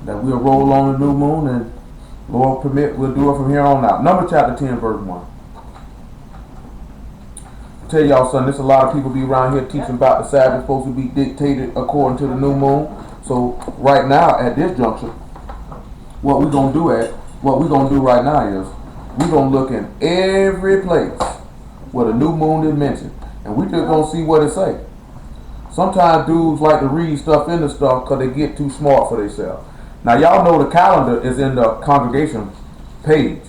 that we'll roll on the new moon, and Lord permit, we'll do it from here on out. Numbers chapter 10, verse 1. Tell y'all son, there's a lot of people be around here teaching about the Sabbath supposed to be dictated according to the new moon. So right now at this juncture, what we're gonna do right now is we're gonna look in every place where the new moon is mentioned, and we just gonna see what it say. Sometimes dudes like to read stuff into stuff because they get too smart for themselves. Now y'all know the calendar is in the congregation page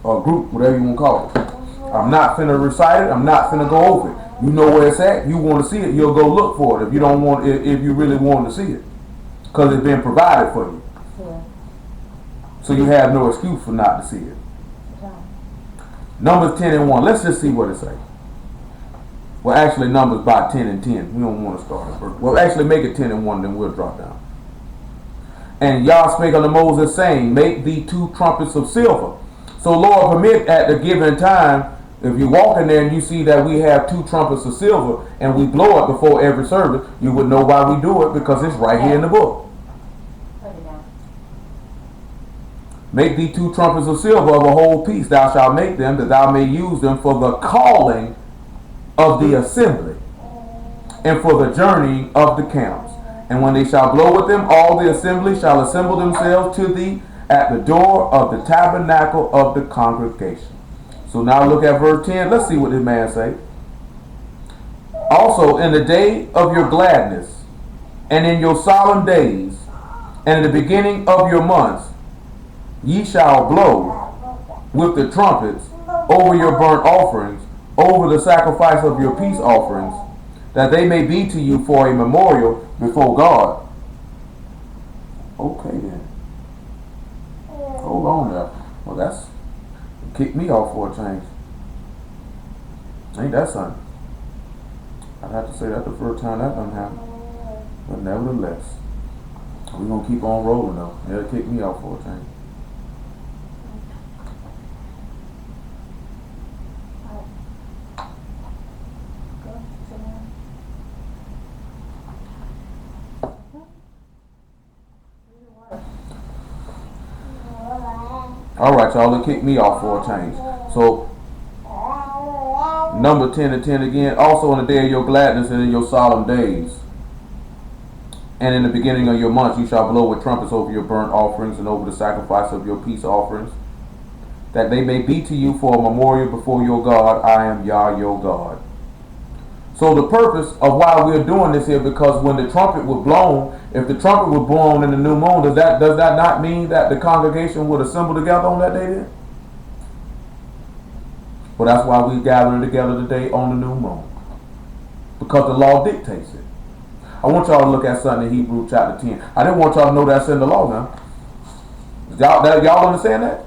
or group, whatever you want to call it. I'm not finna recite it. I'm not finna go over it. You know where it's at. You want to see it, you'll go look for it. If you don't want, if you really want to see it, because it's been provided for you. Yeah. So you have no excuse for not to see it. Yeah. Numbers 10 and 1. Let's just see what it says. Well, actually, Numbers by 10 and 10. We don't want to start it first. Well, actually, make it 10 and 1, then we'll drop down. And Yah spake unto Moses, saying, make thee 2 trumpets of silver. So, Lord, permit at the given time, if you walk in there and you see that we have 2 trumpets of silver and we blow it before every service, you would know why we do it, because it's right here in the book. Make thee 2 trumpets of silver of a whole piece. Thou shalt make them, that thou may use them for the calling of the assembly and for the journeying of the camps. And when they shall blow with them, all the assembly shall assemble themselves to thee at the door of the tabernacle of the congregation. So now look at verse 10. Let's see what this man say. Also in the day of your gladness, and in your solemn days, and in the beginning of your months, ye shall blow with the trumpets over your burnt offerings, over the sacrifice of your peace offerings, that they may be to you for a memorial before God. Okay then. Hold on there. Well, that's kicked me off for a change. Ain't that something? I'd have to say that the first time that done happened. But nevertheless, we're going to keep on rolling though. It'll kick me off for a change. Alright, y'all, it kicked me off for a change. So, number 10 and 10 again. Also in the day of your gladness and in your solemn days, and in the beginning of your months, you shall blow with trumpets over your burnt offerings and over the sacrifice of your peace offerings, that they may be to you for a memorial before your God. I am Yah, your God. So the purpose of why we're doing this here, because when the trumpet was blown, if the trumpet was blown in the new moon, does that not mean that the congregation would assemble together on that day then? Well, that's why we gathering together today on the new moon, because the law dictates it. I want y'all to look at something in Hebrews chapter 10. I didn't want y'all to know that's in the law now. Y'all understand that?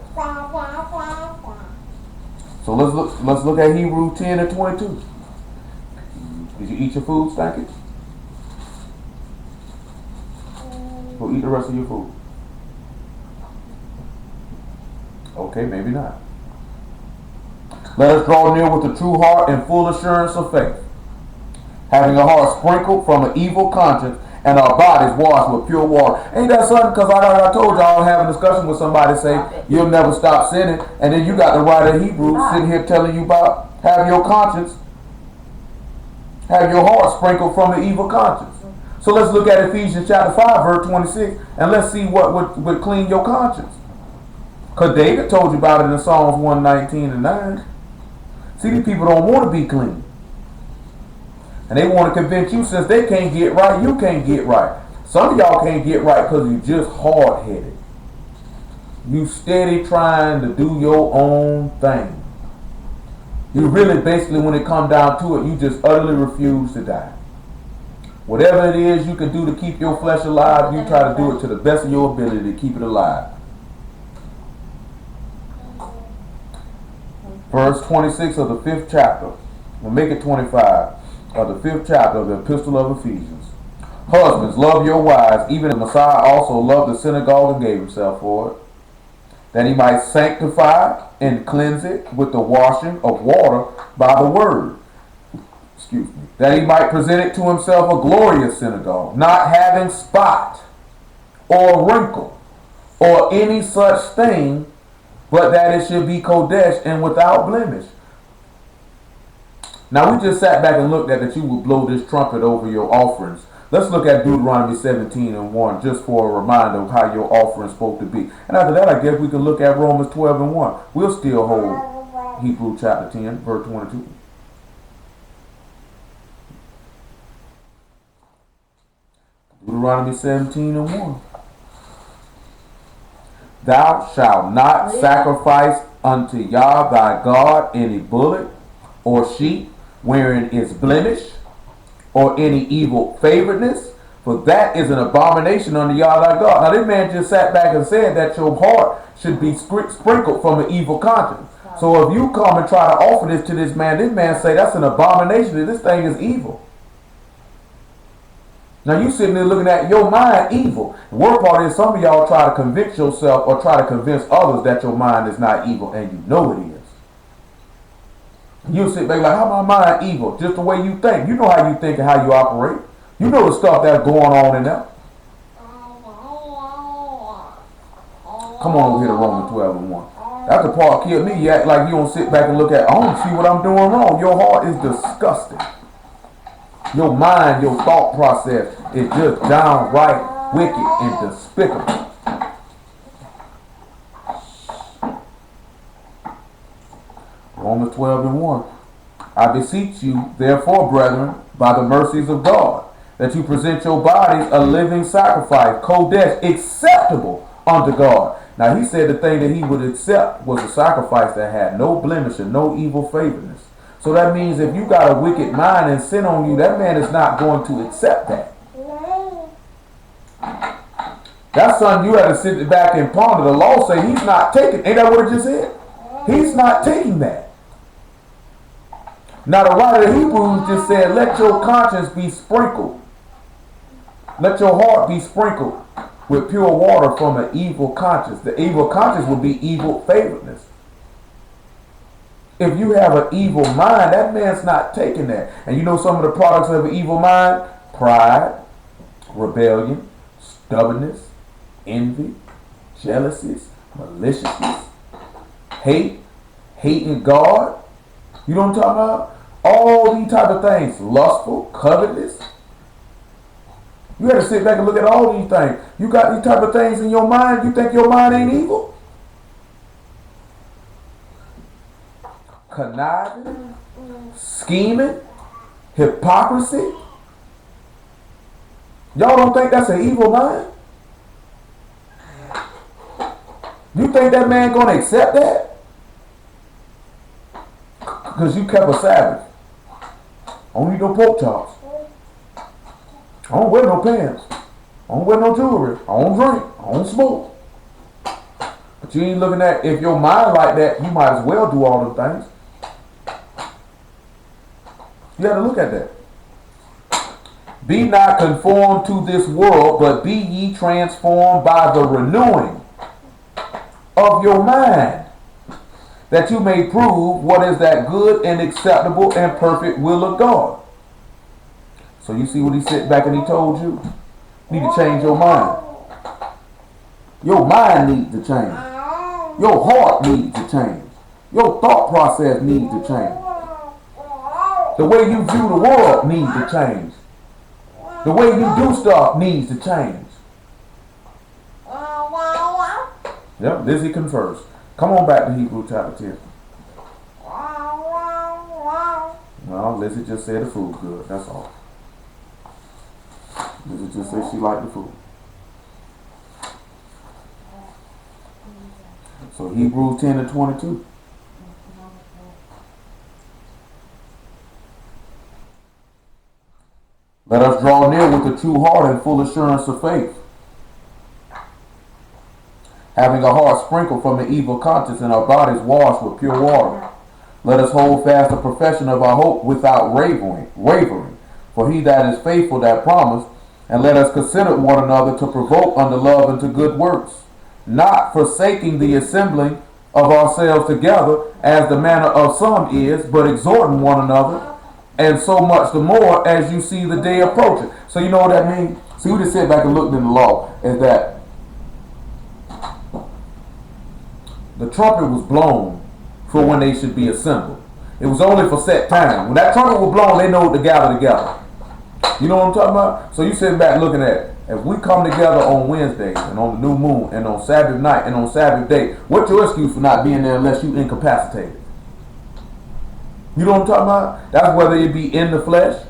So let's look at Hebrews 10 and 22. Did you eat your food, Stanky? Go eat the rest of your food. Okay, maybe not. Let us draw near with a true heart and full assurance of faith, having a heart sprinkled from an evil conscience and our bodies washed with pure water. Ain't that something? Because I told y'all, I have a discussion with somebody say you'll never stop sinning, and then you got the writer of Hebrews sitting here telling you about have your conscience, have your heart sprinkled from the evil conscience. So let's look at Ephesians chapter 5 verse 26 and let's see what would clean your conscience. Because David told you about it in Psalms 119 and 9. See, these people don't want to be clean. And they want to convince you since they can't get right, you can't get right. Some of y'all can't get right because you're just hard-headed. You steady trying to do your own thing. You really basically, when it comes down to it, you just utterly refuse to die. Whatever it is you can do to keep your flesh alive, you try to do it to the best of your ability to keep it alive. Verse 26 of the 5th chapter. We'll make it 25 of the 5th chapter of the Epistle of Ephesians. Husbands, love your wives, even the Messiah also loved the synagogue and gave himself for it, that he might sanctify and cleanse it with the washing of water by the word. Excuse me. That he might present it to himself a glorious synagogue, not having spot or wrinkle, or any such thing, but that it should be kodesh and without blemish. Now we just sat back and looked at that you would blow this trumpet over your offerings. Let's look at Deuteronomy 17 and 1 just for a reminder of how your offering is supposed to be. And after that, I guess we can look at Romans 12 and 1. We'll still hold Hebrew chapter 10, verse 22. Deuteronomy 17 and 1. Thou shalt not sacrifice unto Yah thy God any bullock or sheep wherein is blemish, or any evil favoredness, for that is an abomination unto Yah thy God. Now this man just sat back and said that your heart should be sprinkled from an evil conscience. So if you come and try to offer this to this man say that's an abomination, that this thing is evil. Now you sitting there looking at your mind evil. The worst part is some of y'all try to convince yourself or try to convince others that your mind is not evil, and you know it is. You sit back like, how my mind evil? Just the way you think. You know how you think and how you operate. You know the stuff that's going on in there. Come on over here to Romans 12 and 1. That's the part killed me. You act like you don't sit back and look at, I don't see what I'm doing wrong. Your heart is disgusting. Your mind, your thought process is just downright wicked and despicable. Romans 12 and 1. I beseech you, therefore, brethren, by the mercies of God, that you present your bodies a living sacrifice, kodesh, acceptable unto God. Now he said the thing that he would accept was a sacrifice that had no blemish and no evil favoredness. So that means if you got a wicked mind and sin on you, that man is not going to accept that. That's something you had to sit back and ponder. The law say he's not taking. Ain't that what it just said? He's not taking that. Now the writer of Hebrews just said, let your conscience be sprinkled. Let your heart be sprinkled with pure water from an evil conscience. The evil conscience would be evil favoredness. If you have an evil mind, that man's not taking that. And you know some of the products of an evil mind? Pride, rebellion, stubbornness, envy, jealousies, maliciousness, hating God. You know what I'm talking about? All these type of things. Lustful, covetous. You got to sit back and look at all these things. You got these type of things in your mind. You think your mind ain't evil? Conniving, scheming, hypocrisy. Y'all don't think that's an evil mind? You think that man gonna accept that? Because you kept a Sabbath. I don't eat no pork chops. I don't wear no pants. I don't wear no jewelry. I don't drink. I don't smoke. But you ain't looking at, if your mind like that, you might as well do all those things. You got to look at that. Be not conformed to this world, but be ye transformed by the renewing of your mind, that you may prove what is that good and acceptable and perfect will of God. So you see what he said back and he told you? You need to change your mind. Your mind needs to change. Your heart needs to change. Your thought process needs to change. The way you view the world needs to change. The way you do stuff needs to change. Yep, Lizzie confers. Come on back to Hebrew chapter 10. No, Lizzie just said the food good. That's all. Lizzie just said she liked the food. So Hebrews 10 and 22. Let us draw near with a true heart and full assurance of faith, having a heart sprinkled from the evil conscience and our bodies washed with pure water. Let us hold fast the profession of our hope without wavering. For he that is faithful that promised, and let us consider one another to provoke unto love and to good works, not forsaking the assembling of ourselves together, as the manner of some is, but exhorting one another, and so much the more as you see the day approaching. So you know what that means? See, we just sit back and looked in the law, is that the trumpet was blown for when they should be assembled. It was only for set time. When that trumpet was blown, they know to gather together. You know what I'm talking about? So you sit back looking at it. If we come together on Wednesdays and on the new moon and on Sabbath night and on Sabbath day, what's your excuse for not being there unless you incapacitated? You know what I'm talking about? That's whether it be in the flesh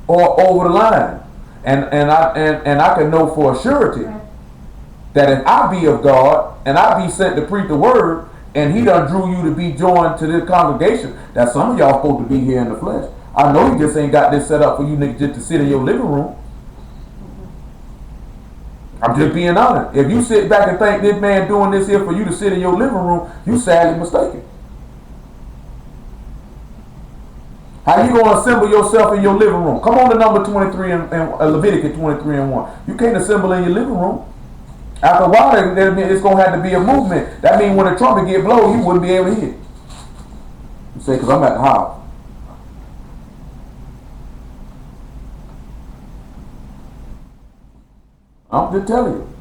or over the line. And I can know for a surety that if I be of God and I be sent to preach the word and he done drew you to be joined to this congregation, that some of y'all supposed to be here in the flesh. I know he just ain't got this set up for you niggas just to sit in your living room. I'm just being honest. If you sit back and think this man doing this here for you to sit in your living room, you sadly mistaken. How you going to assemble yourself in your living room? Come on to number 23 and Leviticus 23 and 1. You can't assemble in your living room. After a while, it's going to have to be a movement. That means when the trumpet get blown, you wouldn't be able to hear. You say, because I'm at the house. I'm just telling you.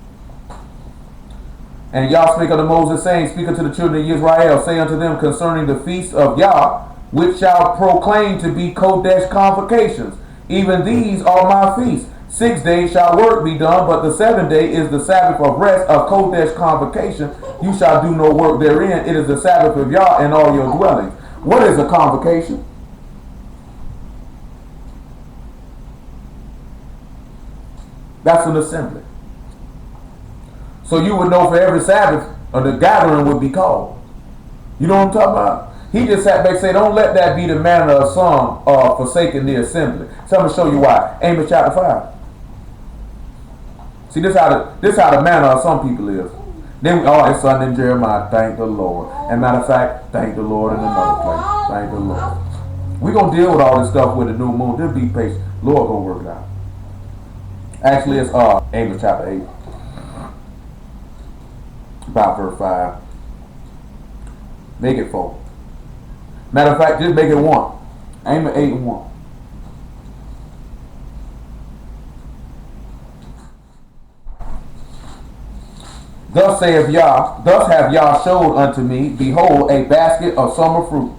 And Yah spake unto Moses, saying, speak unto the children of Israel, say unto them concerning the feast of Yah, which shall proclaim to be Kodesh convocations. Even these are my feasts. 6 days shall work be done, but the 7th day is the Sabbath of rest of Kodesh convocation. You shall do no work therein. It is the Sabbath of Yah in all your dwellings. What is a convocation? That's an assembly. So you would know for every Sabbath, the gathering would be called. You know what I'm talking about? He just sat back and said, don't let that be the manner of some forsaking the assembly. So I'm going to show you why. Amos chapter 5. See, this how the manner of some people is. Then, it's Sunday in Jeremiah. Thank the Lord. And matter of fact, thank the Lord in another place. Thank the Lord. We're going to deal with all this stuff with the new moon. Just be patient. Lord going to work it out. Actually, it's Amos chapter 8. About verse 5. Make it 4. Matter of fact, just make it 1. Amos 8 and 1. Thus saith Yah, thus have Yah showed unto me, behold, a basket of summer fruit.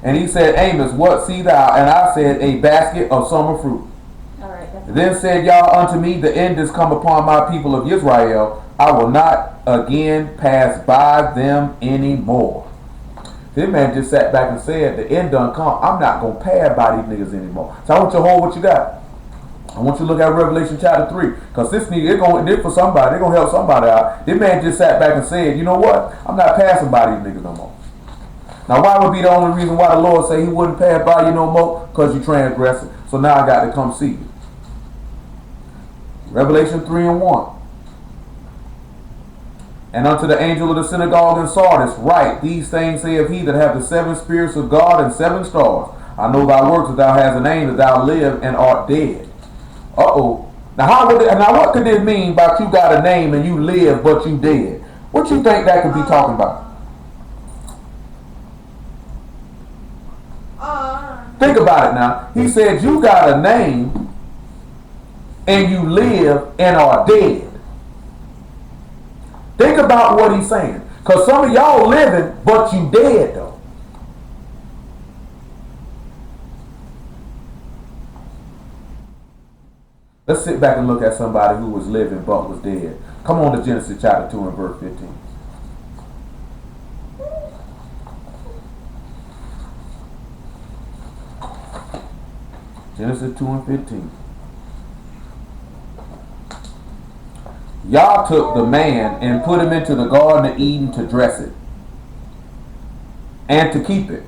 And he said, Amos, what see thou? And I said, a basket of summer fruit. Then said Yah unto me, the end is come upon my people of Israel. I will not again pass by them anymore. This man just sat back and said, the end done come. I'm not going to pass by these niggas anymore. So I want you to hold what you got. I want you to look at Revelation chapter 3. Because this for somebody. They're going to help somebody out. This man just sat back and said, you know what? I'm not passing by these niggas no more. Now why would be the only reason why the Lord say he wouldn't pass by you no more? Because you transgressing. So now I got to come see you. Revelation 3 and 1. And unto the angel of the synagogue in Sardis write, these things saith he that hath the 7 spirits of God and 7 stars. I know thy works, that thou hast a name, that thou live and art dead. Uh-oh. Now what could this mean about you got a name and you live but you dead? What you think that could be talking about? Think about it now. He said you got a name and you live and are dead. Think about what he's saying. Because some of y'all living, but you dead though. Let's sit back and look at somebody who was living but was dead. Come on to Genesis chapter 2 and verse 15. Genesis 2 and 15. Yah took the man and put him into the garden of Eden to dress it and to keep it.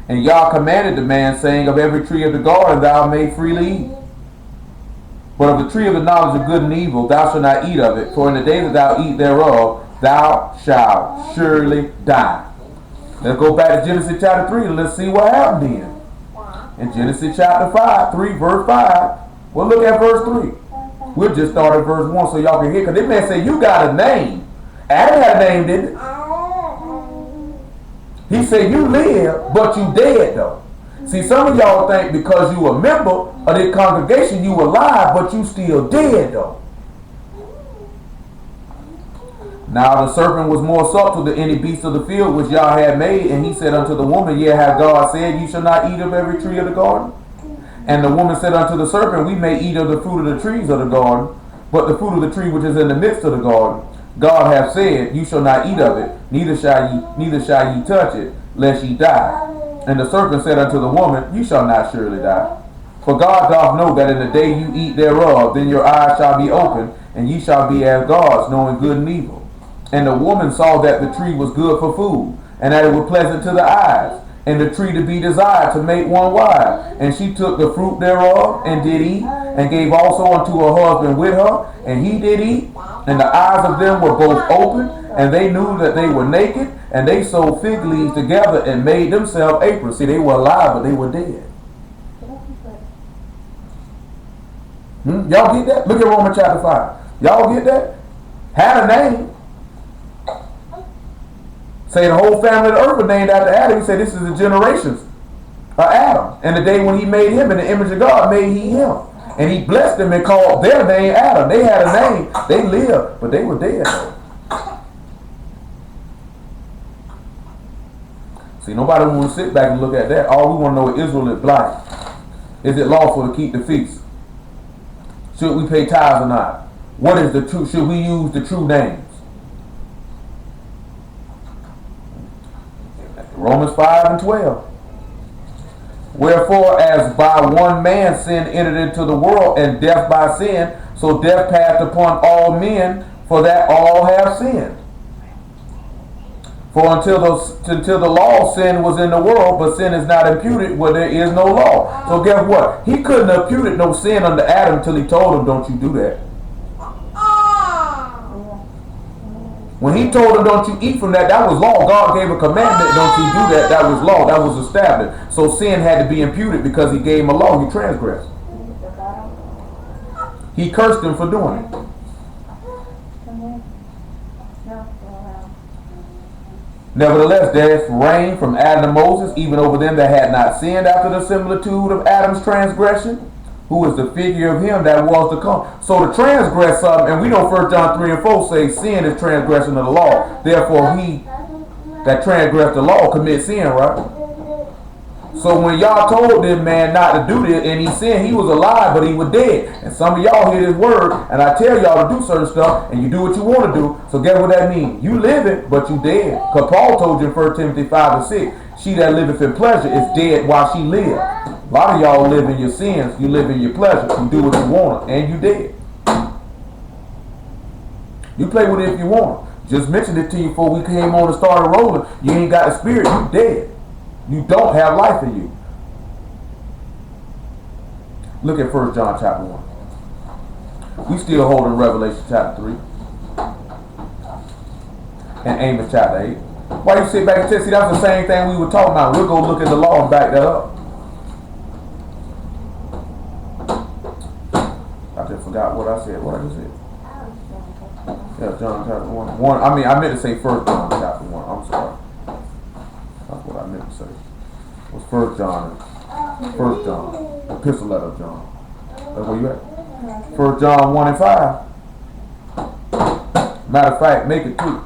And Yah commanded the man, saying, of every tree of the garden thou may freely eat. But of the tree of the knowledge of good and evil thou shalt not eat of it, for in the day that thou eat thereof thou shalt surely die. Let's go back to Genesis chapter 3 and let's see what happened then. In Genesis chapter 3 verse 5, well look at verse 3. We'll just start at verse 1 so y'all can hear. Because this man said, you got a name. Adam had a name, didn't it? He said, you live, but you dead, though. See, some of y'all think because you a member of this congregation, you alive, but you still dead, though. Now the serpent was more subtle than any beast of the field which Yah had made, and he said unto the woman, Yea, hath God said, Ye shall not eat of every tree of the garden? And the woman said unto the serpent, We may eat of the fruit of the trees of the garden, but the fruit of the tree which is in the midst of the garden, God hath said, You shall not eat of it, neither shall ye touch it, lest ye die. And the serpent said unto the woman, You shall not surely die. For God doth know that in the day you eat thereof, then your eyes shall be opened, and ye shall be as gods, knowing good and evil. And the woman saw that the tree was good for food, and that it was pleasant to the eyes, and the tree to be desired to make one wise. And she took the fruit thereof, and did eat, and gave also unto her husband with her, and he did eat. And the eyes of them were both open, and they knew that they were naked, and they sewed fig leaves together, and made themselves aprons. See, they were alive, but they were dead. Y'all get that? Look at Romans chapter 5. Y'all get that? Had a name. Say the whole family of the earth was named after Adam. He said this is the generations of Adam. And the day when he made him in the image of God, made he him. And he blessed them and called their name Adam. They had a name. They lived, but they were dead. See, nobody wants to sit back and look at that. All we want to know is Israel is blind. Is it lawful to keep the feast? Should we pay tithes or not? What is the true? Should we use the true names? Romans 5 and 12. Wherefore, as by one man sin entered into the world, and death by sin, so death passed upon all men, for that all have sinned. For until the law, sin was in the world, but sin is not imputed where there is no law. So guess what? He couldn't have imputed no sin unto Adam until he told him, don't you do that. When he told him, don't you eat from that, that was law. God gave a commandment, don't you do that. That was law. That was established. So sin had to be imputed because he gave him a law. He transgressed. He cursed him for doing it. Nevertheless, death reigned from Adam to Moses, even over them that had not sinned after the similitude of Adam's transgression, who is the figure of him that was to come. So to transgress something, and we know 1 John 3 and 4 say sin is transgression of the law. Therefore he that transgressed the law commits sin, right? So when y'all told this man not to do this, and he sinned, he was alive, but he was dead. And some of y'all hear this word, and I tell y'all to do certain stuff, and you do what you want to do. So guess what that means? You living, but you dead. Because Paul told you in 1 Timothy 5 and 6, she that liveth in pleasure is dead while she lives. A lot of y'all live in your sins, you live in your pleasure, you do what you want, and you dead. You play with it if you want. Just mentioned it to you before we came on and started rolling. You ain't got the spirit, you dead. You don't have life in you. Look at 1 John chapter 1. We still holding Revelation chapter 3. And Amos chapter 8. Why you sit back and tell? See, that's the same thing we were talking about. We'll go look at the law and back that up. I just forgot what I said. What I just said. Yeah, John chapter 1. I meant to say 1 John chapter 1. I'm sorry. That's what I meant to say. It was 1 John, epistle letter of John. That's where you at? 1 John 1 and 5. Matter of fact, make it 2.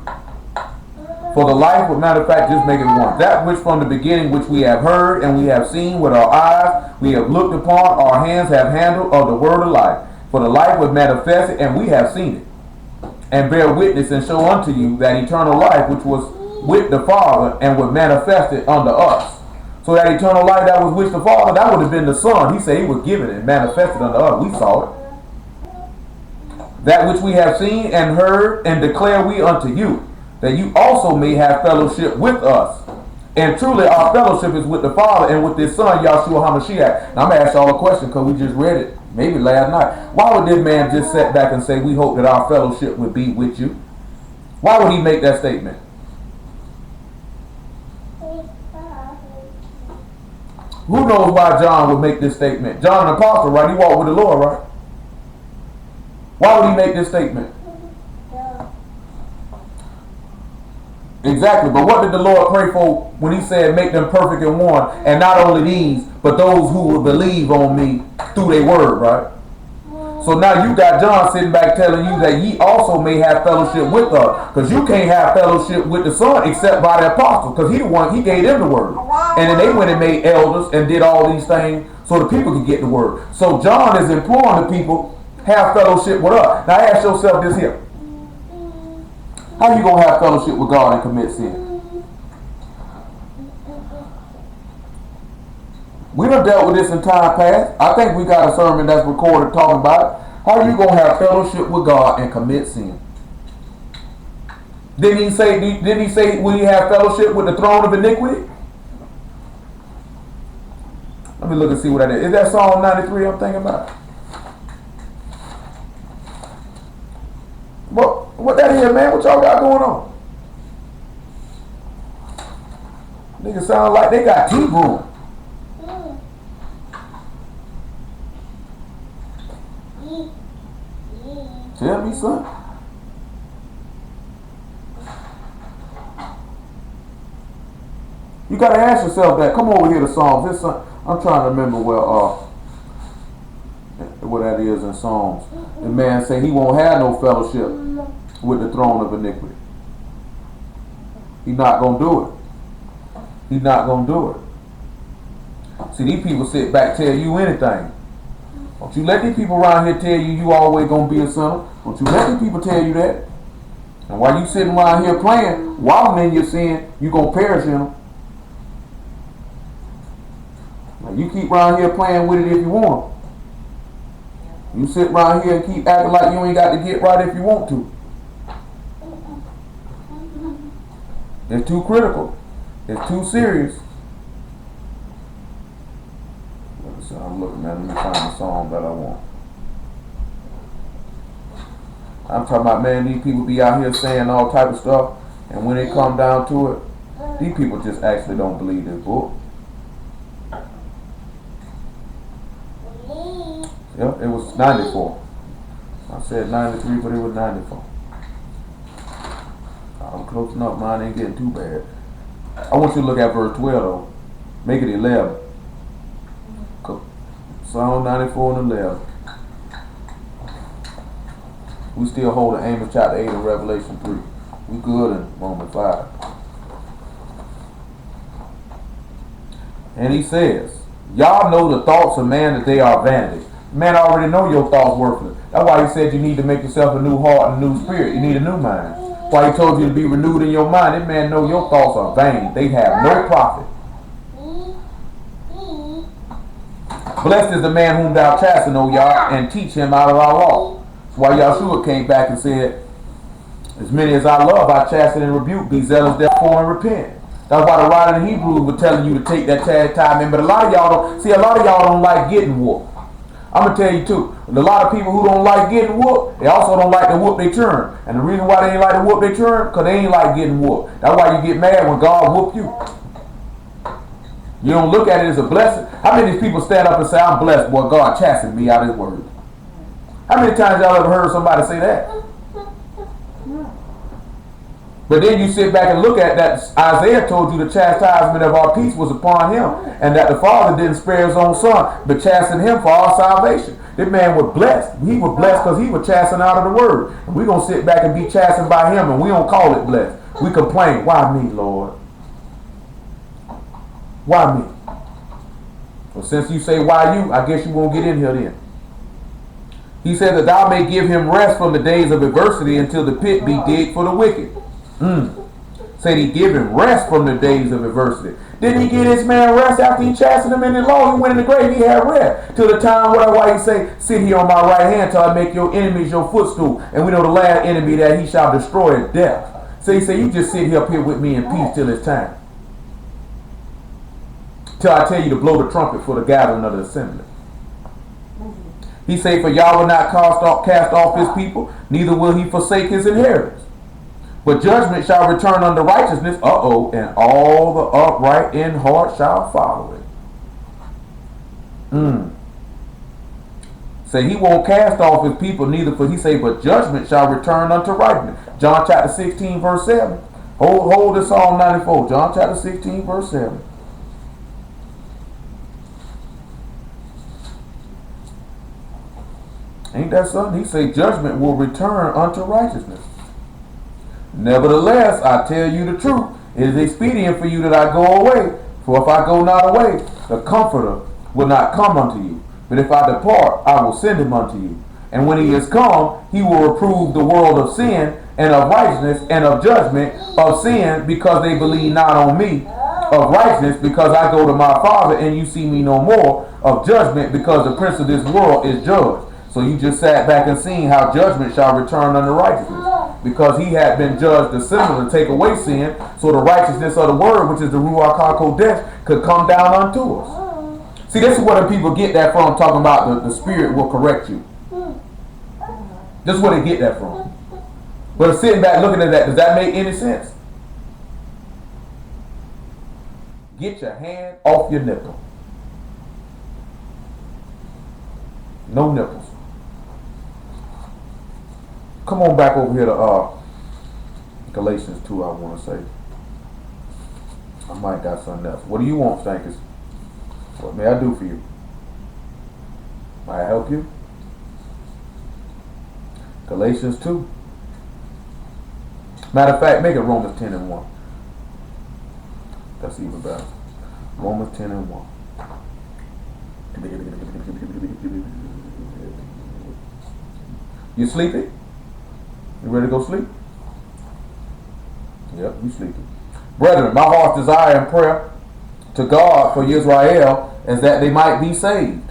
For the life, but matter of fact, just make it 1. That which from the beginning which we have heard and we have seen with our eyes, we have looked upon, our hands have handled of the word of life. For the life was manifested, and we have seen it, and bear witness and show unto you that eternal life which was with the Father and was manifested unto us. So that eternal life that was with the Father, that would have been the Son. He said he was given and manifested unto us. We saw it. That which we have seen and heard and declare we unto you, that you also may have fellowship with us. And truly our fellowship is with the Father and with His Son, Yahshua HaMashiach. Now I'm going to ask y'all a question because we just read it maybe last night. Why would this man just sit back and say, we hope that our fellowship would be with you? Why would he make that statement? Who knows why John would make this statement? John an apostle, right? He walked with the Lord, right? Why would he make this statement? Exactly, but what did the Lord pray for when he said make them perfect in one? And not only these, but those who will believe on me through their word, right? So now you got John sitting back telling you that ye also may have fellowship with us. Because you can't have fellowship with the Son except by the apostle. Because he the one, he gave them the word. And then they went and made elders and did all these things so the people could get the word. So John is imploring the people, have fellowship with us. Now ask yourself this here. How you going to have fellowship with God and commit sin? We done dealt with this in time past. I think we got a sermon that's recorded talking about it. How are you going to have fellowship with God and commit sin? Didn't he say will you have fellowship with the throne of iniquity? Let me look and see what that is. Is that Psalm 93 I'm thinking about? What that is, man? What y'all got going on? Niggas sound like they got tea brewing. Tell me, son. You gotta ask yourself that. Come over here to Psalms. This I'm trying to remember what that is in Psalms. The man say he won't have no fellowship with the throne of iniquity. He's not gonna do it. He's not gonna do it. See, these people sit back tell you anything. Don't you let these people around here tell you always gonna be a sinner. Don't you let these people tell you that. And while you sitting around here playing, wallowing in your sin, you gonna perish in them. Now you keep around here playing with it if you want. You sit around here and keep acting like you ain't got to get right if you want to. It's too critical. It's too serious. So I'm looking at. Let me find the song that I want. I'm talking about, man, these people be out here saying all type of stuff, and when it come down to it, these people just actually don't believe this book. Yep, it was 94. I said 93, but it was 94. I'm close enough. Mine ain't getting too bad. I want you to look at verse 12 though. Make it 11. Psalm 94 and 11. We still hold Amos chapter 8 and Revelation 3. We good in Romans 5. And he says, y'all know the thoughts of man that they are vanity. Man already know your thoughts worthless. That's why he said you need to make yourself a new heart and a new spirit. You need a new mind. That's why he told you to be renewed in your mind. That man know your thoughts are vain. They have no profit. Blessed is the man whom thou chasten, O Yah, and teach him out of our law. That's why Yahshua came back and said, as many as I love, I chasten and rebuke. Be zealous therefore and repent. That's why the writer in Hebrews was telling you to take that chastisement. But a lot of y'all don't like getting whooped. I'm going to tell you too, a lot of people who don't like getting whooped, they also don't like to whoop their turn. And the reason why they ain't like to whoop their turn, because they ain't like getting whooped. That's why you get mad when God whoop you. You don't look at it as a blessing. How many of these people stand up and say, I'm blessed, boy, God chastened me out of his word? How many times y'all ever heard somebody say that? But then you sit back and look at that. Isaiah told you the chastisement of our peace was upon him, and that the Father didn't spare his own son, but chastened him for our salvation. This man was blessed. He was blessed because he was chastened out of the word. And we're going to sit back and be chastened by him, and we don't call it blessed. We complain, why me, Lord? Why me? Well, since you say why you, I guess you won't get in here then. He said that thou may give him rest from the days of adversity until the pit be digged for the wicked. Said he give him rest from the days of adversity. Didn't he give this man rest after he chastened him in the law? He went in the grave, he had rest. Till the time why he say, sit here on my right hand till I make your enemies your footstool. And we know the last enemy that he shall destroy is death. So he said, you just sit here up here with me in peace till it's time. Till I tell you to blow the trumpet for the gathering of the assembly. He said, for Yah will not cast off his people, neither will he forsake his inheritance. But judgment shall return unto righteousness, and all the upright in heart shall follow it. Say he won't cast off his people, neither for he say, but judgment shall return unto righteousness. John chapter 16, verse 7. Hold this Psalm 94. John chapter 16, verse 7. Ain't that something? He say judgment will return unto righteousness. Nevertheless, I tell you the truth. It is expedient for you that I go away. For if I go not away, the Comforter will not come unto you. But if I depart, I will send him unto you. And when he is come, he will reprove the world of sin and of righteousness and of judgment, of sin because they believe not on me, of righteousness because I go to my Father and you see me no more, of judgment because the prince of this world is judged. So you just sat back and seen how judgment shall return unto righteousness. Because he had been judged dissimilar to take away sin, so the righteousness of the word, which is the Ruach HaKodesh, could come down unto us. See, this is where the people get that from, talking about the Spirit will correct you. This is where they get that from. But sitting back looking at that, does that make any sense? Get your hand off your nipple. No nipples. Come on back over here to Galatians 2, I want to say. I might got something else. What do you want, Stankers? What may I do for you? May I help you? Galatians 2. Matter of fact, make it Romans 10 and 1. That's even better. Romans 10 and 1. You sleepy? You ready to go sleep? Yep, you sleepy. Brethren, my heart's desire and prayer to God for Israel is that they might be saved.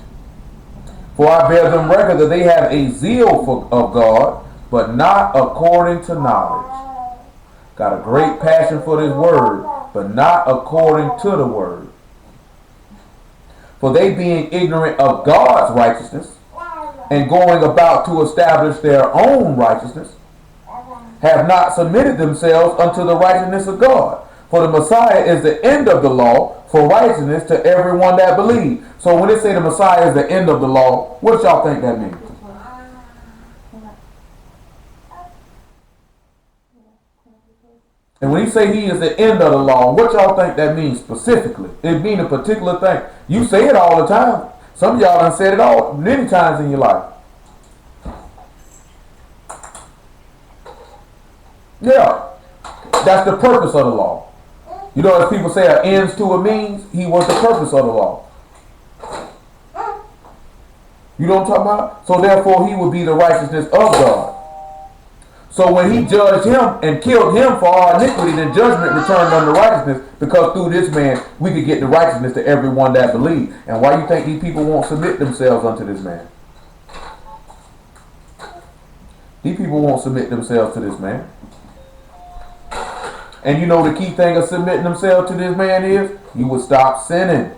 For I bear them record that they have a zeal of God, but not according to knowledge. Got a great passion for this word, but not according to the word. For they being ignorant of God's righteousness, and going about to establish their own righteousness, have not submitted themselves unto the righteousness of God. For the Messiah is the end of the law for righteousness to everyone that believes. So when they say the Messiah is the end of the law, what y'all think that means? And when he say he is the end of the law, what y'all think that means specifically? It means a particular thing. You say it all the time. Some of y'all done said it all many times in your life. Yeah, that's the purpose of the law. You know, as people say, an ends to a means, he was the purpose of the law. You know what I'm talking about? So therefore, he would be the righteousness of God. So when he judged him and killed him for our iniquity, then judgment returned unto righteousness, because through this man, we could get the righteousness to everyone that believes. And why you think these people won't submit themselves unto this man? These people won't submit themselves to this man. And you know the key thing of submitting themselves to this man is, you would stop sinning.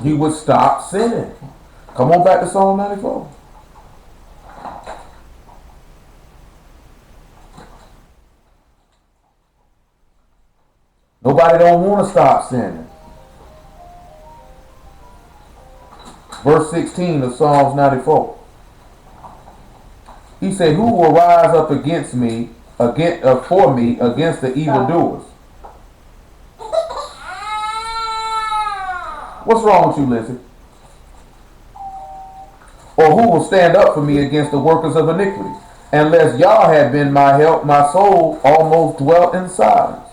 You would stop sinning. Come on back to Psalm 94. Nobody don't want to stop sinning. Verse 16 of Psalms 94. He said, who will rise up against me, for me against the evildoers? What's wrong with you, Lizzie? Or who will stand up for me against the workers of iniquity? Unless Yah had been my help, my soul almost dwelt in silence.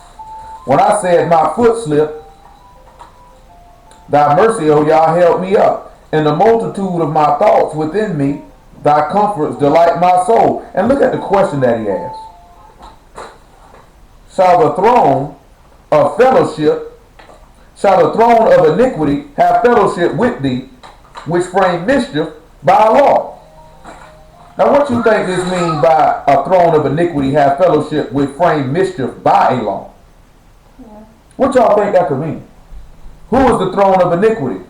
When I said my foot slipped, thy mercy, O Yah, held me up. In the multitude of my thoughts within me, thy comforts delight my soul. And look at the question that he asked. Shall the throne of fellowship, shall the throne of iniquity have fellowship with thee, which frame mischief by law? Now what you think this means by a throne of iniquity have fellowship with frame mischief by a law? What y'all think that could mean? Who is the throne of iniquity?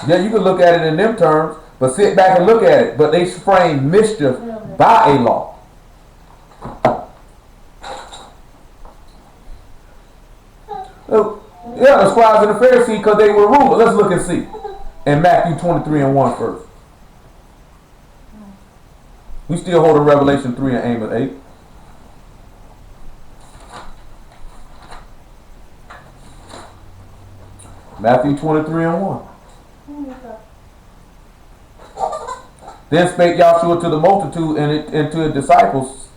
Yeah, you can look at it in them terms, but sit back and look at it. But they frame mischief by a law. Yeah, the scribes and the Pharisees, because they were rulers. Let's look and see. In Matthew 23 and 1 first. We still hold in Revelation 3 and Amos 8. Matthew 23 and 1. Then spake Yahshua to the multitude and to the disciples,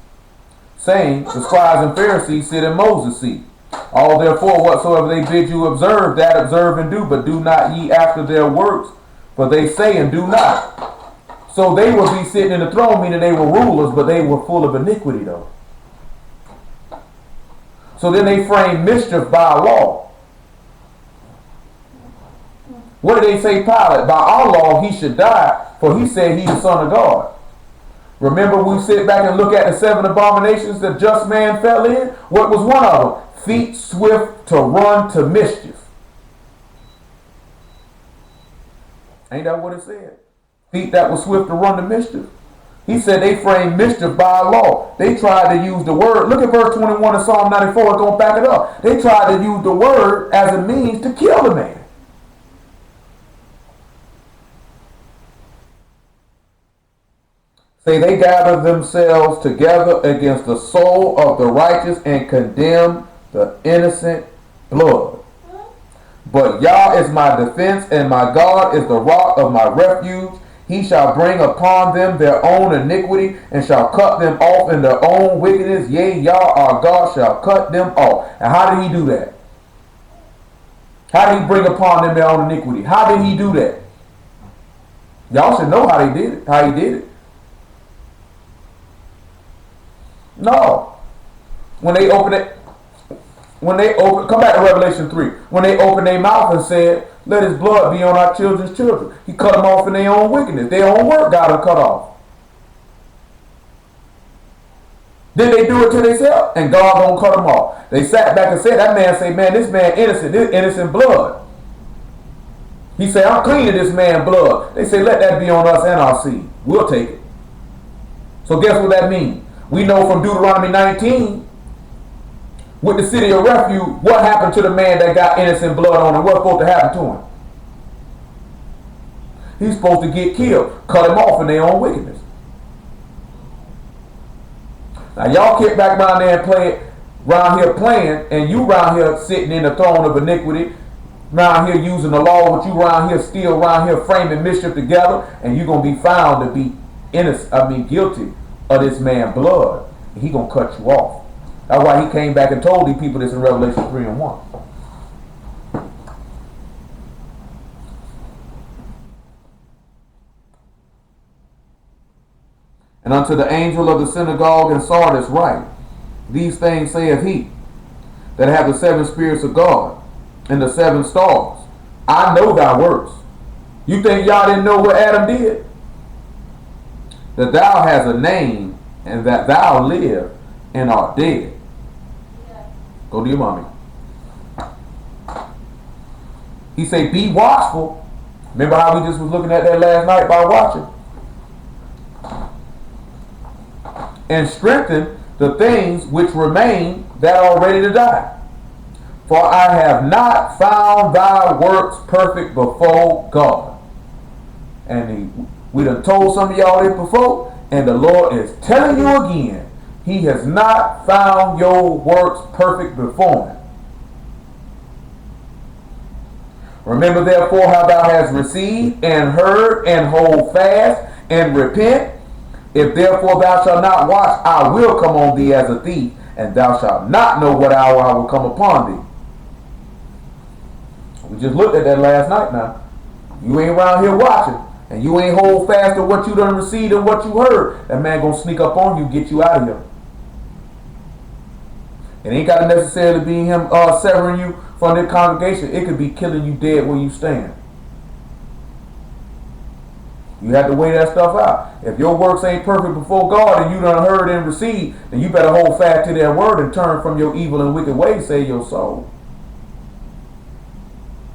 saying, the scribes and Pharisees sit in Moses' seat. All therefore whatsoever they bid you observe, that observe and do, but do not ye after their works, for they say and do not. So they would be sitting in the throne, meaning they were rulers, but they were full of iniquity though. So then they framed mischief by law. What did they say, Pilate? By our law he should die, for he said he's the Son of God. Remember, we sit back and look at the 7 abominations that just man fell in? What was one of them? Feet swift to run to mischief. Ain't that what it said? Feet that were swift to run to mischief. He said they framed mischief by law. They tried to use the word. Look at verse 21 of Psalm 94. It's going to back it up. They tried to use the word as a means to kill the man. Say they gather themselves together against the soul of the righteous and condemn the innocent blood. But Yah is my defense, and my God is the rock of my refuge. He shall bring upon them their own iniquity, and shall cut them off in their own wickedness. Yea, Yah our God shall cut them off. And how did he do that? How did he bring upon them their own iniquity? How did he do that? Y'all should know how he did it. How he did it. No. When they open it, come back to Revelation 3. When they opened their mouth and said, let his blood be on our children's children. He cut them off in their own wickedness. Their own work got them cut off. Then they do it to themselves, and God don't cut them off. They sat back and said, that man say, man, this man innocent. This innocent blood. He said, I'm cleaning this man's blood. They say, let that be on us and our seed. We'll take it. So guess what that means? We know from Deuteronomy 19, with the city of refuge, what happened to the man that got innocent blood on him? What's supposed to happen to him? He's supposed to get killed, cut him off in their own wickedness. Now y'all kick back around there and play it, round here playing, and you round here sitting in the throne of iniquity, round here using the law, but you round here still round here framing mischief together, and you're gonna be found to be guilty of this man's blood, and he gonna cut you off. That's why he came back and told these people this in Revelation 3 and 1. And unto the angel of the synagogue in Sardis write, these things saith he that hath the 7 spirits of God and the 7 stars. I know thy works. You think y'all didn't know what Adam did? That thou hast a name, and that thou live and art dead. Go to your mommy. He say, be watchful. Remember how we just was looking at that last night by watching? And strengthen the things which remain that are ready to die. For I have not found thy works perfect before God. And we done told some of y'all this before, and the Lord is telling you again, he has not found your works perfect before him. Remember therefore how thou hast received and heard, and hold fast and repent. If therefore thou shalt not watch, I will come on thee as a thief, and thou shalt not know what hour I will come upon thee. We just looked at that last night now. You ain't around here watching, and you ain't hold fast to what you done received and what you heard. That man gonna sneak up on you, get you out of here. It ain't got to necessarily be him severing you from the congregation. It could be killing you dead where you stand. You have to weigh that stuff out. If your works ain't perfect before God and you done heard and received, then you better hold fast to that word and turn from your evil and wicked ways, save your soul.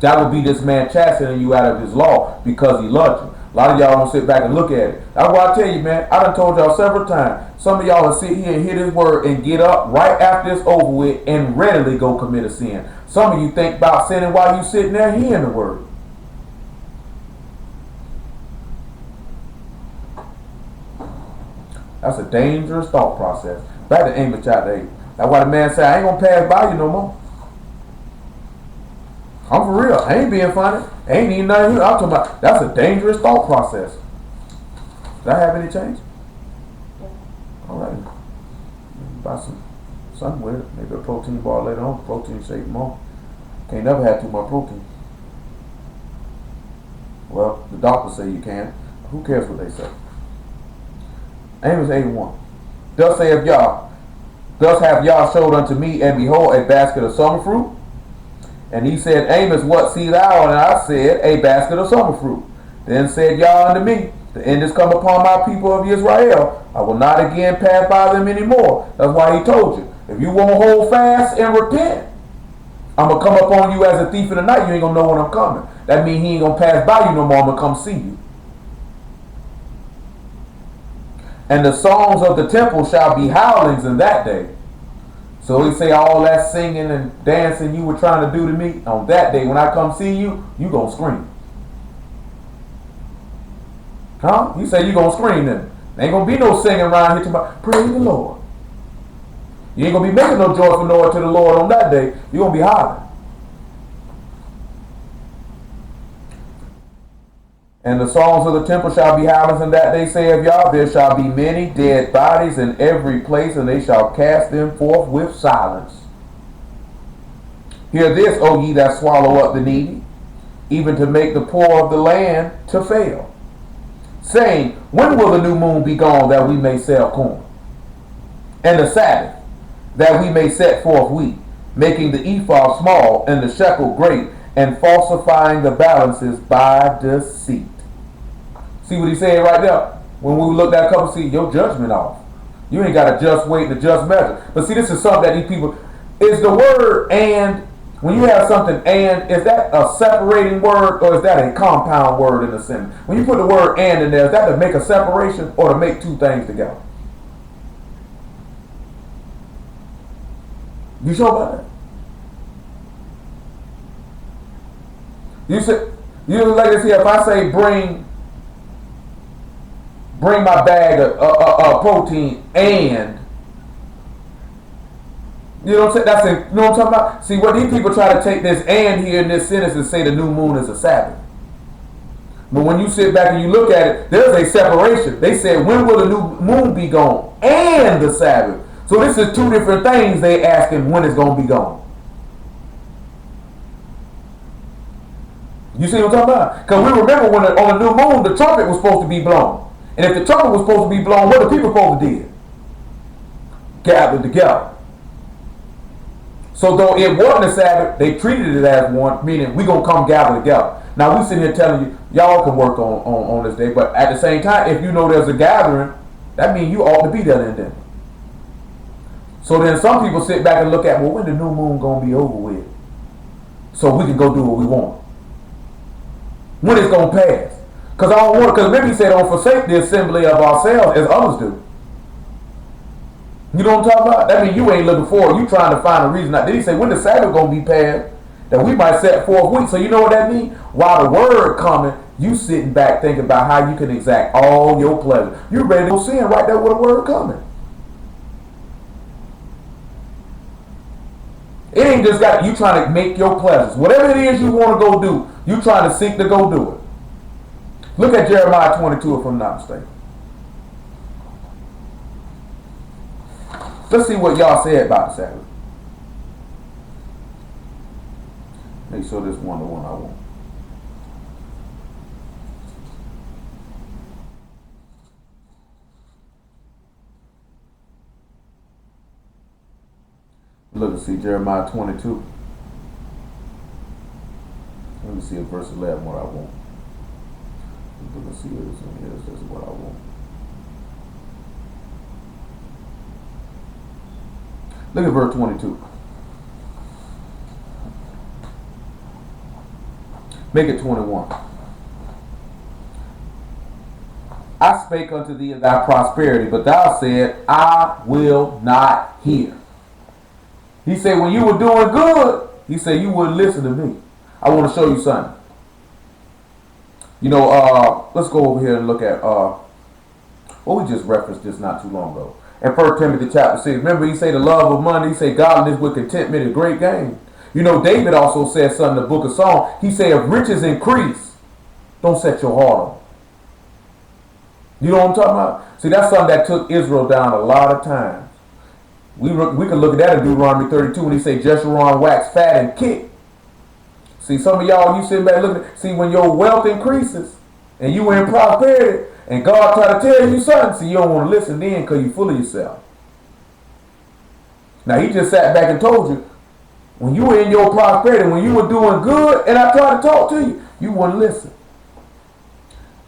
That would be this man chastening you out of his law because he loved you. A lot of y'all don't sit back and look at it. That's why I tell you, man, I done told y'all several times, some of y'all will sit here and hear this word and get up right after it's over with and readily go commit a sin. Some of you think about sinning while you sitting there hearing the word. That's a dangerous thought process. Back to Amos chapter 8. That's why the man said, I ain't going to pass by you no more. I'm for real. I ain't being funny. Ain't even nothing here. I'm talking about that's a dangerous thought process. Did I have any change? All right. Buy something with it. Maybe a protein bar later on. Protein shake more. Can't never have too much protein. Well, the doctors say you can. Who cares what they say? Amos 81. Thus saith Yah, thus have Yah showed unto me, and behold, a basket of summer fruit. And he said, Amos, what see thou? And I said, a basket of summer fruit. Then said Yah unto me, the end is come upon my people of Israel. I will not again pass by them anymore. That's why he told you, if you won't hold fast and repent, I'm going to come upon you as a thief in the night. You ain't going to know when I'm coming. That means he ain't going to pass by you no more. I'm going to come see you. And the songs of the temple shall be howlings in that day. So he say all that singing and dancing you were trying to do to me, on that day when I come see you, you going to scream. Huh? He said you going to scream then. There ain't going to be no singing around here tomorrow. Praise the Lord. You ain't going to be making no joyful noise to the Lord on that day. You're going to be hollering. And the songs of the temple shall be howlings in that day, saith Yah. There shall be many dead bodies in every place, and they shall cast them forth with silence. Hear this, O ye that swallow up the needy, even to make the poor of the land to fail, saying, when will the new moon be gone, that we may sell corn? And the Sabbath, that we may set forth wheat, making the ephah small and the shekel great, and falsifying the balances by deceit. See what he said right there? When we looked at a couple, see your judgment off. You ain't got a just weight and a just measure. But see, this is something that these people, is the word and, when you have something and, is that a separating word or is that a compound word in a sentence? When you put the word and in there, is that to make a separation or to make two things together? You sure about that? You said, you like this here, if I say bring my bag of protein and, you know what I'm saying? That's it. You know what I'm talking about? See, what these people try to take this and here in this sentence and say the new moon is a Sabbath. But when you sit back and you look at it, there's a separation. They said, when will the new moon be gone? And the Sabbath. So this is two different things they asking when it's going to be gone. You see what I'm talking about? Because we remember when on the new moon, the trumpet was supposed to be blown. And if the trumpet was supposed to be blown, what the people supposed to do? Gather together. So though it wasn't a Sabbath, they treated it as one, meaning we going to come gather together. Now we sitting here telling you, y'all can work on this day, but at the same time, if you know there's a gathering, that means you ought to be there then. So then some people sit back and look at, well, when the new moon going to be over with? So we can go do what we want. When it's going to pass. Because I don't want, because maybe he said, don't forsake the assembly of ourselves as others do. You know what I'm talking about? That means you ain't looking forward. You trying to find a reason. Did he say when the Sabbath going to be passed? That we might set forth weeks. So you know what that means? While the word coming, you sitting back thinking about how you can exact all your pleasure. You ready to go sin right there with the word coming. It ain't just got you trying to make your pleasures. Whatever it is you want to go do, you trying to seek to go do it. Look at Jeremiah 22 if I'm not mistaken. Let's see what y'all said about the Sabbath. Make sure this one the one I want. Look and see Jeremiah 22. Let me see if verse 11 what I want. Look and see what this one is. This is what I want. Look at verse 22. Make it 21. I spake unto thee of thy prosperity, but thou said, I will not hear. He said, when you were doing good, he said, you wouldn't listen to me. I want to show you something. You know, let's go over here and look at, we just referenced this not too long ago. In 1 Timothy chapter 6, remember he said the love of money, he said godliness with contentment is great gain. You know, David also said something in the book of Psalms. He said, if riches increase, don't set your heart on. You know what I'm talking about? See, that's something that took Israel down a lot of times. We could look at that in Deuteronomy 32 when he say, Jeshurun wax fat and kick. See, some of y'all, you sitting back looking, see, when your wealth increases and you in prosperity and God try to tell you something, see, you don't want to listen then because you full of yourself. Now, he just sat back and told you, when you were in your prosperity, when you were doing good and I tried to talk to you, you wouldn't listen.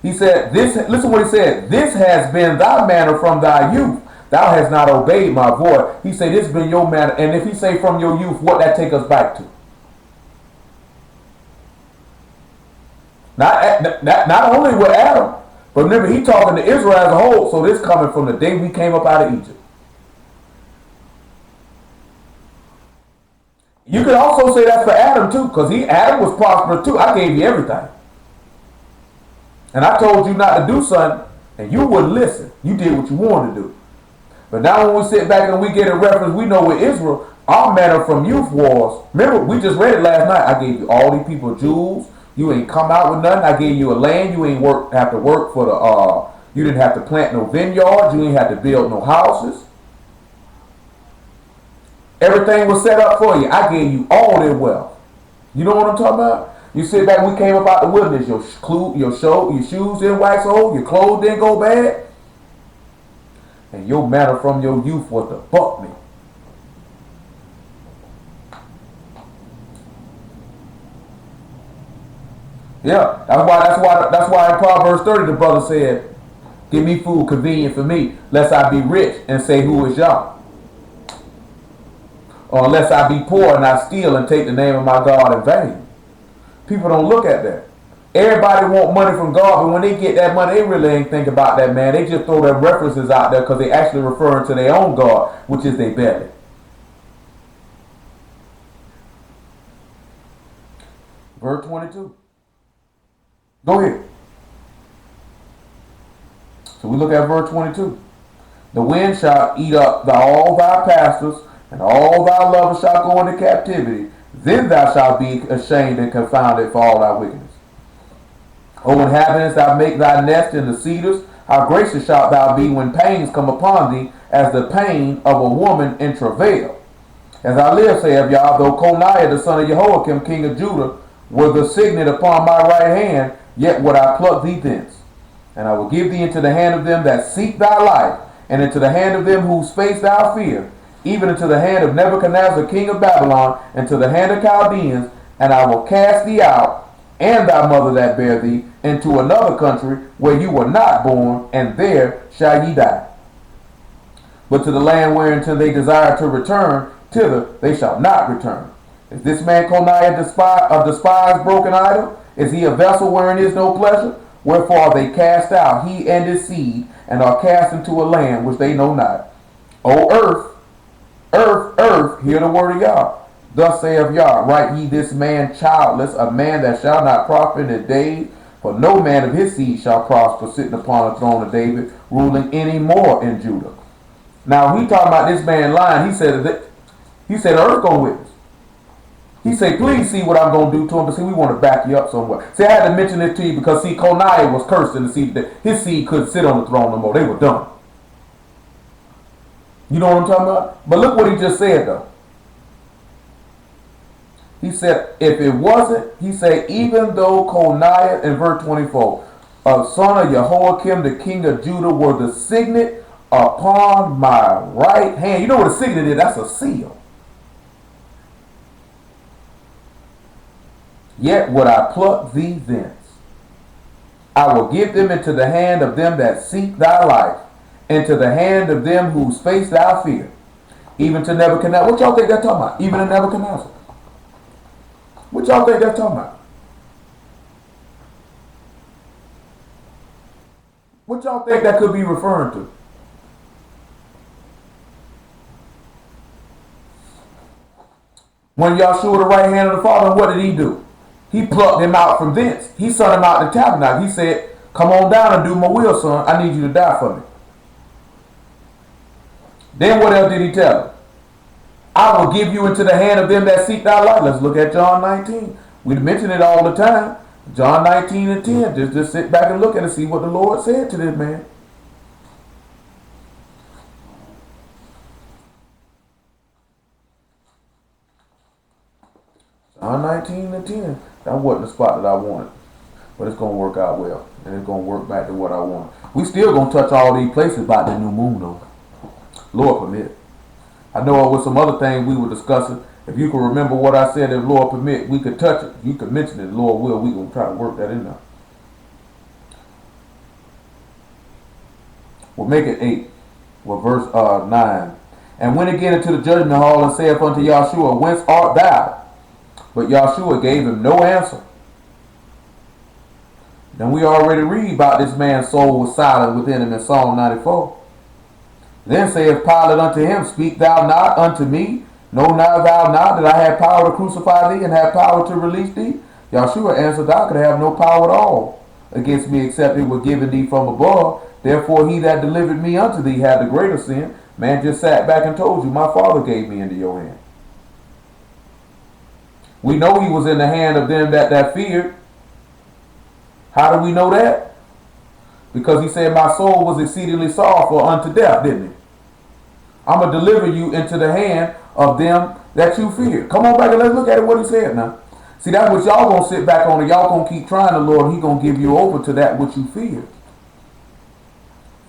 He said, listen what he said, this has been thy manner from thy youth. Thou hast not obeyed my voice. He said, this has been your manner. And if he say from your youth, what that take us back to? Not only with Adam, but remember, he talking to Israel as a whole. So this coming from the day we came up out of Egypt. You could also say that's for Adam too, because Adam was prosperous too. I gave you everything. And I told you not to do something, and you wouldn't listen. You did what you wanted to do. But now when we sit back and we get a reference, we know with Israel, our manner from youth was, remember, we just read it last night. I gave you all these people jewels. You ain't come out with nothing. I gave you a land. You ain't have to work for the, you didn't have to plant no vineyards. You ain't have to build no houses. Everything was set up for you. I gave you all their wealth. You know what I'm talking about? You sit back, we came up out the wilderness, your shoes didn't wax old, your clothes didn't go bad. And your manner from your youth was to buck me. Yeah, that's why in Proverbs 30 the brother said, give me food convenient for me, lest I be rich and say who is y'all. Or unless I be poor and I steal and take the name of my God in vain. People don't look at that. Everybody want money from God, but when they get that money, they really ain't think about that, man. They just throw their references out there because they actually referring to their own God, which is their belly. Verse 22. Go ahead. So we look at verse 22. The wind shall eat up all thy pastors, and all thy lovers shall go into captivity. Then thou shalt be ashamed and confounded for all thy wickedness. O inhabitants, thou make thy nest in the cedars. How gracious shalt thou be when pains come upon thee, as the pain of a woman in travail. As I live, saith Yah, though Coniah the son of Jehoiakim, king of Judah, were the signet upon my right hand, yet would I pluck thee thence. And I will give thee into the hand of them that seek thy life, and into the hand of them whose face thou fear, even into the hand of Nebuchadnezzar king of Babylon, and to the hand of Chaldeans, and I will cast thee out, and thy mother that bare thee, into another country where you were not born, and there shall ye die. But to the land whereunto they desire to return, thither they shall not return. Is this man Coniah a despised broken idol? Is he a vessel wherein is no pleasure? Wherefore are they cast out, he and his seed, and are cast into a land which they know not. O earth, earth, hear the word of Yah. Thus saith Yah, write ye this man childless, a man that shall not prosper in his days, for no man of his seed shall prosper, sitting upon the throne of David, ruling any more in Judah. Now, he talking about this man lying. He said earth gonna witness. He said, please see what I'm gonna do to him, but see, we want to back you up somewhere. See, I had to mention it to you because, see, Coniah was cursed in the seed that his seed couldn't sit on the throne no more. They were done. You know what I'm talking about? But look what he just said, though. He said, if it wasn't, he said, even though Coniah, in verse 24, a son of Jehoiakim, the king of Judah, were the signet upon my right hand. You know what a signet is? That's a seal. Yet would I pluck thee thence. I will give them into the hand of them that seek thy life, into the hand of them whose face thou fear, even to Nebuchadnezzar. What y'all think that's talking about? Even to Nebuchadnezzar. What y'all think that's talking about? What y'all think that could be referring to? When Yahshua the right hand of the Father, what did he do? He plucked him out from thence. He sent him out the tabernacle. He said, come on down and do my will, son. I need you to die for me. Then what else did he tell him? I will give you into the hand of them that seek thy life. Let's look at John 19. We mention it all the time. John 19 and 10. Just sit back and look at it and see what the Lord said to this man. John 19 and 10. That wasn't the spot that I wanted. But it's going to work out well. And it's going to work back to what I want. We still going to touch all these places about the new moon though. Lord permit. I know it was some other things we were discussing. If you can remember what I said, if Lord permit, we could touch it. You could mention it. Lord will. We're going to try to work that in there. We'll make it 8. Well, verse 9. And went again into the judgment hall and saith unto Yahshua, whence art thou? But Yahshua gave him no answer. Then we already read about this man's soul was silent within him in Psalm 94. Then saith Pilate unto him, speak thou not unto me? Know not thou not that I have power to crucify thee and have power to release thee? Yahshua answered, thou could have no power at all against me except it were given thee from above. Therefore he that delivered me unto thee had the greater sin. Man just sat back and told you, my Father gave me into your hand. We know he was in the hand of them that feared. How do we know that? Because he said, my soul was exceedingly sorrowful unto death, didn't he? I'm going to deliver you into the hand of them that you fear. Come on back and let's look at it, what he said now. See, that's what y'all going to sit back on, and y'all going to keep trying the Lord, and he going to give you over to that which you fear.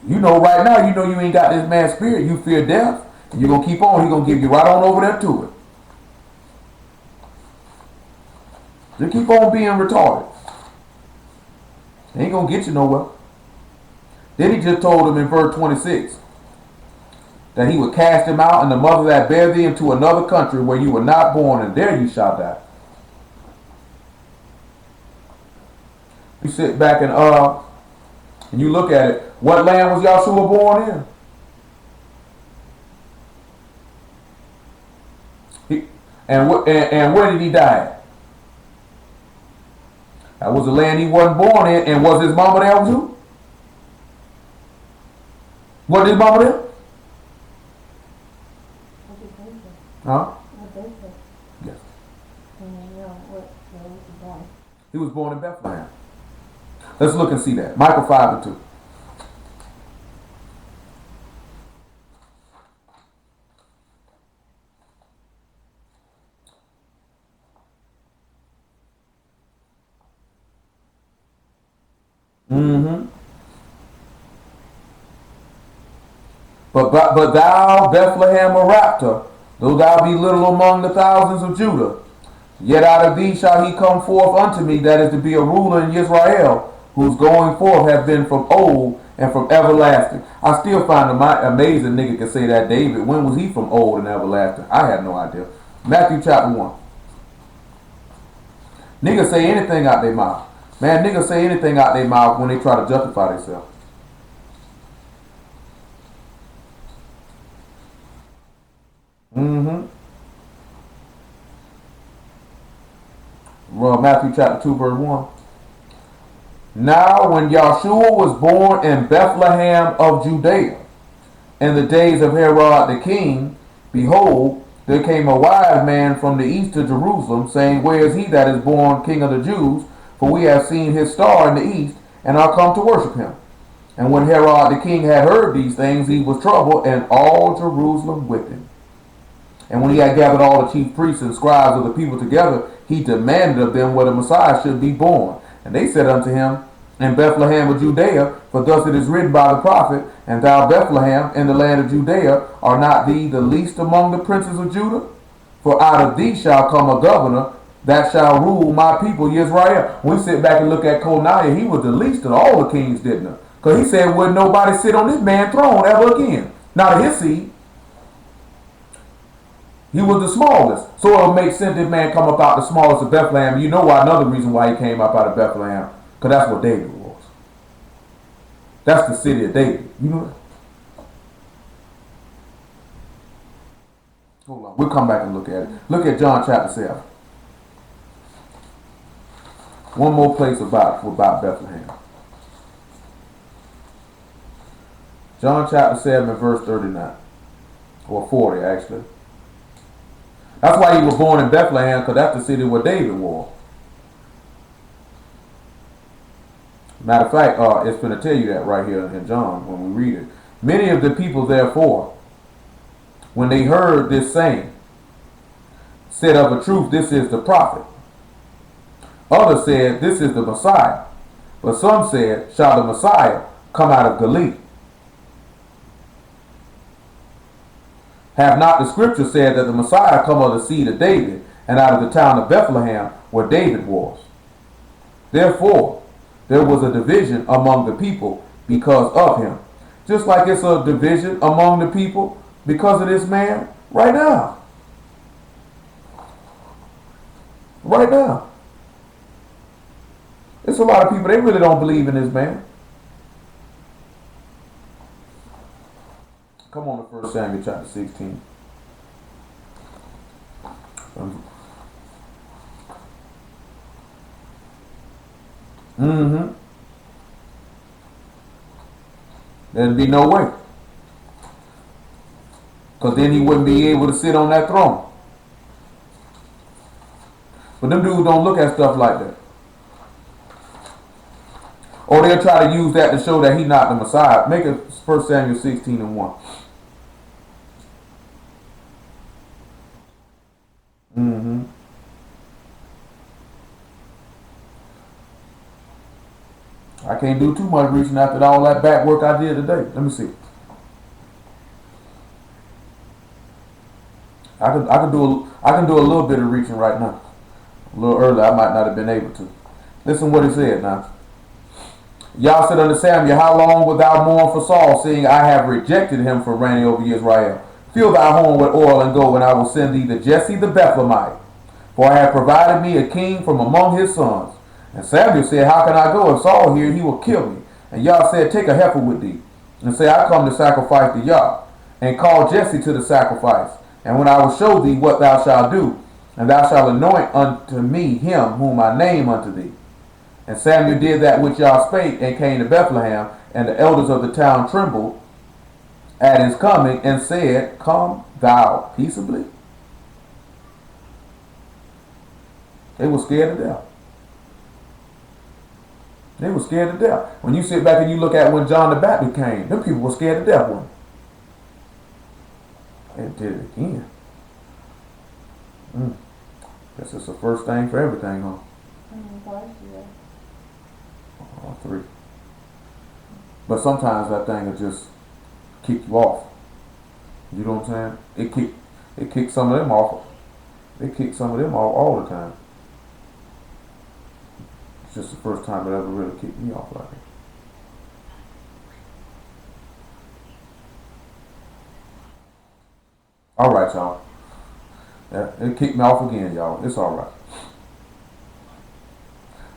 You know right now, you know you ain't got this man's spirit. You fear death. And you're going to keep on. He's going to give you right on over there to it. Just keep on being retarded. Ain't going to get you nowhere. Then he just told him in verse 26 that he would cast him out and the mother that bare thee into another country where you were not born, and there you shall die. You sit back and you look at it. What land was Yahshua born in? And where did he die? That was the land he wasn't born in, and was his mama there too? Was his mama there? Huh? Yes. He was born in Bethlehem. Let's look and see that. Micah 5 and 2. But thou, Bethlehem Ephrathah, though thou be little among the thousands of Judah, yet out of thee shall he come forth unto me, that is to be a ruler in Israel, whose going forth have been from old and from everlasting. I still find it amazing nigga can say that David. When was he from old and everlasting? I have no idea. Matthew chapter 1. Niggas say anything out their mouth. Man, niggas say anything out their mouth when they try to justify themselves. Matthew chapter 2 verse 1. Now when Yahshua was born in Bethlehem of Judea, in the days of Herod the king, behold, there came a wise man from the east to Jerusalem, saying, where is he that is born King of the Jews? For we have seen his star in the east, and are come to worship him. And when Herod the king had heard these things, he was troubled, and all Jerusalem with him. And when he had gathered all the chief priests and scribes of the people together, he demanded of them where the Messiah should be born. And they said unto him, in Bethlehem of Judea, for thus it is written by the prophet, and thou Bethlehem in the land of Judea, are not thee the least among the princes of Judah? For out of thee shall come a governor that shall rule my people Israel. When we sit back and look at Coniah, he was the least of all the kings, didn't he? Because he said, would nobody sit on this man's throne ever again? Not of his seed. He was the smallest. So it'll make sense this man come up out the smallest of Bethlehem. You know why? Another reason why he came up out of Bethlehem. Because that's what David was. That's the city of David. You know that? Hold on. We'll come back and look at it. Look at John chapter 7. One more place about Bethlehem. John chapter 7 verse 39. Or 40 actually. That's why he was born in Bethlehem, because that's the city where David was. Matter of fact, it's going to tell you that right here in John when we read it. Many of the people, therefore, when they heard this saying, said of a truth, this is the prophet. Others said, this is the Messiah. But some said, shall the Messiah come out of Galilee? Have not the scripture said that the Messiah come of the seed of David, and out of the town of Bethlehem, where David was? Therefore, there was a division among the people because of him. Just like it's a division among the people because of this man right now. Right now. It's a lot of people, they really don't believe in this man. Come on to 1 Samuel chapter 16. There'd be no way. Because then he wouldn't be able to sit on that throne. But them dudes don't look at stuff like that. Or they'll try to use that to show that he's not the Messiah. Make it 1 Samuel 16 and 1. I can't do too much reaching after all that back work I did today. Let me see. I can do a little bit of reaching right now. A little earlier, I might not have been able to. Listen what he said now. Yah said unto Samuel, how long wilt thou mourn for Saul, seeing I have rejected him from reigning over Israel? Fill thy horn with oil and go, and I will send thee to Jesse the Bethlehemite. For I have provided me a king from among his sons. And Samuel said, how can I go? If Saul hear, he will kill me. And Yah said, take a heifer with thee, and say, I come to sacrifice to Yah. And call Jesse to the sacrifice. And when I will show thee what thou shalt do, and thou shalt anoint unto me him whom I name unto thee. And Samuel did that which Yah spake, and came to Bethlehem, and the elders of the town trembled at his coming, and said, come thou peaceably? They were scared to death. They were scared to death. When you sit back and you look at when John the Baptist came, them people were scared to death when they did it again. Guess it's the first thing for everything, huh? All three. But sometimes that thing will just kick you off. You know what I'm saying? It kicks some of them off. They kick some of them off all the time. It's just the first time it ever really kicked me off like it. All right, y'all. Yeah, it kicked me off again, y'all. It's all right.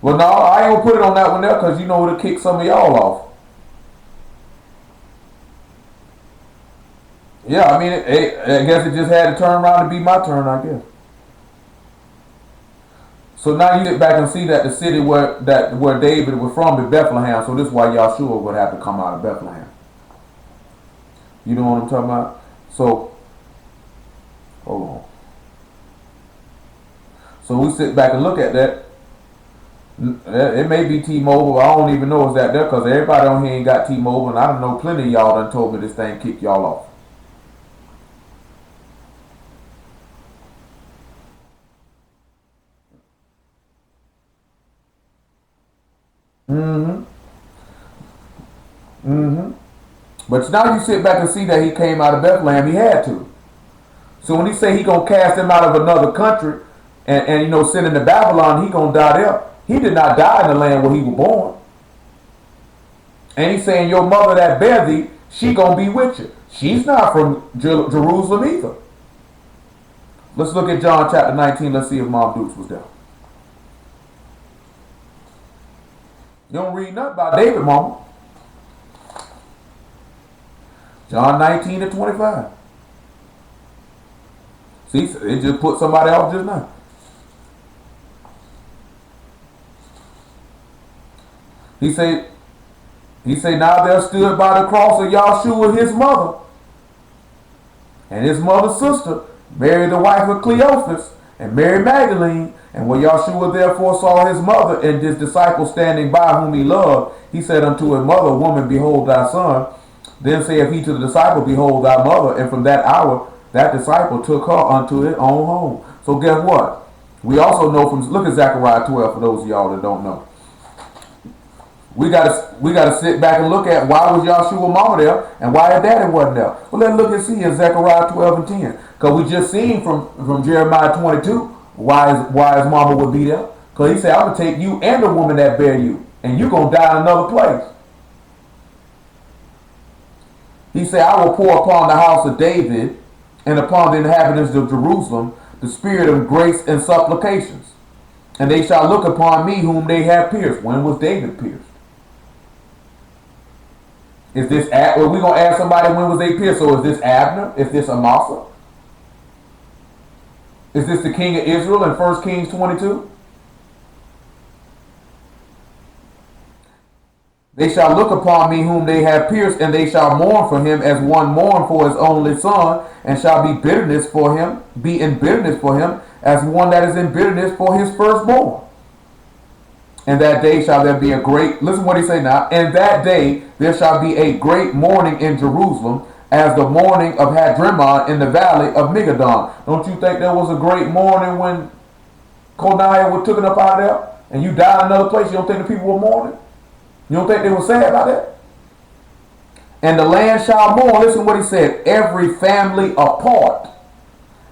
Well, no, I ain't gonna put it on that one there because you know it'll kick some of y'all off. Yeah, I mean, I guess it just had to turn around to be my turn, I guess. So now you get back and see that the city where David was from is Bethlehem. So this is why Yahshua would have to come out of Bethlehem. You know what I'm talking about? So, hold on. So we sit back and look at that. It may be T-Mobile. I don't even know it's that there because everybody on here ain't got T-Mobile, and I don't know plenty of y'all done told me this thing kicked y'all off. But now you sit back and see that he came out of Bethlehem. He had to. So when he say he gonna cast him out of another country and you know send him to Babylon, he gonna die there. He did not die in the land where he was born. And he's saying your mother that bare thee, she gonna be with you. She's not from Jerusalem either. Let's look at John chapter 19. Let's see if Mom Dukes was there. You don't read nothing about David, Mama. John 19 to 25. See, it just put somebody off just now. He say, now there stood by the cross of Yahshua his mother and his mother's sister, Mary the wife of Cleophas, and Mary Magdalene. And when Yahshua therefore saw his mother and his disciple standing by whom he loved, he said unto his mother, Woman, behold thy son. Then saith he to the disciple, Behold thy mother. And from that hour that disciple took her unto his own home. So guess what? We also know from, look at Zechariah 12 for those of y'all that don't know. We gotta sit back and look at why was Yahshua mama there and why her daddy wasn't there. Well, let's look and see in Zechariah 12 and 10. Because we just seen from Jeremiah 22 why his mama would be there. Because he said, I'm going to take you and the woman that bear you, and you're going to die in another place. He said, I will pour upon the house of David and upon the inhabitants of Jerusalem the spirit of grace and supplications. And they shall look upon me whom they have pierced. When was David pierced? Is this, well, we're going to ask somebody when was they pierced. So is this Abner? Is this Amasa? Is this the king of Israel in 1 Kings 22? They shall look upon me whom they have pierced, and they shall mourn for him as one mourn for his only son, and shall be in bitterness for him, as one that is in bitterness for his firstborn. And that day shall there be a great, listen what he say now, and that day there shall be a great mourning in Jerusalem, as the mourning of Hadrimon in the valley of Megadon. Don't you think there was a great mourning when Coniah was taken up out of there, and you died in another place? You don't think the people were mourning? You don't think they were sad about that? And the land shall mourn. Listen what he said. Every family apart.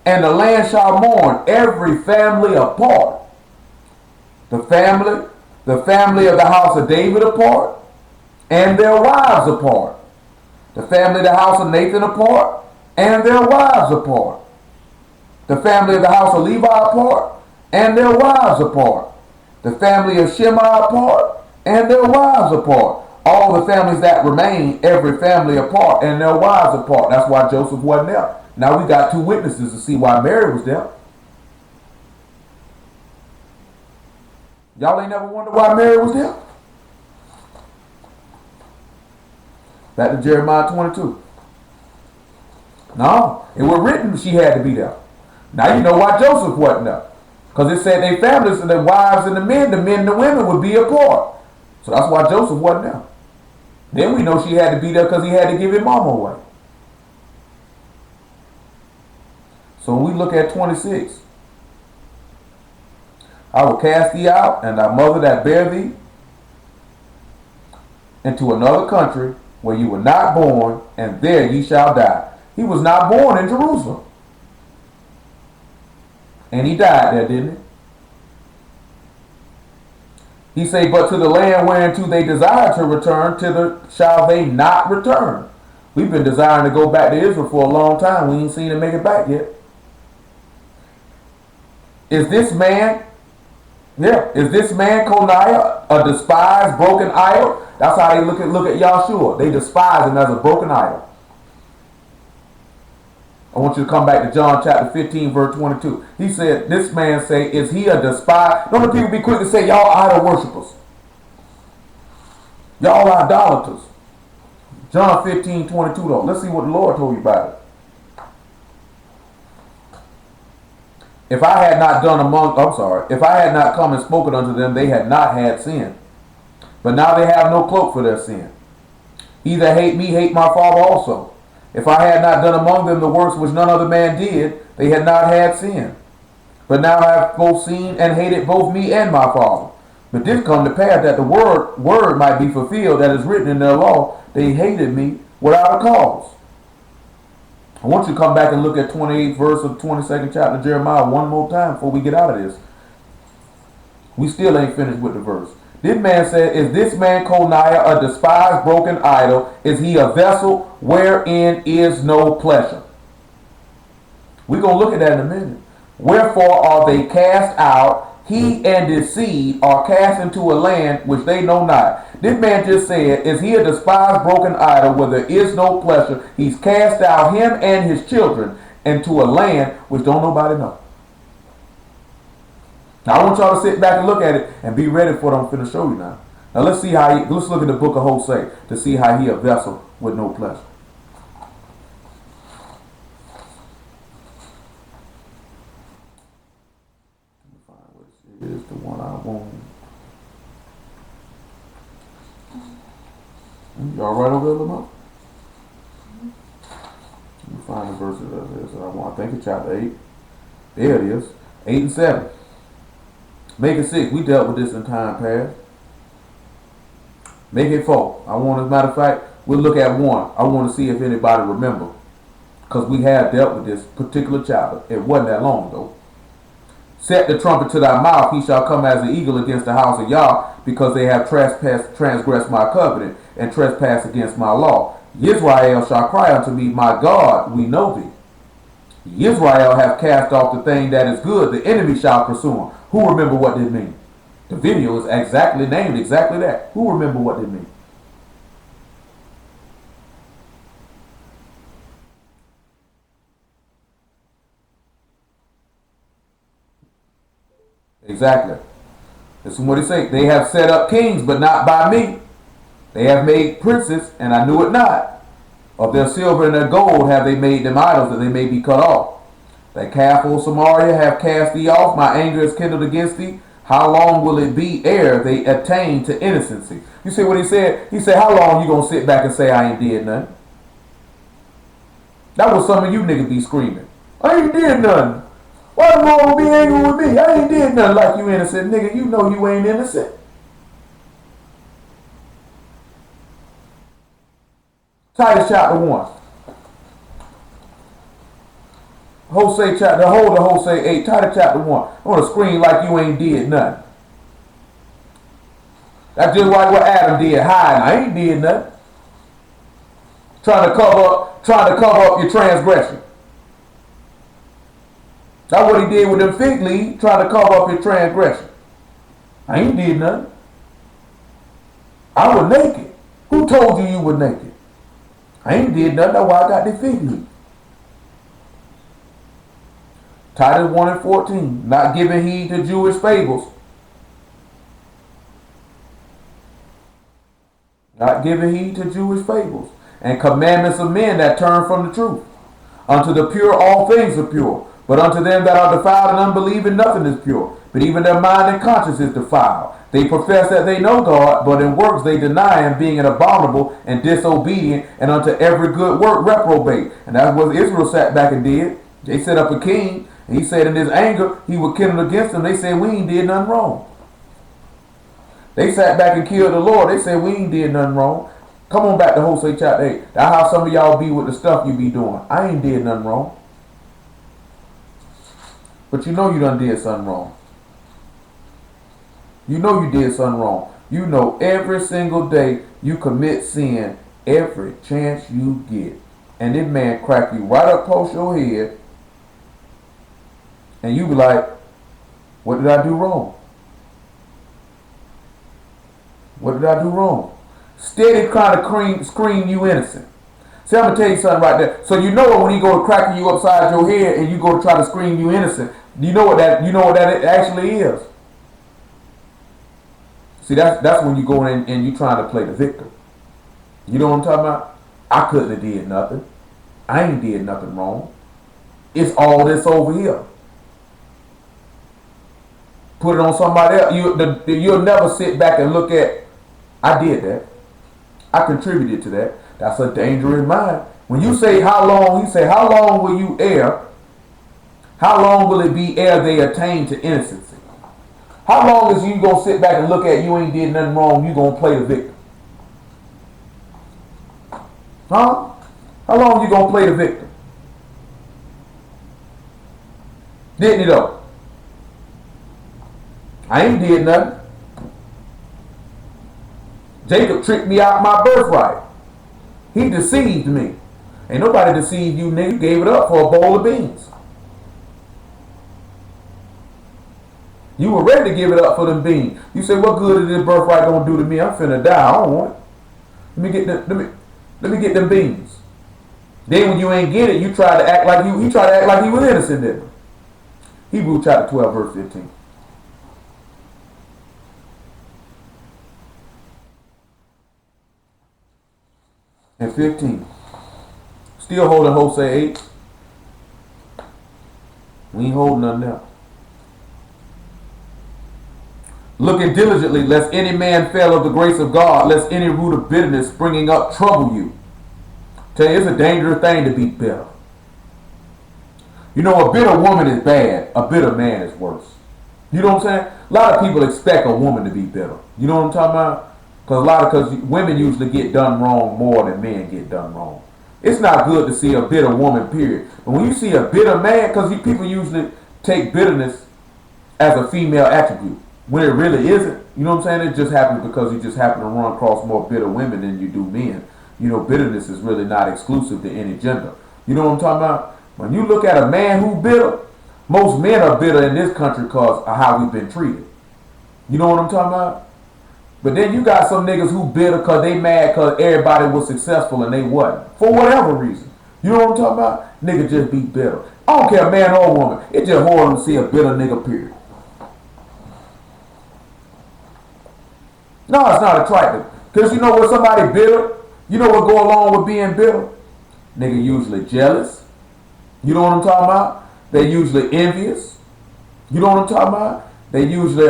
And the land shall mourn. Every family apart. The family of the house of David apart. And their wives apart. The family of the house of Nathan apart. And their wives apart. The family of the house of Levi apart. And their wives apart. The family of Shimei apart. And their wives apart. All the families that remain, every family apart, and their wives apart. That's why Joseph wasn't there. Now we got two witnesses to see why Mary was there. Y'all ain't never wondered why Mary was there? Back to Jeremiah 22. No, it was written she had to be there. Now you know why Joseph wasn't there. Because it said their families and their wives and the men and the women would be apart. So that's why Joseph wasn't there. Then we know she had to be there because he had to give his mama away. So when we look at 26, I will cast thee out and thy mother that bare thee into another country where you were not born, and there ye shall die. He was not born in Jerusalem. And he died there, didn't he? He say, but to the land whereunto they desire to return, shall they not return. We've been desiring to go back to Israel for a long time. We ain't seen them make it back yet. Is this man Coniah a despised, broken idol? That's how they look at Yahshua. They despise him as a broken idol. I want you to come back to John chapter 15, verse 22. He said, this man say, is he a despised? Don't the people be quick to say, y'all idol worshipers. Y'all idolaters. John 15, 22 though. Let's see what the Lord told you about it. If I had not come and spoken unto them, they had not had sin. But now they have no cloak for their sin. He that hate me, hate my Father also. If I had not done among them the works which none other man did, they had not had sin. But now I have both seen and hated both me and my Father. But this come to pass that the word might be fulfilled that is written in their law, they hated me without a cause. I want you to come back and look at 28th verse of 22nd chapter of Jeremiah one more time before we get out of this. We still ain't finished with the verse. This man said, is this man Coniah a despised, broken idol? Is he a vessel wherein is no pleasure? We're going to look at that in a minute. Wherefore are they cast out? He and his seed are cast into a land which they know not. This man just said, is he a despised, broken idol where there is no pleasure? He's cast out, him and his children, into a land which don't nobody know. Now I want y'all to sit back and look at it and be ready for what I'm finna show you now. Now let's look at the book of Hosea to see how he a vessel with no pleasure. one I want. Y'all right over there, Lamont? Let me find the verses of this that I want. I think it's chapter 8. There it is. 8 and 7. Make it 6. We dealt with this in time past. Make it 4. I want, as a matter of fact, we'll look at 1. I want to see if anybody remember. Because we have dealt with this particular chapter. It wasn't that long ago. Set the trumpet to thy mouth, he shall come as an eagle against the house of Yah, because they have transgressed my covenant, and trespassed against my law. Israel shall cry unto me, my God, we know thee. Israel have cast off the thing that is good, the enemy shall pursue him. Who remember what this means? The video is exactly named exactly that. Who remember what this means? Exactly. This is what he say. They have set up kings, but not by me. They have made princes, and I knew it not. Of their silver and their gold have they made them idols, that they may be cut off. That calf, O Samaria, have cast thee off. My anger is kindled against thee. How long will it be ere they attain to innocency? You see what he said? He said, how long you gonna sit back and say I ain't did nothing? That was some of you niggas be screaming. I ain't did nothing. Why the Lord be angry with me? I ain't did nothing like you innocent. Nigga, you know you ain't innocent. Titus chapter 1. Hosea chapter, hold the Hosea 8. Titus chapter 1. I want to scream like you ain't did nothing. That's just like what Adam did, hiding. I ain't did nothing. Trying to cover up your transgression. That's what he did with them fig leaves, trying to cover up his transgression. I ain't did nothing. I was naked. Who told you you were naked? I ain't did nothing. That's why I got the fig leaf. Titus 1 and 14. Not giving heed to Jewish fables. Not giving heed to Jewish fables. And commandments of men that turn from the truth. Unto the pure all things are pure. But unto them that are defiled and unbelieving nothing is pure. But even their mind and conscience is defiled. They profess that they know God, but in works they deny him, being an abominable and disobedient, and unto every good work reprobate. And that's what Israel sat back and did. They set up a king, and he said in his anger he would kill them against them. They said we ain't did nothing wrong. They sat back and killed the Lord. They said we ain't did nothing wrong. Come on back to Hosea chapter 8. That's how some of y'all be with the stuff you be doing. I ain't did nothing wrong. But you know you done did something wrong. You know you did something wrong. You know every single day you commit sin every chance you get. And this man crack you right up close your head. And you be like, what did I do wrong? What did I do wrong? Steady trying to scream you innocent. See, I'm going to tell you something right there. So you know when he go to cracking you upside your head and you go to try to scream you innocent, you know what that actually is. See, that's when you go in and you trying to play the victim. You know what I'm talking about? I couldn't have did nothing. I ain't did nothing wrong. It's all this over here. Put it on somebody else. You'll never sit back and look at, I did that. I contributed to that. That's a dangerous mind. When you say how long, you say how long will you err? How long will it be ere they attain to innocency? How long is you going to sit back and look at you ain't did nothing wrong, you going to play the victim? Huh? How long you going to play the victim? Didn't you though? I ain't did nothing. Jacob tricked me out my birthright. He deceived me. Ain't nobody deceived you, nigga. You gave it up for a bowl of beans. You were ready to give it up for them beans. You say, what good is this birthright gonna do to me? I'm finna die. I don't want it. Let me get them beans. Then when you ain't get it, you try to act like he tried to act like he was innocent, didn't he? Hebrews chapter 12, verse 15. And 15. Still holding Hosea 8. We ain't holding nothing else. Looking diligently, lest any man fail of the grace of God, lest any root of bitterness springing up trouble you. Tell you, it's a dangerous thing to be bitter. You know, a bitter woman is bad. A bitter man is worse. You know what I'm saying? A lot of people expect a woman to be bitter. You know what I'm talking about? Because women usually get done wrong more than men get done wrong. It's not good to see a bitter woman, period. But when you see a bitter man, because people usually take bitterness as a female attribute, when it really isn't. You know what I'm saying? It just happens because you just happen to run across more bitter women than you do men. You know, bitterness is really not exclusive to any gender. You know what I'm talking about? When you look at a man who bitter, most men are bitter in this country because of how we've been treated. You know what I'm talking about? But then you got some niggas who bitter because they mad because everybody was successful and they wasn't. For whatever reason. You know what I'm talking about? Nigga just be bitter. I don't care man or woman. It's just horrible to see a bitter nigga, period. No, it's not attractive. Because you know what somebody bitter, you know what go along with being bitter? Nigga usually jealous. You know what I'm talking about? They usually envious. You know what I'm talking about? They usually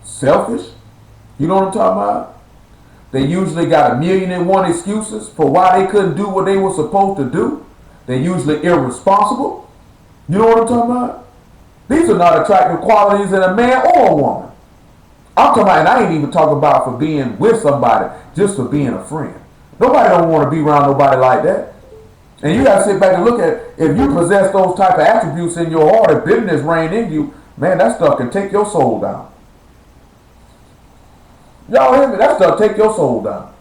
selfish. You know what I'm talking about? They usually got 1,000,001 excuses for why they couldn't do what they were supposed to do. They usually irresponsible. You know what I'm talking about? These are not attractive qualities in a man or a woman. I'm talking about, and I ain't even talking about for being with somebody, just for being a friend. Nobody don't want to be around nobody like that. And you got to sit back and look at, if you possess those type of attributes in your heart, if bitterness reign in you, man, that stuff can take your soul down. Y'all hear me? That stuff take your soul down.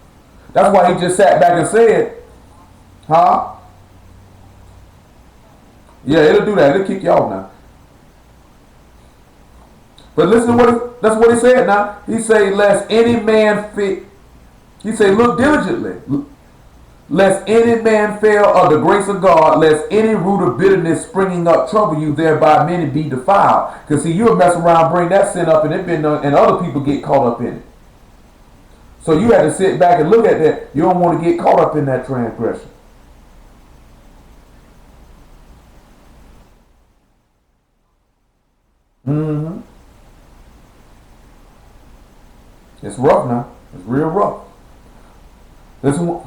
That's why he just sat back and said, huh? Yeah, it'll do that. It'll kick you off now. But listen to that's what he said now. He say, lest any man he say, look diligently, lest any man fail of the grace of God, lest any root of bitterness springing up trouble you, thereby many be defiled. Because see, you'll mess around, bring that sin up, and and other people get caught up in it. So you have to sit back and look at that. You don't want to get caught up in that transgression. Mm-hmm. It's rough now. It's real rough. Listen,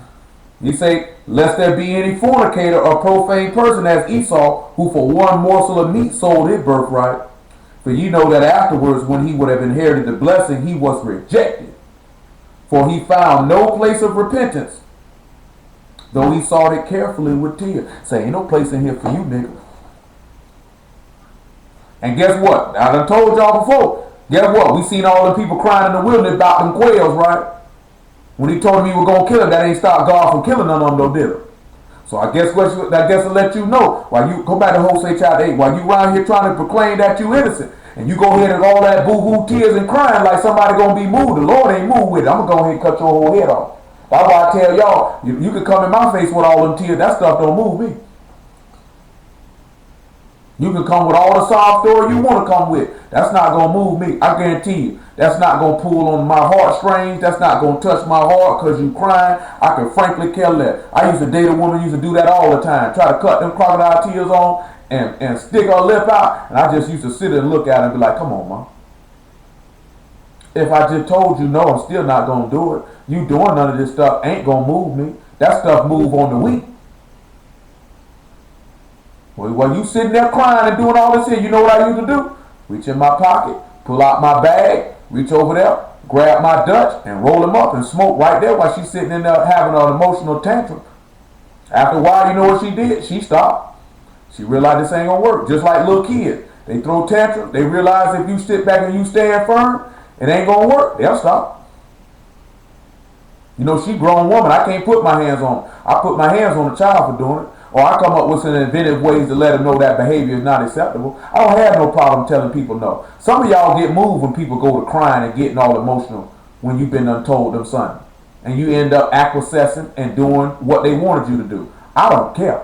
you say, lest there be any fornicator or profane person as Esau, who for one morsel of meat sold his birthright. For you know that afterwards, when he would have inherited the blessing, he was rejected. For he found no place of repentance, though he sought it carefully with tears. Say, ain't no place in here for you, nigga. And guess what? I done told y'all before. Guess what? We seen all the people crying in the wilderness about them quails, right? When he told them he was going to kill them, that ain't stopped God from killing none of them, though, did it? So I guess I'll let you know, while you go back to Hosea chapter 8, while you around here trying to proclaim that you innocent, and you go ahead and all that boo-hoo tears and crying like somebody going to be moved, the Lord ain't moved with it. I'm going to go ahead and cut your whole head off. That's why I tell y'all, you can come in my face with all them tears, that stuff don't move me. You can come with all the sob story you want to come with. That's not going to move me. I guarantee you. That's not going to pull on my heartstrings. That's not going to touch my heart because you crying. I can frankly care less. I used to date a woman, used to do that all the time. Try to cut them crocodile tears on and stick her lip out. And I just used to sit and look at her and be like, come on, Mom. If I just told you no, I'm still not going to do it. You doing none of this stuff ain't going to move me. That stuff move on the weak. While you sitting there crying and doing all this here, you know what I used to do? Reach in my pocket, pull out my bag, reach over there, grab my Dutch, and roll them up and smoke right there while she's sitting in there having an emotional tantrum. After a while, you know what she did? She stopped. She realized this ain't gonna work. Just like little kids. They throw tantrums. They realize if you sit back and you stand firm, it ain't gonna work. They'll stop. You know, she grown woman. I can't put my hands on her. I put my hands on the child for doing it. Or I come up with some inventive ways to let them know that behavior is not acceptable. I don't have no problem telling people no. Some of y'all get moved when people go to crying and getting all emotional when you've been untold them something. And you end up acquiescing and doing what they wanted you to do. I don't care.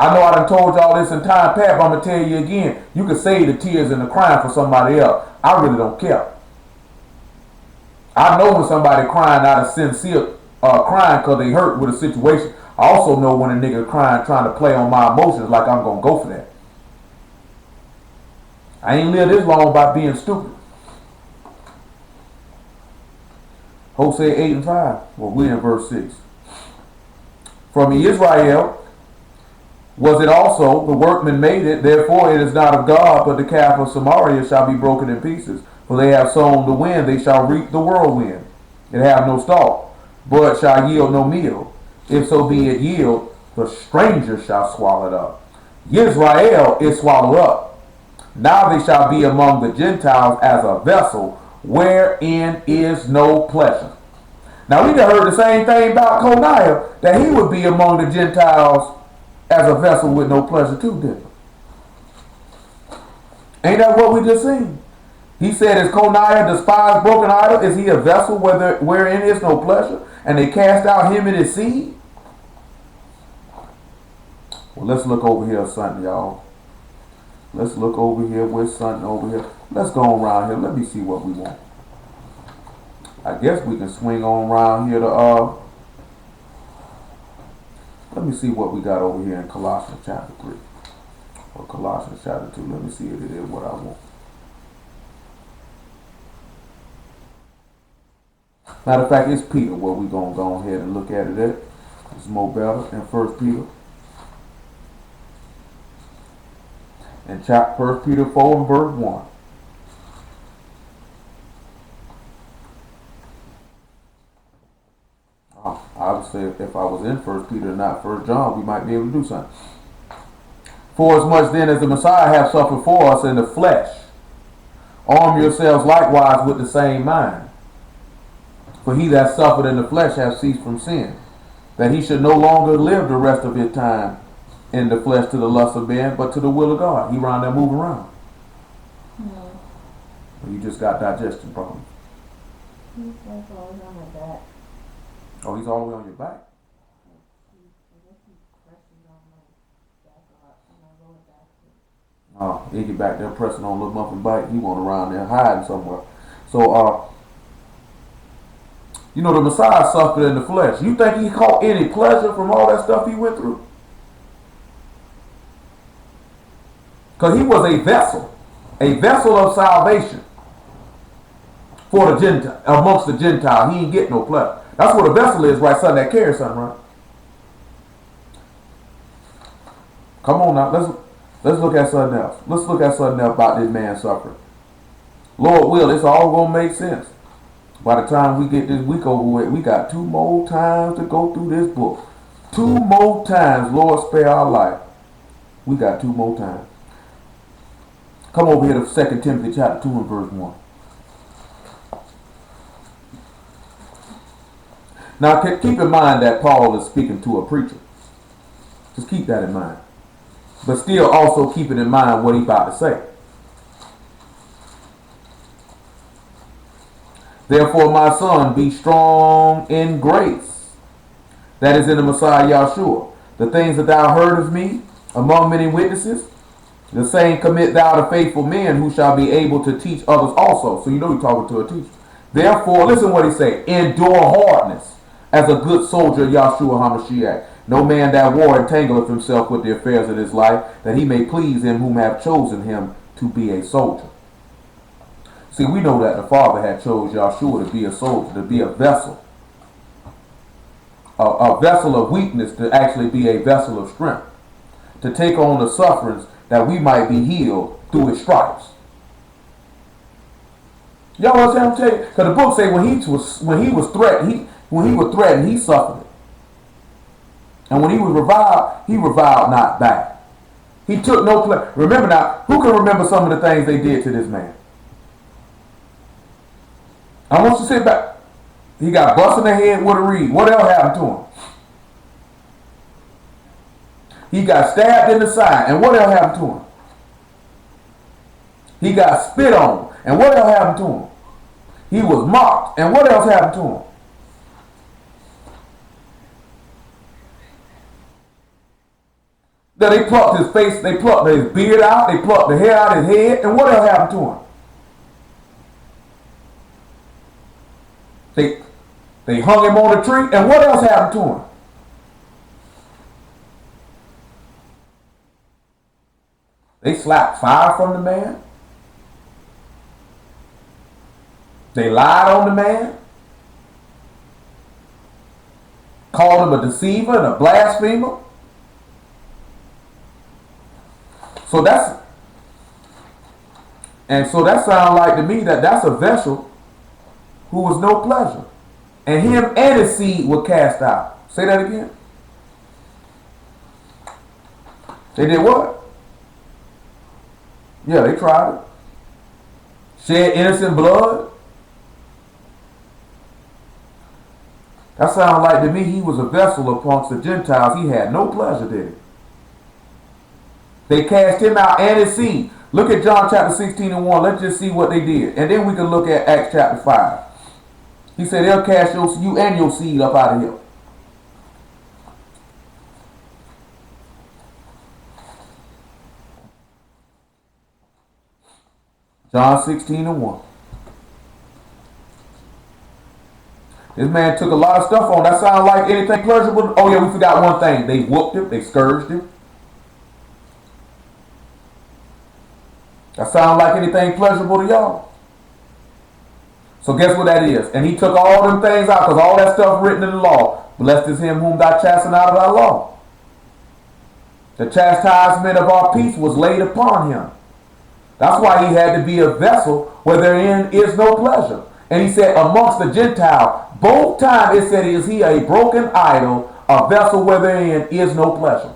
I know I done told y'all this in time past, but I'm going to tell you again. You can save the tears and the crying for somebody else. I really don't care. I know when somebody crying out of sincere crying because they hurt with a situation. I also know when a nigga crying trying to play on my emotions like I'm going to go for that. I ain't lived this long by being stupid. Hosea 8 and 5. Well, we're in verse 6. From Israel was it also, the workman made it, therefore it is not of God, but the calf of Samaria shall be broken in pieces. For they have sown the wind, they shall reap the whirlwind. It have no stalk, but shall yield no meal. If so be it yield, the stranger shall swallow it up. Israel is swallowed up. Now they shall be among the Gentiles as a vessel wherein is no pleasure. Now we done heard the same thing about Coniah, that he would be among the Gentiles as a vessel with no pleasure too, didn't we? Ain't that what we just seen? He said, is Coniah despised broken idol? Is he a vessel wherein is no pleasure? And they cast out him and his seed? Well, let's look over here at something, y'all. Let's look over here with something over here. Let's go around here. Let me see what we want. I guess we can swing on around here to let me see what we got over here in Colossians chapter 3 or Colossians chapter 2. Let me see if it is what I want. Matter of fact, it's Peter where we're going to go ahead and look at it at. It's more better in 1 Peter. In chapter 1 Peter 4 and verse 1. Obviously, if I was in 1 Peter and not 1 John, we might be able to do something. For as much then as the Messiah hath suffered for us in the flesh, arm yourselves likewise with the same mind. For he that suffered in the flesh hath ceased from sin, that he should no longer live the rest of his time in the flesh to the lust of men, but to the will of God. He around there moving around. No. You just got digestion problems. That's always on my back. Oh, he's all the way on your back? I guess he's pressing on my back a lot when I roll it back. Oh, Iggy back there pressing on a little muffin bite. He went around there hiding somewhere. So, you know, the Messiah suffered in the flesh. You think he caught any pleasure from all that stuff he went through? Because he was a vessel of salvation for the Gentile, amongst the Gentiles. He ain't get no pleasure. That's what a vessel is, right? Something that carries something, right? Come on now, let's look at something else. Let's look at something else about this man suffering. Lord will, it's all gonna make sense. By the time we get this week over with, we got 2 more times to go through this book. 2 more times, Lord spare our life. We got 2 more times. Come over here to 2 Timothy chapter 2 and verse 1. Now keep in mind that Paul is speaking to a preacher. Just keep that in mind. But still also keep it in mind what he's about to say. Therefore, my son, be strong in grace that is in the Messiah Yahshua. The things that thou heard of me among many witnesses, the same commit thou to faithful men who shall be able to teach others also. So you know he's talking to a teacher. Therefore, listen what he say. Endure hardness as a good soldier of Yahshua HaMashiach. No man that war entangleth himself with the affairs of this life, that he may please him whom have chosen him to be a soldier. See, we know that the Father had chose Yahshua to be a soldier, to be a vessel. A vessel of weakness to actually be a vessel of strength. To take on the sufferings that we might be healed through his stripes. Y'all understand what I'm telling you? Because the book say when he was threatened, he suffered it. And when he was reviled not back. He took no pleasure. Remember now, who can remember some of the things they did to this man? I want you to sit back. He got busted in the head with a reed. What else happened to him? He got stabbed in the side. And what else happened to him? He got spit on. And what else happened to him? He was mocked. And what else happened to him? That they plucked his face, they plucked his beard out, they plucked the hair out of his head, and what else happened to him? They hung him on a tree, and what else happened to him? They slapped fire from the man. They lied on the man. called him a deceiver and a blasphemer. So that sounds like to me that that's a vessel who was no pleasure. And him and his seed were cast out. Say that again. They did what? Yeah, they tried it. Shed innocent blood. That sounds like to me he was a vessel amongst the Gentiles. He had no pleasure there. They cast him out and his seed. Look at John chapter 16 and 1. Let's just see what they did. And then we can look at Acts chapter 5. He said they'll cast you and your seed up out of here. John 16 and 1. This man took a lot of stuff on. That sounds like anything pleasurable. Oh yeah, we forgot one thing. They whooped him. They scourged him. That sounds like anything pleasurable to y'all. So guess what that is? And he took all them things out because all that stuff written in the law. Blessed is him whom thou chasten out of thy law. The chastisement of our peace was laid upon him. That's why he had to be a vessel where therein is no pleasure. And he said, amongst the Gentiles, both times it said, is he a broken idol, a vessel where therein is no pleasure.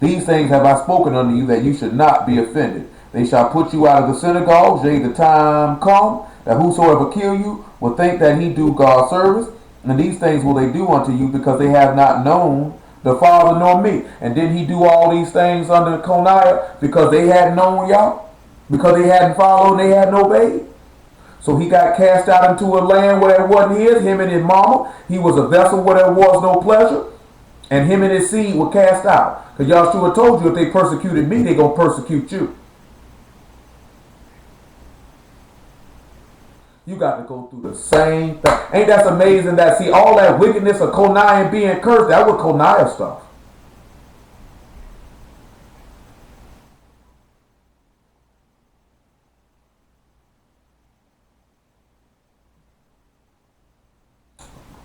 These things have I spoken unto you, that you should not be offended. They shall put you out of the synagogues, yea, the time come, that whosoever kill you will think that he do God's service. And these things will they do unto you, because they have not known the Father nor me. And didn't he do all these things under Coniah because they hadn't known y'all? Because they hadn't followed and they hadn't obeyed? So he got cast out into a land where it wasn't his, him and his mama. He was a vessel where there was no pleasure. And him and his seed were cast out. Because Yahshua told you if they persecuted me, they're going to persecute you. You got to go through the same thing. Ain't that amazing that, see, all that wickedness of Coniah being cursed, that was Coniah stuff.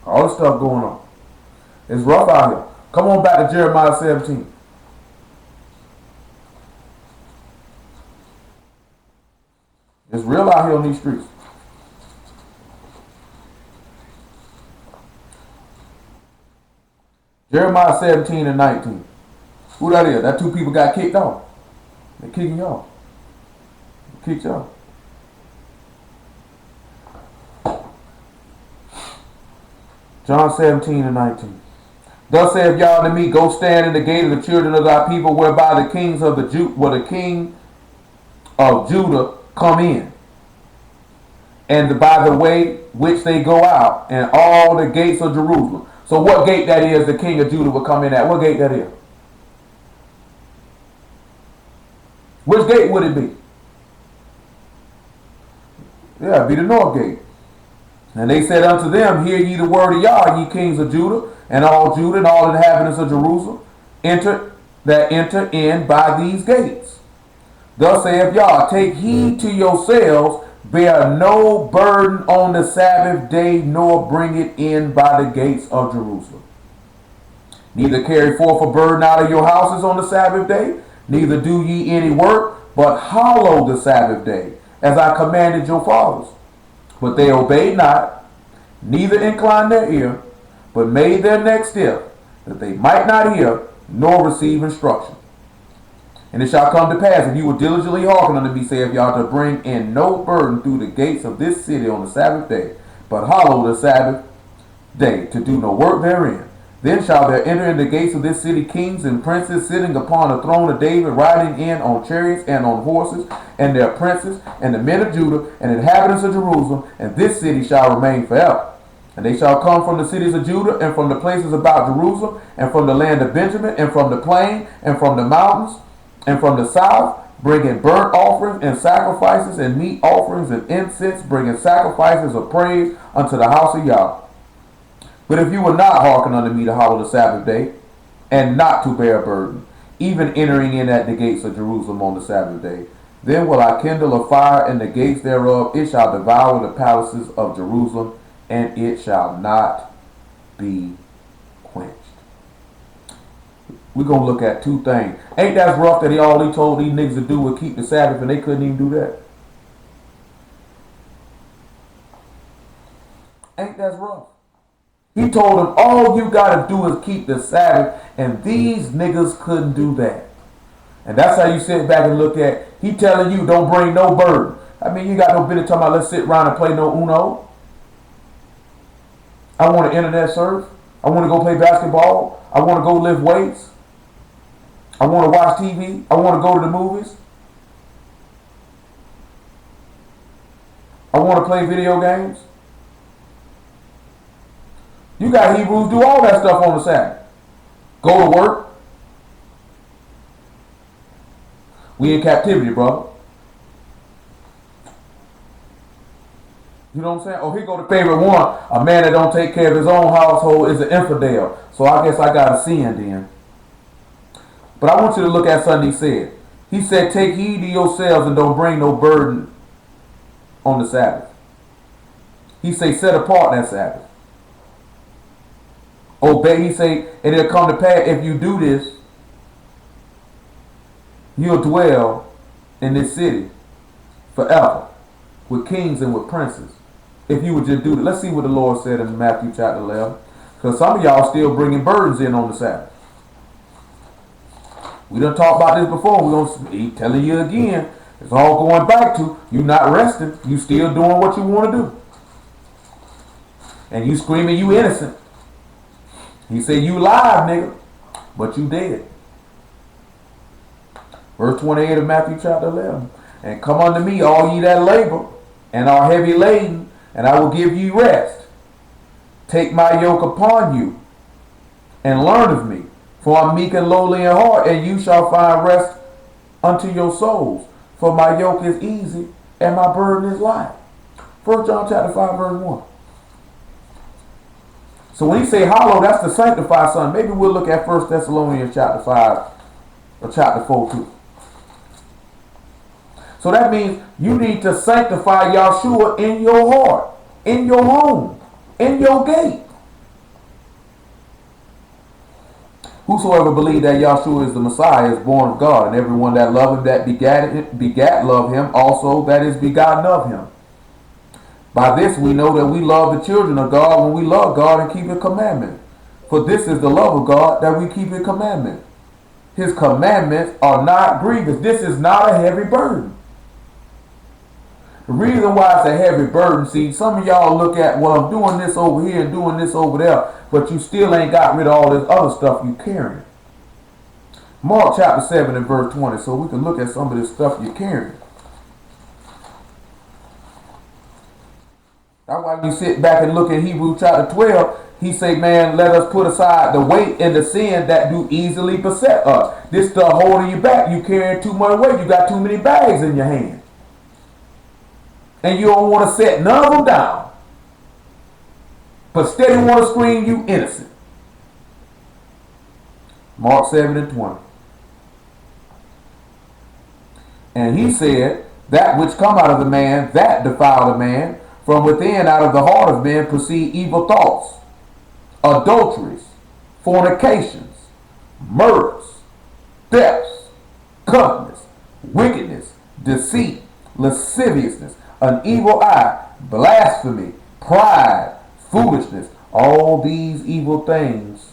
All this stuff going on. It's rough out here. Come on back to Jeremiah 17. It's real out here on these streets. Jeremiah 17 and 19. Who that is? That two people got kicked off. They're kicking y'all. They kicked y'all. John 17 and 19. Thus saith Yah to me, go stand in the gate of the children of thy people, whereby the kings of the king of Judah come in, and by the way which they go out, and all the gates of Jerusalem. So what gate that is the king of Judah will come in at? What gate that is? Which gate would it be? Yeah, it'd be the north gate. And they said unto them, hear ye the word of Yah, ye kings of Judah, and all the inhabitants of Jerusalem, enter in by these gates. Thus saith Yah, take heed to yourselves, bear no burden on the Sabbath day, nor bring it in by the gates of Jerusalem. Neither carry forth a burden out of your houses on the Sabbath day, neither do ye any work, but hallow the Sabbath day, as I commanded your fathers. But they obeyed not, neither inclined their ear, but made their neck stiff, that they might not hear, nor receive instruction. And it shall come to pass, if you will diligently hearken unto me, saith Yah, to bring in no burden through the gates of this city on the Sabbath day, but hallow the Sabbath day, to do no work therein. Then shall there enter in the gates of this city kings and princes, sitting upon the throne of David, riding in on chariots and on horses, and their princes, and the men of Judah, and inhabitants of Jerusalem, and this city shall remain forever. And they shall come from the cities of Judah, and from the places about Jerusalem, and from the land of Benjamin, and from the plain, and from the mountains, and from the south, bringing burnt offerings and sacrifices, and meat offerings and incense, bringing sacrifices of praise unto the house of Yah. But if you will not hearken unto me to hallow the Sabbath day, and not to bear a burden, even entering in at the gates of Jerusalem on the Sabbath day, then will I kindle a fire in the gates thereof, it shall devour the palaces of Jerusalem, and it shall not be quenched. We're going to look at two things. Ain't that rough that all he told these niggas to do was keep the Sabbath and they couldn't even do that? Ain't that rough? He told them, all you got to do is keep the Sabbath, and these niggas couldn't do that. And that's how you sit back and look at, he telling you don't bring no burden. I mean, you got no business talking about let's sit around and play no Uno. I want to internet surf. I want to go play basketball. I want to go lift weights. I want to watch TV. I want to go to the movies. I want to play video games. You got Hebrews do all that stuff on the Sabbath. Go to work. We in captivity, brother. You know what I'm saying? Oh, here go the favorite one. A man that don't take care of his own household is an infidel. So I guess I got a sin then. But I want you to look at something he said. He said, take heed to yourselves and don't bring no burden on the Sabbath. He say, set apart that Sabbath. Obey, he say, and it'll come to pass if you do this, you'll dwell in this city forever with kings and with princes. If you would just do that. Let's see what the Lord said in Matthew chapter 11. Because some of y'all still bringing burdens in on the Sabbath. We done talked about this before. We're going to be telling you again. It's all going back to you not resting. You still doing what you want to do. And you screaming you innocent. He said you live, nigga. But you dead. Verse 28 of Matthew chapter 11. And come unto me, all ye that labor and are heavy laden, and I will give you rest. Take my yoke upon you, and learn of me. For I'm meek and lowly in heart, and you shall find rest unto your souls. For my yoke is easy, and my burden is light. 1 John chapter 5, verse 1. So when he say hollow, that's to sanctify something. Maybe we'll look at 1 Thessalonians chapter 5, or chapter 4 too. So that means you need to sanctify Yahshua in your heart, in your home, in your gate. Whosoever believe that Yahshua is the Messiah is born of God, and everyone that love him that begat love him also that is begotten of him. By this we know that we love the children of God when we love God and keep his commandments. For this is the love of God, that we keep his commandments. His commandments are not grievous. This is not a heavy burden. The reason why it's a heavy burden, see, some of y'all look at, well, I'm doing this over here and doing this over there, but you still ain't got rid of all this other stuff you carrying. Mark chapter 7 and verse 20, so we can look at some of this stuff you're carrying. That's why you sit back and look at Hebrews chapter 12, he say, man, let us put aside the weight and the sin that do easily beset us. This stuff holding you back. You carrying too much weight. You got too many bags in your hand. And you don't want to set none of them down. But steady want to scream you innocent. Mark 7 and 20. And he said, that which come out of the man, that defile the man. From within, out of the heart of men, proceed evil thoughts, adulteries, fornications, murders, thefts, covetousness, wickedness, deceit, lasciviousness, an evil eye, blasphemy, pride, foolishness. All these evil things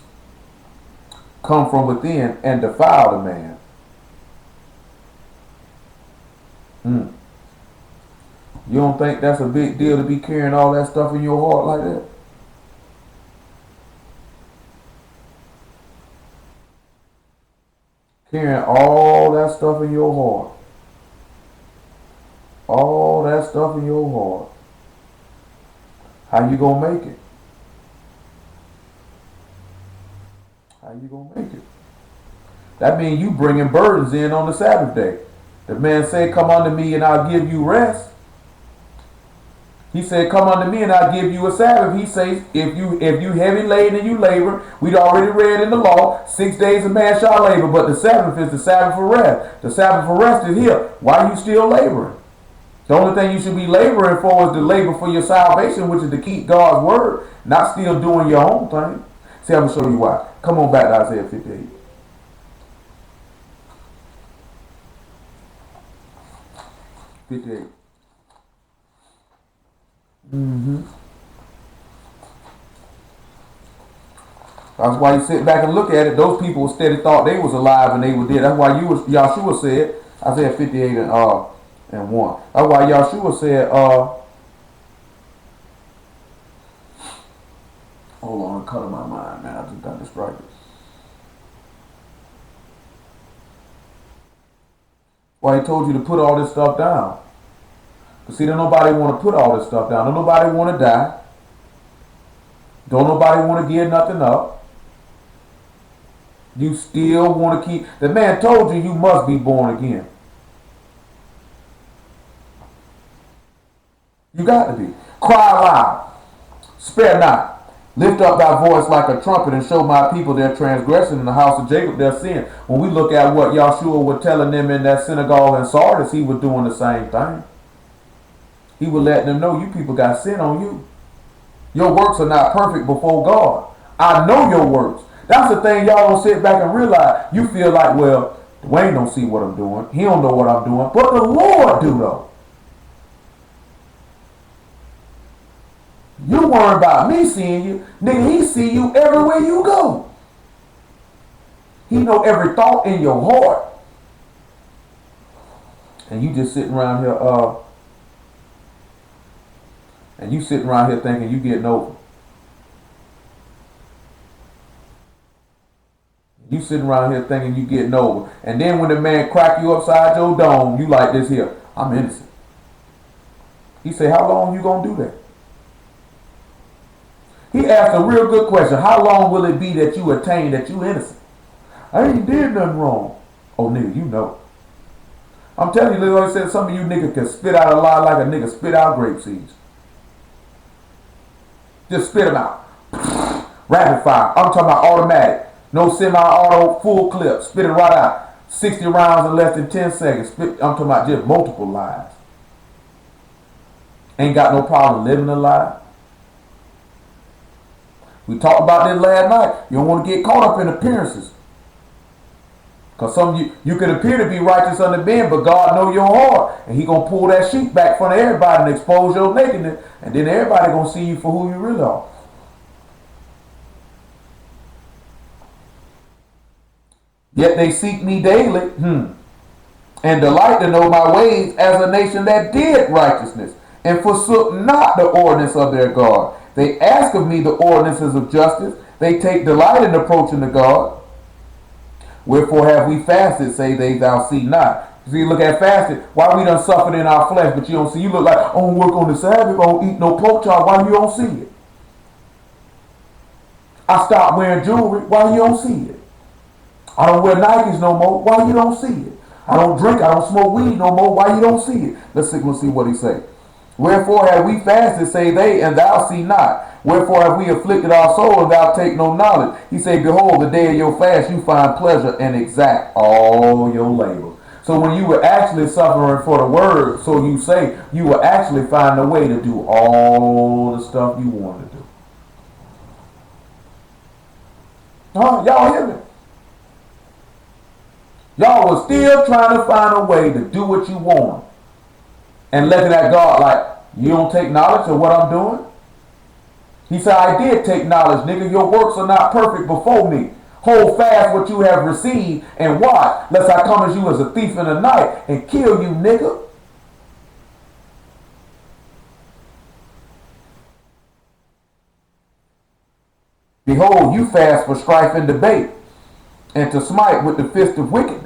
come from within and defile the man. You don't think that's a big deal to be carrying all that stuff in your heart like that? Carrying all that stuff in your heart. All that stuff in your heart. How you gonna make it? How you gonna make it? That means you bringing burdens in on the Sabbath day. The man said, come unto me and I'll give you rest. He said, come unto me and I'll give you a Sabbath. He says, if you heavy laden and you labor, we'd already read in the law, 6 days a man shall labor, but the Sabbath is the Sabbath for rest. The Sabbath for rest is here. Why are you still laboring? The only thing you should be laboring for is to labor for your salvation, which is to keep God's word, not still doing your own thing. See, I'm going to show you why. Come on back to Isaiah 58. 58. That's why you sit back and look at it. Those people steady thought they was alive and they were dead. That's why Yahshua said, Isaiah 58 and 1. That's why Yahshua said, hold on, I'm cutting my mind, man. I just got distracted. Why he told you to put all this stuff down. But see, don't nobody want to put all this stuff down. Don't nobody want to die. Don't nobody want to give nothing up. You still want to keep. The man told you you must be born again. You got to be. Cry aloud. Spare not. Lift up thy voice like a trumpet and show my people their transgression in the house of Jacob their sin. When we look at what Yahshua was telling them in that synagogue in Sardis, he was doing the same thing. He was letting them know you people got sin on you. Your works are not perfect before God. I know your works. That's the thing y'all don't sit back and realize. You feel like, well, Dwayne don't see what I'm doing. He don't know what I'm doing. But the Lord do though. You worry about me seeing you. Nigga, he see you everywhere you go. He know every thought in your heart. And you just sitting around here, thinking you getting over. You sitting around here thinking you getting over. And then when the man crack you upside your dome, you like this here, I'm innocent. He say, how long you gonna do that? He asked a real good question. How long will it be that you attain that you innocent? I ain't did nothing wrong. Oh, nigga, you know. I'm telling you, like I said, some of you niggas can spit out a lie like a nigga spit out grape seeds. Just spit them out. Rapid fire. I'm talking about automatic. No semi-auto, full clip. Spit it right out. 60 rounds in less than 10 seconds. I'm talking about just multiple lies. Ain't got no problem living a lie. We talked about this last night. You don't want to get caught up in appearances. Because some of you can appear to be righteous under men, but God know your heart. And he going to pull that sheet back in front of everybody and expose your nakedness. And then everybody going to see you for who you really are. Yet they seek me daily, and delight to know my ways as a nation that did righteousness, and forsook not the ordinance of their God. They ask of me the ordinances of justice. They take delight in approaching to God. Wherefore have we fasted, say they, thou see not. See, look at fasting. Why we done suffered in our flesh, but you don't see. You look like, I don't work on the Sabbath, I don't eat no pork chop. Why you don't see it? I stopped wearing jewelry. Why you don't see it? I don't wear Nikes no more. Why you don't see it? I don't drink. I don't smoke weed no more. Why you don't see it? Let's see what he say. Wherefore have we fasted, say they, and thou see not. Wherefore have we afflicted our soul, and thou take no knowledge. He say, behold, the day of your fast you find pleasure and exact all your labor. So when you were actually suffering for the word, so you say, you will actually find a way to do all the stuff you want to do. Y'all hear me? Y'all was still trying to find a way to do what you want. And looking at God like, you don't take knowledge of what I'm doing? He said, I did take knowledge, nigga. Your works are not perfect before me. Hold fast what you have received and watch, lest I come as you as a thief in the night and kill you, nigga. Behold, you fast for strife and debate, and to smite with the fist of wickedness.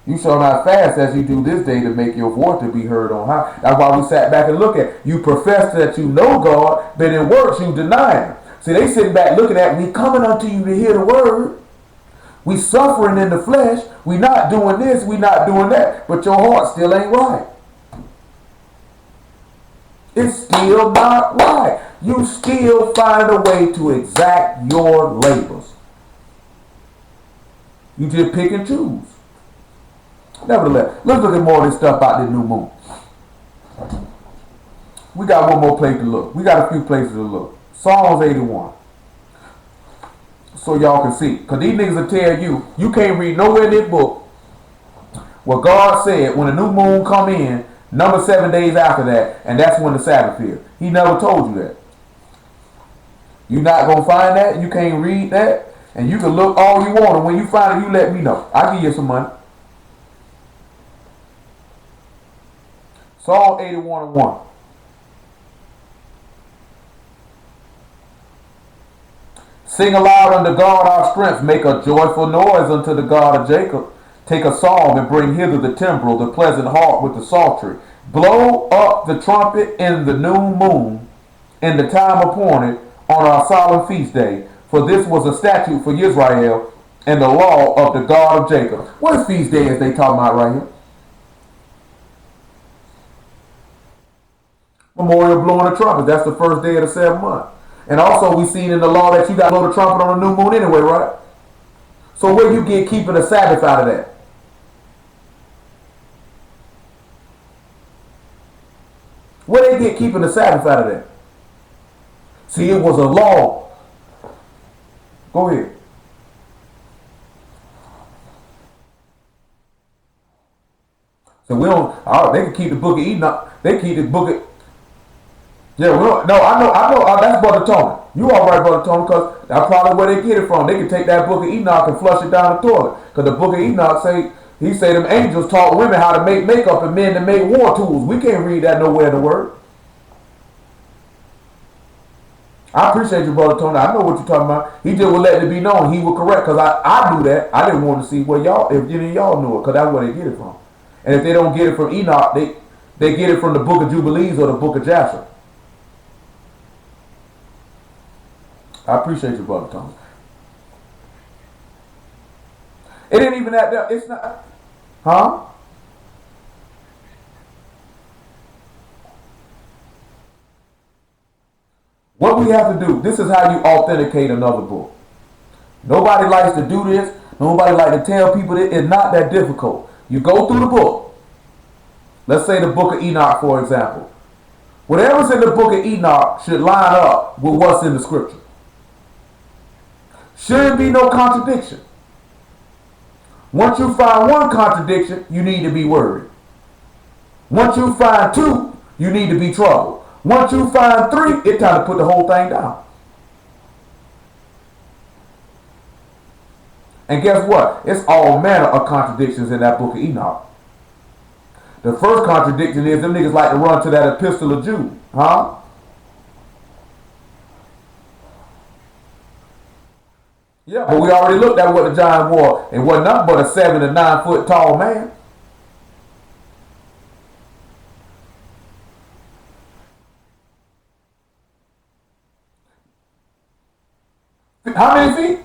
You shall not fast as you do this day to make your voice to be heard on high. That's why we sat back and look at. You profess that you know God, but in works you deny him. See, they sitting back looking at, we coming unto you to hear the word. We suffering in the flesh. We not doing this, we not doing that. But your heart still ain't right. It's still not right. You still find a way to exact your labors. You just pick and choose. Nevertheless, let's look at more of this stuff about the new moon. We got one more place to look. We got a few places to look. Psalms 81. So y'all can see. Because these niggas will tell you, you can't read nowhere in this book what God said when the new moon come in, number 7 days after that, and that's when the Sabbath is. He never told you that. You're not going to find that. You can't read that. And you can look all you want. And when you find it, you let me know. I'll give you some money. Psalm 81 and 1. Sing aloud unto God our strength. Make a joyful noise unto the God of Jacob. Take a psalm and bring hither the timbrel, the pleasant harp with the psaltery. Blow up the trumpet in the new moon, in the time appointed on our solemn feast day. For this was a statute for Israel and the law of the God of Jacob. What feast day is they talking about right here? Memorial blowing the trumpet. That's the first day of the 7th month. And also we seen in the law that you got to blow the trumpet on the new moon anyway, right? So where you get keeping the Sabbath out of that? Where they get keeping the Sabbath out of that? See, it was a law. Go ahead. So we don't. Oh, they can keep the book of Enoch. They keep the book of. Yeah, we don't. No, I know. That's Brother Tony. You all right, Brother Tony? Because that's probably where they get it from. They can take that book of Enoch and flush it down the toilet. Because the book of Enoch say them angels taught women how to make makeup and men to make war tools. We can't read that nowhere in the Word. I appreciate you, Brother Tony. I know what you're talking about. He just would let it be known. He was correct because I knew that. I didn't want to see where y'all, if any of y'all knew it, because that's where they get it from. And if they don't get it from Enoch, they get it from the book of Jubilees or the book of Jasher. I appreciate you, Brother Tony. It ain't even that. It's not. Huh? What we have to do, this is how you authenticate another book. Nobody likes to do this. Nobody likes to tell people that it's not that difficult. You go through the book. Let's say the book of Enoch, for example. Whatever's in the book of Enoch should line up with what's in the scripture. Shouldn't be no contradiction. Once you find one contradiction, you need to be worried. Once you find two, you need to be troubled. Once you find three, it's time to put the whole thing down. And guess what? It's all manner of contradictions in that book of Enoch. The first contradiction is them niggas like to run to that epistle of Jude. Huh? Yeah, but we already looked at what the giant wore. It wasn't nothing but a 7 to 9 foot tall man. How many feet?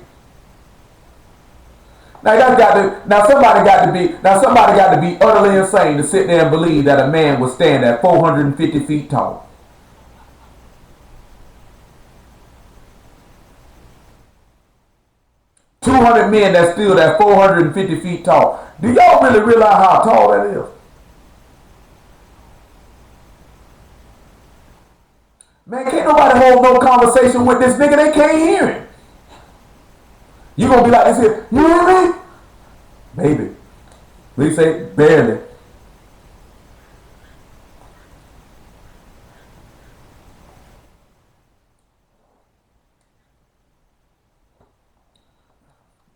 Now somebody got to be utterly insane to sit there and believe that a man would stand at 450 feet tall. $200 men that stood at 450 feet tall. Do y'all really realize how tall that is? Man, can't nobody hold no conversation with this nigga. They can't hear him. You gonna be like this here, you hear me? Maybe. We say barely.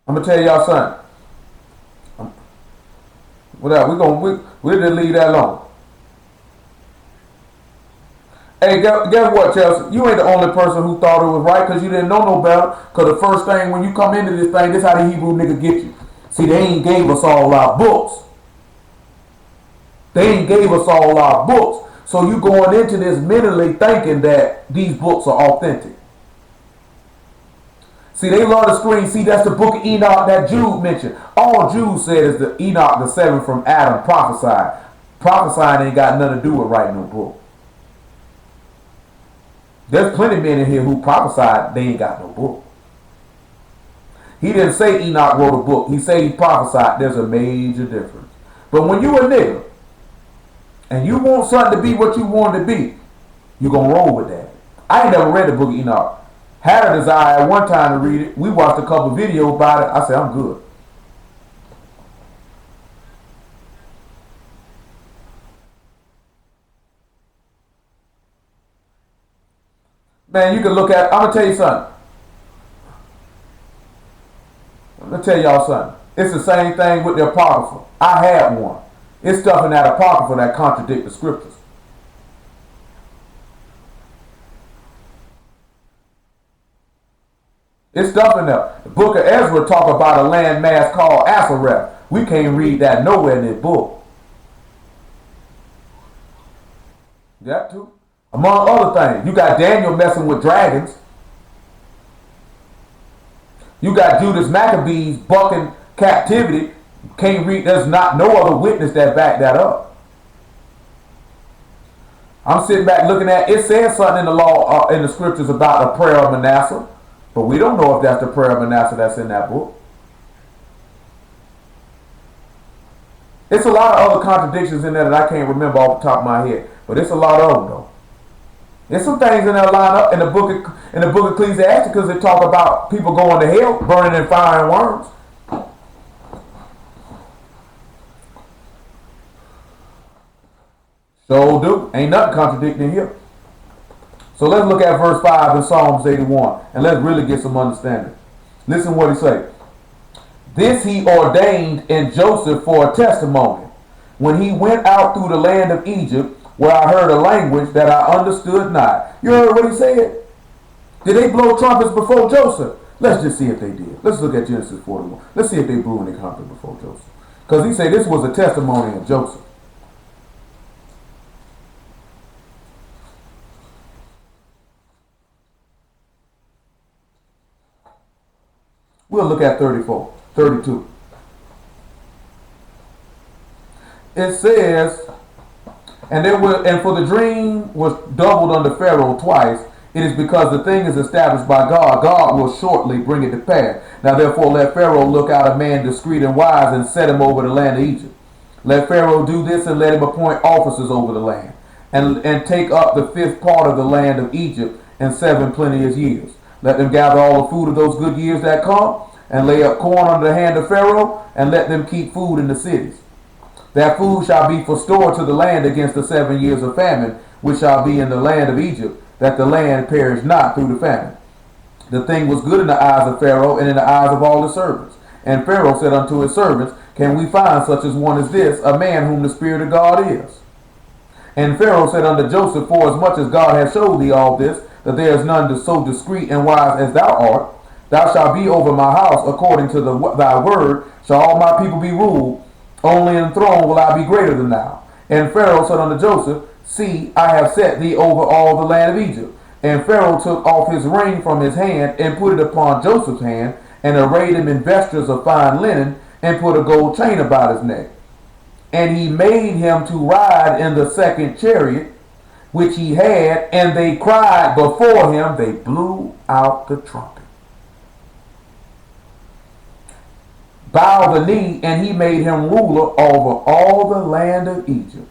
I'm gonna tell y'all something. We'll just leave that alone. Hey, guess what, Chelsea? You ain't the only person who thought it was right because you didn't know no better. Because the first thing when you come into this thing, this how the Hebrew nigga get you. See, they ain't gave us all our books. They ain't gave us all our books. So you going into this mentally thinking that these books are authentic. See, they love to scream. See, that's the book of Enoch that Jude mentioned. All Jude said is the Enoch, the 7 from Adam, prophesied. Prophesying ain't got nothing to do with writing no book. There's plenty of men in here who prophesied, they ain't got no book. He didn't say Enoch wrote a book. He said he prophesied. There's a major difference. But when you a nigga and you want something to be what you want it to be, you're going to roll with that. I ain't never read the book of Enoch. Had a desire at one time to read it. We watched a couple videos about it. I said, I'm good. Man, you can look at, I'm going to tell you something. I'm going to tell y'all something. It's the same thing with the Apocrypha. I had one. It's stuff in that Apocrypha that contradict the scriptures. It's stuff in there. The book of Ezra talk about a landmass called Asareth. We can't read that nowhere in this book. Got to. Among other things, you got Daniel messing with dragons. You got Judas Maccabees bucking captivity. Can't read. There's not no other witness that back that up. I'm sitting back looking at it. Says something in the law, in the scriptures about the prayer of Manasseh, but we don't know if that's the prayer of Manasseh that's in that book. It's a lot of other contradictions in there that I can't remember off the top of my head, but it's a lot of them though. There's some things in there line up in the book of Ecclesiastes because they talk about people going to hell, burning in fire and worms. So do. Ain't nothing contradicting here. So let's look at verse 5 in Psalms 81 and let's really get some understanding. Listen what he says. This he ordained in Joseph for a testimony, when he went out through the land of Egypt, where I heard a language that I understood not. You heard what he said? Did they blow trumpets before Joseph? Let's just see if they did. Let's look at Genesis 41. Let's see if they blew any trumpet before Joseph. Because he said this was a testimony of Joseph. We'll look at 32. It says, and for the dream was doubled unto Pharaoh twice. It is because the thing is established by God. God will shortly bring it to pass. Now therefore let Pharaoh look out a man discreet and wise, and set him over the land of Egypt. Let Pharaoh do this, and let him appoint officers over the land, and take up the fifth part of the land of Egypt in 7 plenteous years. Let them gather all the food of those good years that come, and lay up corn under the hand of Pharaoh, and let them keep food in the cities. That food shall be for store to the land against the 7 years of famine, which shall be in the land of Egypt, that the land perish not through the famine. The thing was good in the eyes of Pharaoh, and in the eyes of all his servants. And Pharaoh said unto his servants, Can we find such as one as this, a man whom the Spirit of God is? And Pharaoh said unto Joseph, Forasmuch as God hath showed thee all this, that there is none so discreet and wise as thou art, thou shalt be over my house, according to thy word shall all my people be ruled. Only in throne will I be greater than thou. And Pharaoh said unto Joseph, See, I have set thee over all the land of Egypt. And Pharaoh took off his ring from his hand, and put it upon Joseph's hand, and arrayed him in vestures of fine linen, and put a gold chain about his neck. And he made him to ride in the second chariot, which he had, and they cried before him. They blew out the trumpet. Bow the knee, and he made him ruler over all the land of Egypt.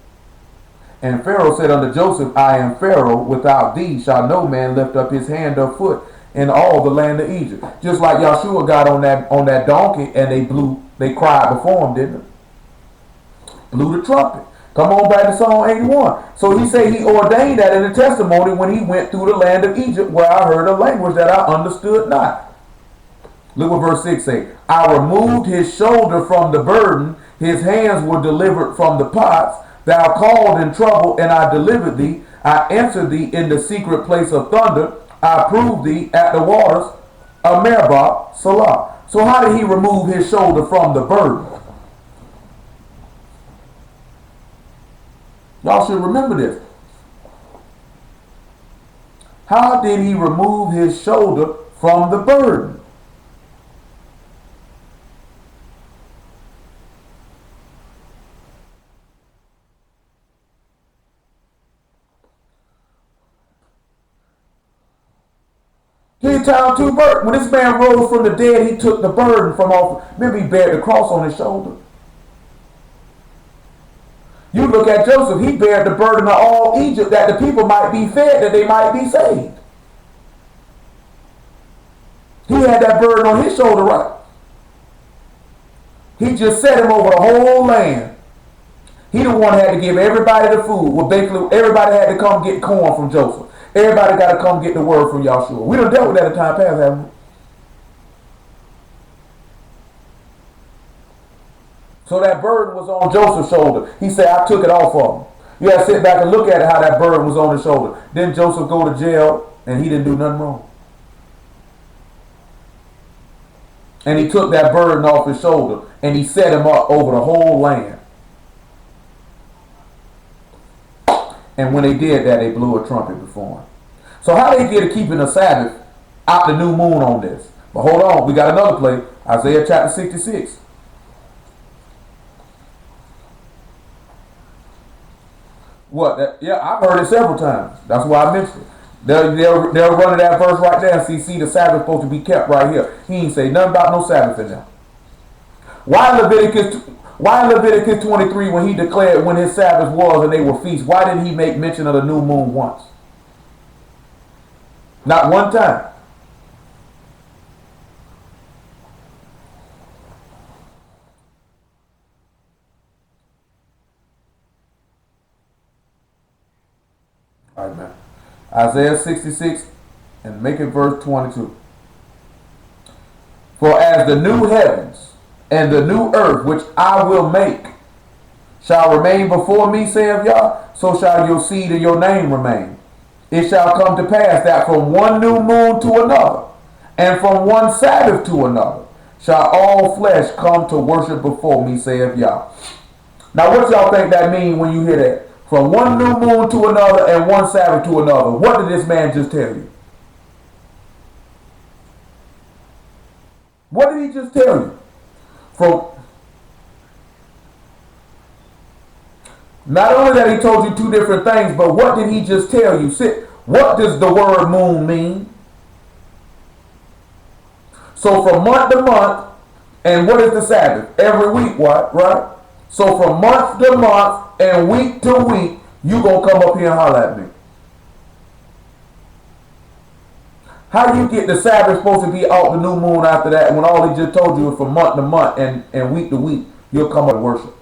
And Pharaoh said unto Joseph, I am Pharaoh, without thee shall no man lift up his hand or foot in all the land of Egypt. Just like Yahshua got on that donkey, and they cried before him, didn't they? Blew the trumpet. Come on back to Psalm 81. So he said he ordained that in the testimony when he went through the land of Egypt, where I heard a language that I understood not. Look what verse 6 say. I removed his shoulder from the burden. His hands were delivered from the pots. Thou called in trouble, and I delivered thee. I answered thee in the secret place of thunder. I proved thee at the waters of Meribah, Salah. So how did he remove his shoulder from the burden? Y'all should remember this. How did he remove his shoulder from the burden? He tied 2 burdens. When this man rose from the dead, he took the burden from off. Remember, he bared the cross on his shoulder. You look at Joseph, he bared the burden of all Egypt that the people might be fed, that they might be saved. He had that burden on his shoulder, right? He just set him over the whole land. He the one that had to give everybody the food. Well, basically, everybody had to come get corn from Joseph. Everybody got to come get the word from Yahshua. We done dealt with that in time past, haven't we? So that burden was on Joseph's shoulder. He said, I took it off of him. You got to sit back and look at it, how that burden was on his shoulder. Then Joseph go to jail, and he didn't do nothing wrong. And he took that burden off his shoulder, and he set him up over the whole land. And when they did that, they blew a trumpet before him. So how they get to keeping the Sabbath out the new moon on this? But hold on, we got another place. Isaiah chapter 66. What? Yeah, I've heard it several times. That's why I mentioned it. They'll run to that verse right there and see the Sabbath supposed to be kept right here. He ain't say nothing about no Sabbath in there. Why Leviticus 23, when he declared when his Sabbath was and they were feasts, why didn't he make mention of the new moon once? Not one time. All right, man. Isaiah 66 and make it verse 22. For as the new heavens and the new earth which I will make shall remain before me, saith Yah, so shall your seed and your name remain. It shall come to pass that from one new moon to another, and from one Sabbath to another, shall all flesh come to worship before me, saith Yah. Now what y'all think that mean when you hear that? From one new moon to another and one Sabbath to another. What did this man just tell you? What did he just tell you? From not only that he told you two different things, but what did he just tell you? What does the word moon mean? So from month to month, and what is the Sabbath? Every week, what? Right? So from month to month and week to week, you gonna come up here and holler at me. How you get the Sabbath supposed to be out the new moon after that when all he just told you is from month to month and week to week, you'll come up and worship?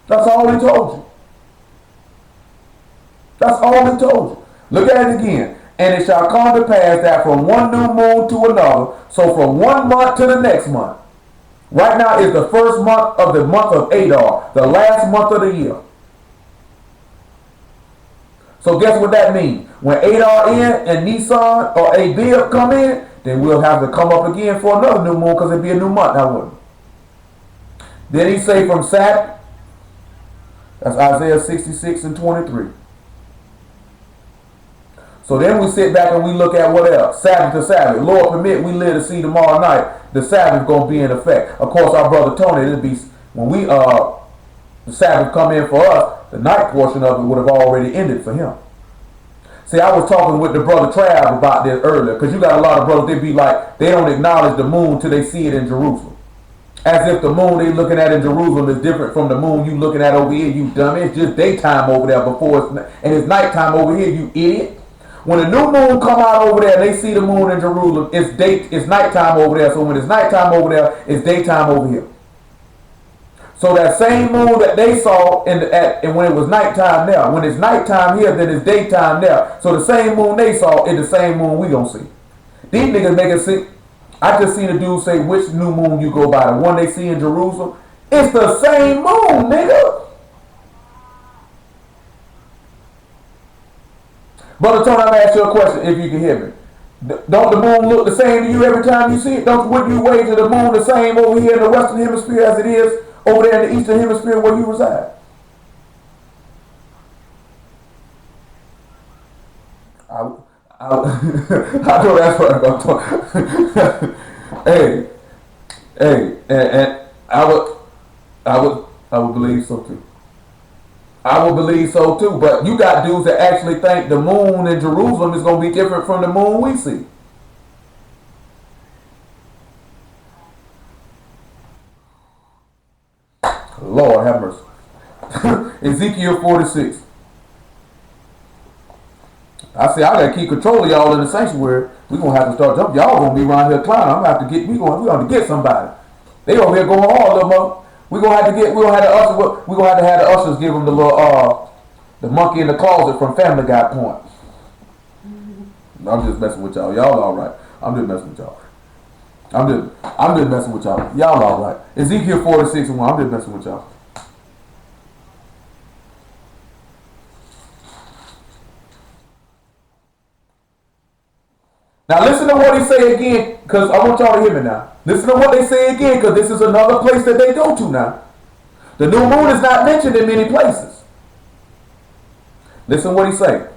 That's all he told you. That's all he told you. Look at it again. And it shall come to pass that from one new moon to another, so from one month to the next month. Right now is the first month of the month of Adar, the last month of the year. So guess what that means? When Adar in and Nisan or Abib come in, then we'll have to come up again for another new moon because it'll be a new month now, wouldn't it? Then he say from Sabbath, that's Isaiah 66 and 23. So then we sit back and we look at what else? Sabbath to Sabbath. Lord permit we live to see tomorrow night. The Sabbath gonna be in effect. Of course, our brother Tony, it'll be when we the Sabbath come in for us, the night portion of it would have already ended for him. See, I was talking with the brother Trav about this earlier, because you got a lot of brothers, they be like, they don't acknowledge the moon till they see it in Jerusalem. As if the moon they looking at in Jerusalem is different from the moon you looking at over here, you dummy. It's just daytime over there and it's nighttime over here, you idiot. When the new moon come out over there, they see the moon in Jerusalem, it's nighttime over there. So when it's nighttime over there, it's daytime over here. So that same moon that they saw and when it was nighttime there, when it's nighttime here, then it's daytime there. So the same moon they saw is the same moon we gonna see. These niggas make it see. I just seen a dude say, which new moon you go by? The one they see in Jerusalem? It's the same moon, nigga. Brother Tony, I'm gonna ask you a question if you can hear me. Don't the moon look the same to you every time you see it? Wouldn't you wager the moon the same over here in the western hemisphere as it is over there in the eastern hemisphere where you reside? I know that's what I'm talking. Hey, and I would believe so too. I would believe so too, but you got dudes that actually think the moon in Jerusalem is going to be different from the moon we see. Lord have mercy. Ezekiel 46. I say I gotta keep control of y'all in the sanctuary. We're gonna have to start jumping. Y'all gonna be around here climbing. I'm gonna have to get. We gonna get somebody. They over here going hard, little mo. We gonna have to get. We gonna have the ushers. We gonna have to have the ushers give them the little the monkey in the closet from Family Guy point. I'm just messing with y'all. Y'all all right. I'm just messing with y'all. I'm just messing with y'all. Y'all all right. Ezekiel 46:1. I'm just messing with y'all. Now listen to what he say again, because I want y'all to hear me now. Listen to what they say again, because this is another place that they go to now. The new moon is not mentioned in many places. Listen what he say.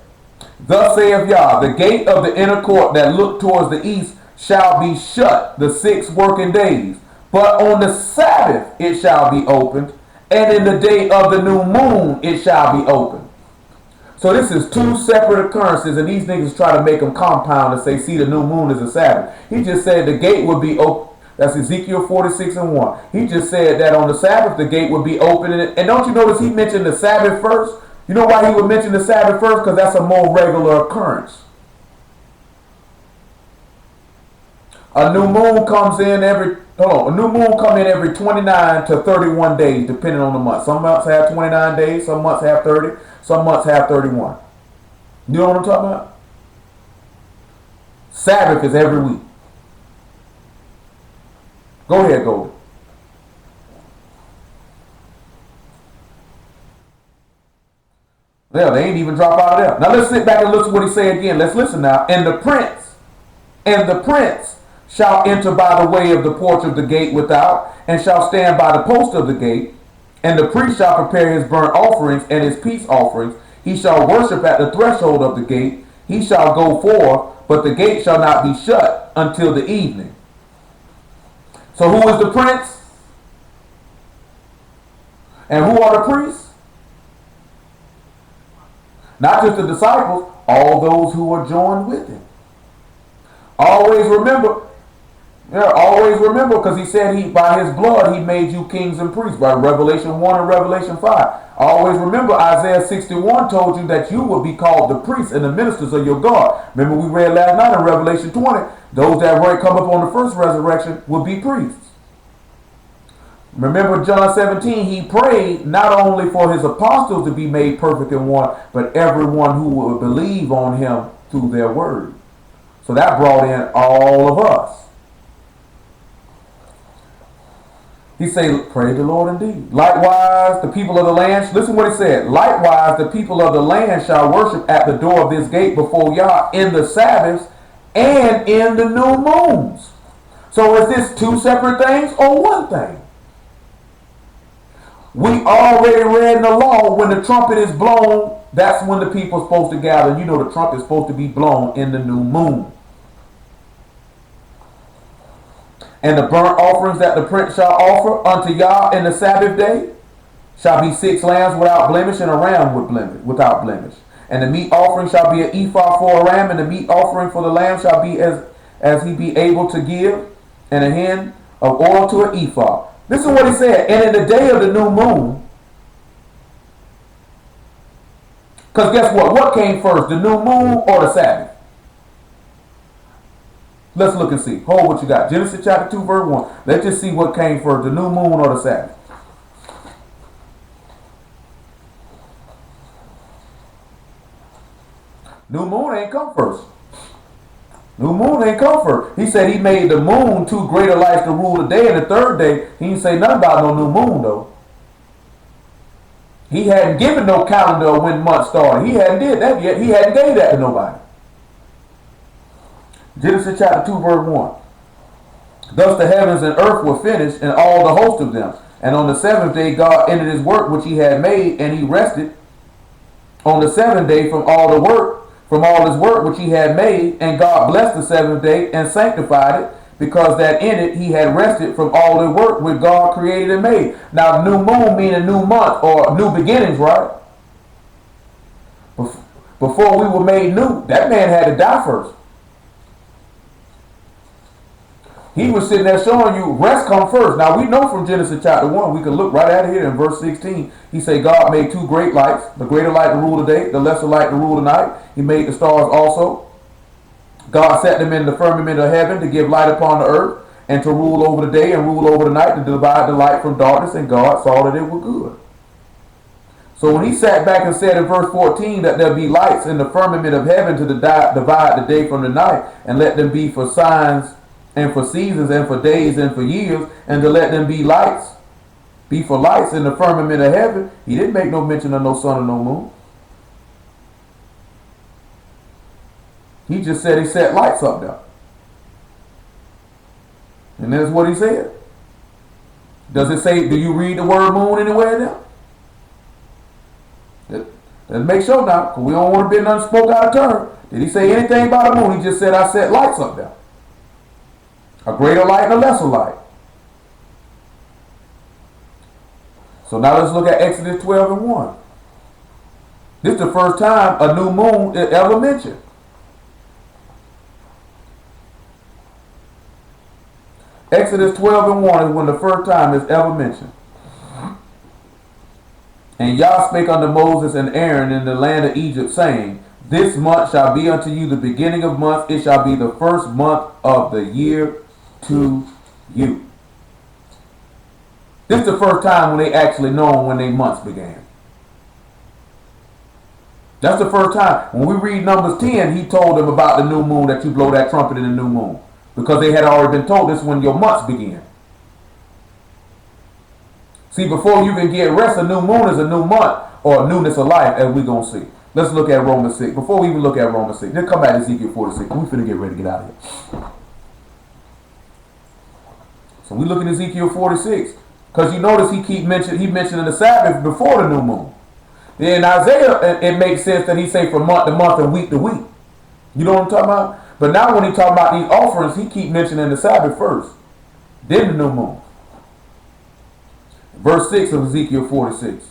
Thus saith Yah, the gate of the inner court that look towards the east shall be shut the 6 working days. But on the Sabbath it shall be opened, and in the day of the new moon it shall be opened. So this is 2 separate occurrences, and these niggas try to make them compound and say, see, the new moon is a Sabbath. He just said the gate would be open. That's Ezekiel 46:1. He just said that on the Sabbath the gate would be open. And don't you notice he mentioned the Sabbath first? You know why he would mention the Sabbath first? Because that's a more regular occurrence. A new moon comes in every, a new moon come in every 29 to 31 days, depending on the month. Some months have 29 days, some months have 30, some months have 31. You know what I'm talking about? Sabbath is every week. Go ahead, Golden. Yeah, they ain't even drop out of there. Now let's sit back and listen to what he say again. Let's listen now. And the prince shall enter by the way of the porch of the gate without, and shall stand by the post of the gate. And the priest shall prepare his burnt offerings and his peace offerings. He shall worship at the threshold of the gate. He shall go forth, but the gate shall not be shut until the evening. So who is the prince? And who are the priests? Not just the disciples, all those who are joined with him. Always remember, because he said by his blood he made you kings and priests, by Revelation 1 and Revelation 5. Always remember Isaiah 61 told you that you will be called the priests and the ministers of your God. Remember we read last night in Revelation 20, those that come up on the first resurrection will be priests. Remember John 17, he prayed not only for his apostles to be made perfect in one, but everyone who would believe on him through their word. So that brought in all of us. He said, praise the Lord indeed. Likewise, the people of the land, listen what he said. Likewise, the people of the land shall worship at the door of this gate before Yah in the Sabbaths and in the new moons. So is this 2 separate things or one thing? We already read in the law when the trumpet is blown, that's when the people are supposed to gather. You know the trumpet is supposed to be blown in the new moon. And the burnt offerings that the prince shall offer unto Yah in the Sabbath day shall be 6 lambs without blemish and a ram without blemish. And the meat offering shall be an ephah for a ram, and the meat offering for the lamb shall be as he be able to give, and a hin of oil to an ephah. This is what he said. And in the day of the new moon, because guess what? What came first, the new moon or the Sabbath? Let's look and see. Hold what you got. Genesis chapter 2, verse 1. Let's just see what came first, the new moon or the Sabbath. New moon ain't come first. New moon ain't come first. He said he made the moon 2 greater lights to rule the day, and the third day, he didn't say nothing about no new moon though. He hadn't given no calendar of when months started. He hadn't did that yet. He hadn't gave that to nobody. Genesis chapter 2, verse 1. Thus the heavens and earth were finished, and all the host of them. And on the 7th day God ended his work which he had made, and he rested on the 7th day from all his work which he had made. And God blessed the 7th day and sanctified it, because that in it he had rested from all the work which God created and made. Now new moon means a new month or new beginnings, right? Before we were made new, that man had to die first. He was sitting there showing you rest come first. Now we know from Genesis chapter 1, we can look right at it here in verse 16. He said God made two great lights, the greater light to rule the day, the lesser light to rule the night. He made the stars also. God set them in the firmament of heaven to give light upon the earth and to rule over the day and rule over the night, to divide the light from darkness, and God saw that it was good. So when he sat back and said in verse 14 that there be lights in the firmament of heaven to divide the day from the night, and let them be for signs and for seasons and for days and for years, and to let them be for lights in the firmament of heaven, he didn't make no mention of no sun or no moon. He just said he set lights up there. And that's what he said. Does it say, do you read the word moon anywhere now? Let's make sure now, because we don't want to be none spoke out of turn. Did he say anything about the moon? He just said, I set lights up there. A greater light and a lesser light. So now let's look at Exodus 12 and 1. This is the first time a new moon is ever mentioned. Exodus 12 and 1 is when the first time it's ever mentioned. And Yah spake unto Moses and Aaron in the land of Egypt, saying, This month shall be unto you the beginning of months. It shall be the first month of the year to you. This is the first time when they actually know when their months began. That's the first time. When we read Numbers 10, he told them about the new moon, that you blow that trumpet in the new moon. Because they had already been told this when your months begin. See, before you can get rest, a new moon is a new month or a newness of life, as we're going to see. Let's look at Romans 6. Before we even look at Romans 6, let's come back to Ezekiel 46. We're finna get ready to get out of here. So we look at Ezekiel 46. Because you notice he mentioning the Sabbath before the new moon. Then in Isaiah, it makes sense that he say from month to month and week to week. You know what I'm talking about? But now when he talking about these offerings, he keep mentioning the Sabbath first. Then the new moon. Verse 6 of Ezekiel 46.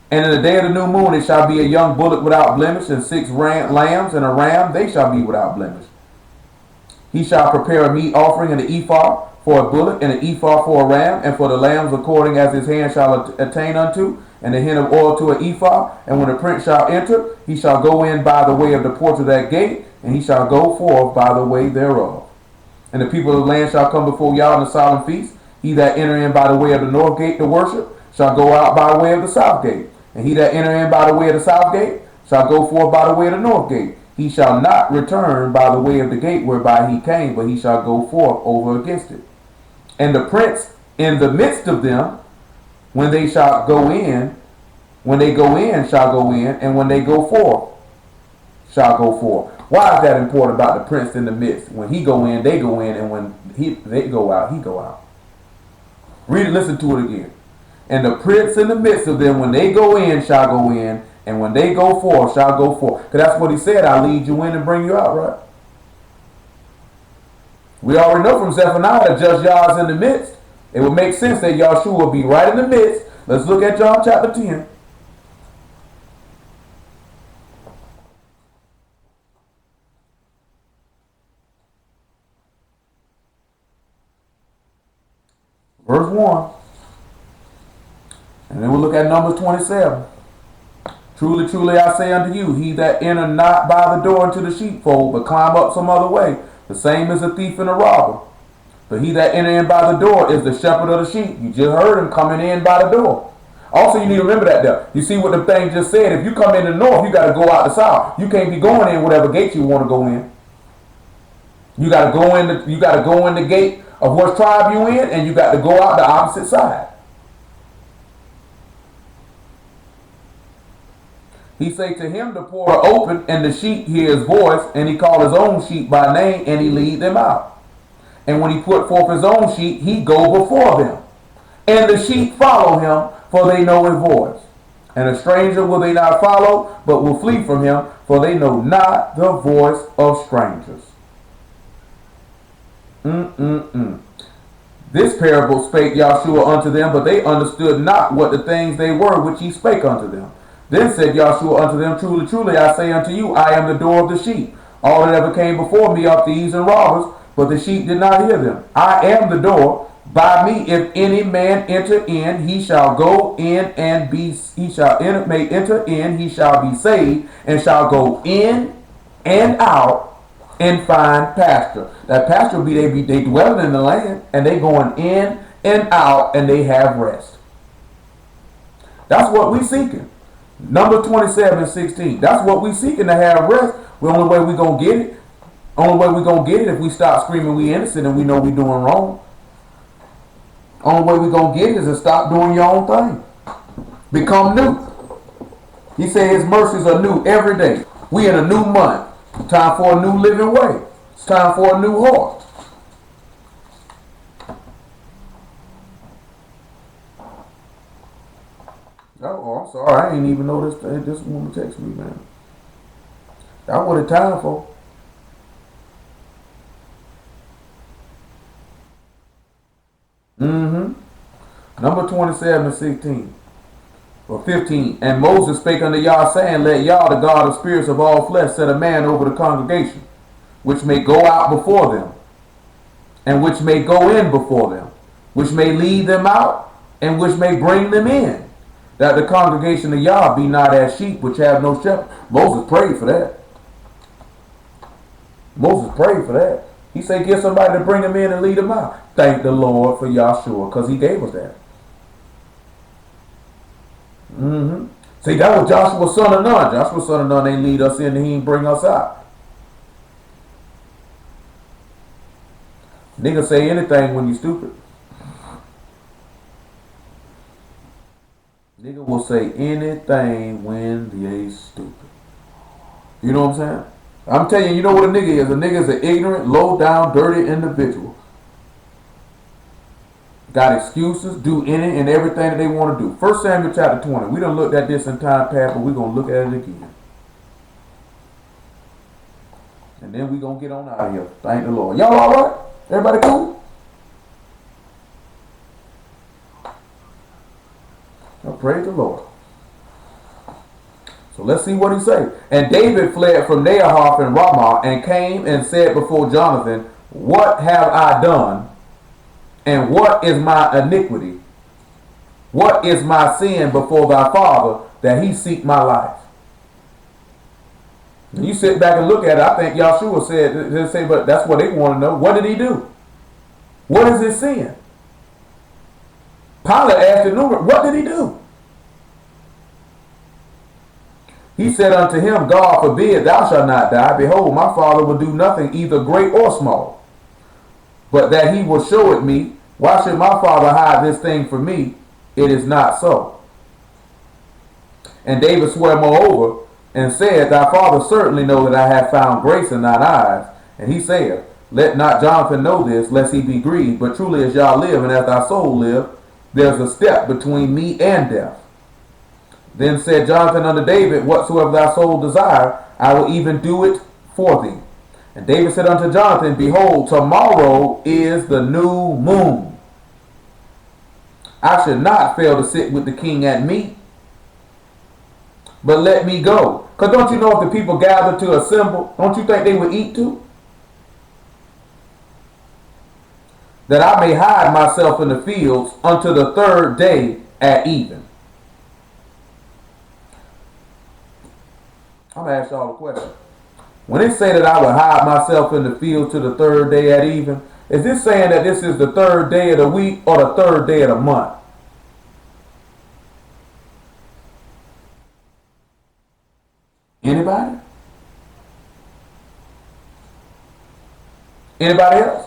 And in the day of the new moon it shall be a young bullock without blemish, and 6 lambs and a ram, they shall be without blemish. He shall prepare a meat offering and an ephah for a bullock, and an ephah for a ram, and for the lambs according as his hand shall attain unto, and a hin of oil to an ephah. And when the prince shall enter, he shall go in by the way of the porch of that gate, and he shall go forth by the way thereof. And the people of the land shall come before Yah in the solemn feast. He that enter in by the way of the north gate to worship shall go out by the way of the south gate. And he that enter in by the way of the south gate shall go forth by the way of the north gate. He shall not return by the way of the gate whereby he came, but he shall go forth over against it. And the prince in the midst of them, when they shall go in, when they go in, shall go in, and when they go forth, shall go forth. Why is that important about the prince in the midst? When he go in, they go in, and when they go out, he go out. Read it, listen to it again. And the prince in the midst of them, when they go in, shall go in, and when they go forth, shall go forth. Because that's what he said, I'll lead you in and bring you out, right? We already know from Zephaniah that just Yah is in the midst. It would make sense that Yahshua will be right in the midst. Let's look at John chapter 10. Verse 1. And then we'll look at Numbers 27. Truly, truly, I say unto you, he that enter not by the door into the sheepfold, but climb up some other way, the same is a thief and a robber. But he that enter in by the door is the shepherd of the sheep. You just heard him coming in by the door. Also, you need to remember that there. You see what the thing just said. If you come in the north, you got to go out the south. You can't be going in whatever gate you want to go in. You got to go in. You got to go in the gate of what tribe you in, and you got to go out the opposite side. He say to him, the portal open, and the sheep hear his voice, and he call his own sheep by name, and he lead them out. And when he put forth his own sheep, he go before them. And the sheep follow him, for they know his voice. And a stranger will they not follow, but will flee from him, for they know not the voice of strangers. This parable spake Yahshua unto them, but they understood not what the things they were which he spake unto them. Then said Yahshua unto them, truly, truly, I say unto you, I am the door of the sheep. All that ever came before me are thieves and robbers, but the sheep did not hear them. I am the door. By me, if any man enter in, he shall go in and be. He shall enter, may enter in. He shall be saved, and shall go in and out and find pasture. That pasture will be they dwelling in the land, and they going in and out, and they have rest. That's what we seeking. Number 27 and 16. That's what we seeking, to have rest. The only way we gonna get it. Only way we gonna get it if we stop screaming we innocent and we know we doing wrong. Only way we gonna get it is to stop doing your own thing. Become new. He said his mercies are new every day. We in a new month. Time for a new living way. It's time for a new heart. Oh, I'm sorry. I ain't even know this woman text me, man. That's what it's time for. Number 27 and 16. Or 15. And Moses spake unto Yah, saying, let Yah, the God of spirits of all flesh, set a man over the congregation, which may go out before them, and which may go in before them, which may lead them out, and which may bring them in, that the congregation of Yah be not as sheep which have no shepherd. Moses prayed for that. Moses prayed for that. He said, get somebody to bring them in and lead them out. Thank the Lord for Yahshua, because he gave us that. See, that was Joshua's son of Nun. Joshua's son of Nun ain't lead us in and he ain't bring us out. Niggas say anything when you stupid. Nigga will say anything when they stupid. You know what I'm saying? I'm telling you, you know what a nigga is? A nigga is an ignorant, low down, dirty individual. Got excuses, do any and everything that they want to do. 1 Samuel chapter 20. We done looked at this in time past, but we're going to look at it again. And then we're going to get on out of here. Thank the Lord. Y'all all right? Everybody cool? Well, praise the Lord. So let's see what he says. And David fled from Nahath and Ramah and came and said before Jonathan, what have I done? And what is my iniquity? What is my sin before thy father that he seek my life? And you sit back and look at it, I think Yahshua said, but that's what they want to know. What did he do? What is his sin? Pilate asked him, what did he do? He said unto him, God forbid, thou shalt not die. Behold, my father will do nothing, either great or small, but that he will show it me. Why should my father hide this thing from me? It is not so. And David swore moreover, and said, thy father certainly know that I have found grace in thine eyes. And he said, let not Jonathan know this, lest he be grieved. But truly as Yah live, and as thy soul live, there's a step between me and death. Then said Jonathan unto David, whatsoever thy soul desire, I will even do it for thee. And David said unto Jonathan, behold, tomorrow is the new moon. I should not fail to sit with the king at meat, but let me go. Because don't you know if the people gather to assemble, don't you think they would eat too? That I may hide myself in the fields unto the third day at even. I'm going to ask y'all a question. When it say that I would hide myself in the field to the third day at even, is this saying that this is the third day of the week or the third day of the month? Anybody? Anybody else?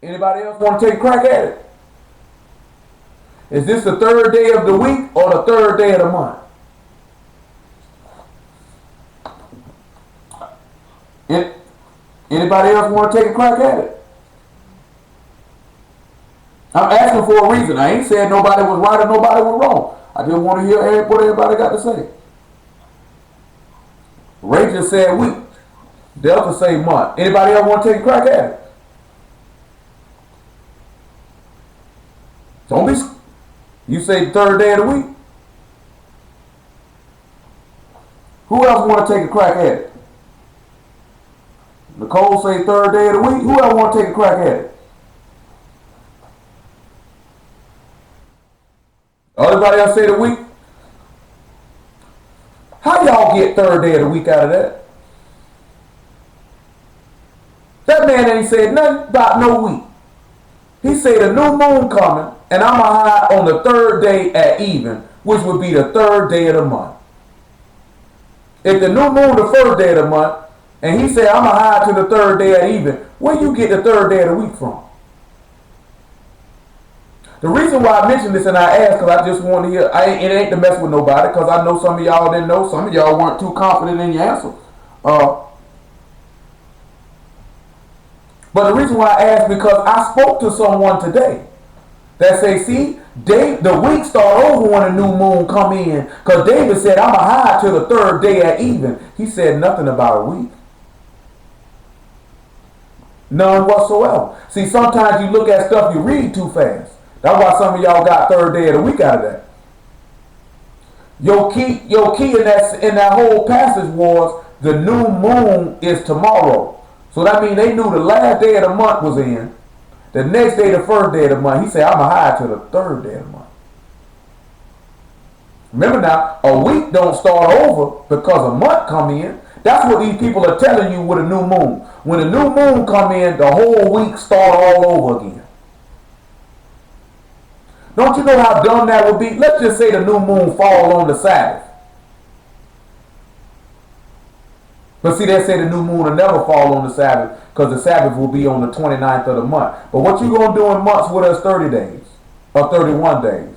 Anybody else want to take a crack at it? Is this the third day of the week or the third day of the month? Anybody else want to take a crack at it? I'm asking for a reason. I ain't saying nobody was right or nobody was wrong. I just want to hear what everybody got to say. Ray just said week. Delta say month. Anybody else want to take a crack at it? Don't be. You say the third day of the week. Who else want to take a crack at it? Nicole say third day of the week. Who else want to take a crack at it? Everybody else say the week. How y'all get third day of the week out of that? That man ain't said nothing about no week. He said a new moon coming, and I'm a hide on the third day at even, which would be the third day of the month. If the new moon the first day of the month, and he said I'm a hide to the third day at even, where you get the third day of the week from? The reason why I mentioned this and I asked, because I just want to hear, it ain't to mess with nobody, because I know some of y'all didn't know, some of y'all weren't too confident in your answer. But the reason why I asked, because I spoke to someone today that say, see, the week start over when a new moon come in, because David said, I'm a hide till the third day at even. He said nothing about a week. None whatsoever. See, sometimes you look at stuff you read too fast. That's why some of y'all got third day of the week out of that. Your key in that whole passage was the new moon is tomorrow. So that means they knew the last day of the month was in. The next day, the first day of the month. He said, I'm a hide till the third day of the month. Remember now, a week don't start over because a month come in. That's what these people are telling you with a new moon. When a new moon come in, the whole week start all over again. Don't you know how dumb that would be? Let's just say the new moon fall on the Sabbath. But see, they say the new moon will never fall on the Sabbath because the Sabbath will be on the 29th of the month. But what you going to do in months with us 30 days or 31 days?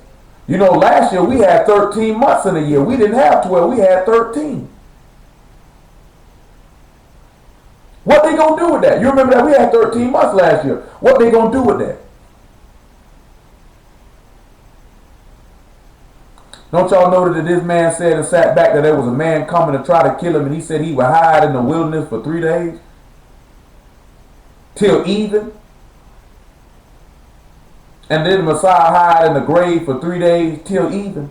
You know, last year we had 13 months in a year. We didn't have 12. We had 13. What they going to do with that? You remember that we had 13 months last year. What they going to do with that? Don't y'all know that this man said and sat back that there was a man coming to try to kill him, and he said he would hide in the wilderness for 3 days? Till even? And then the Messiah hide in the grave for 3 days till even?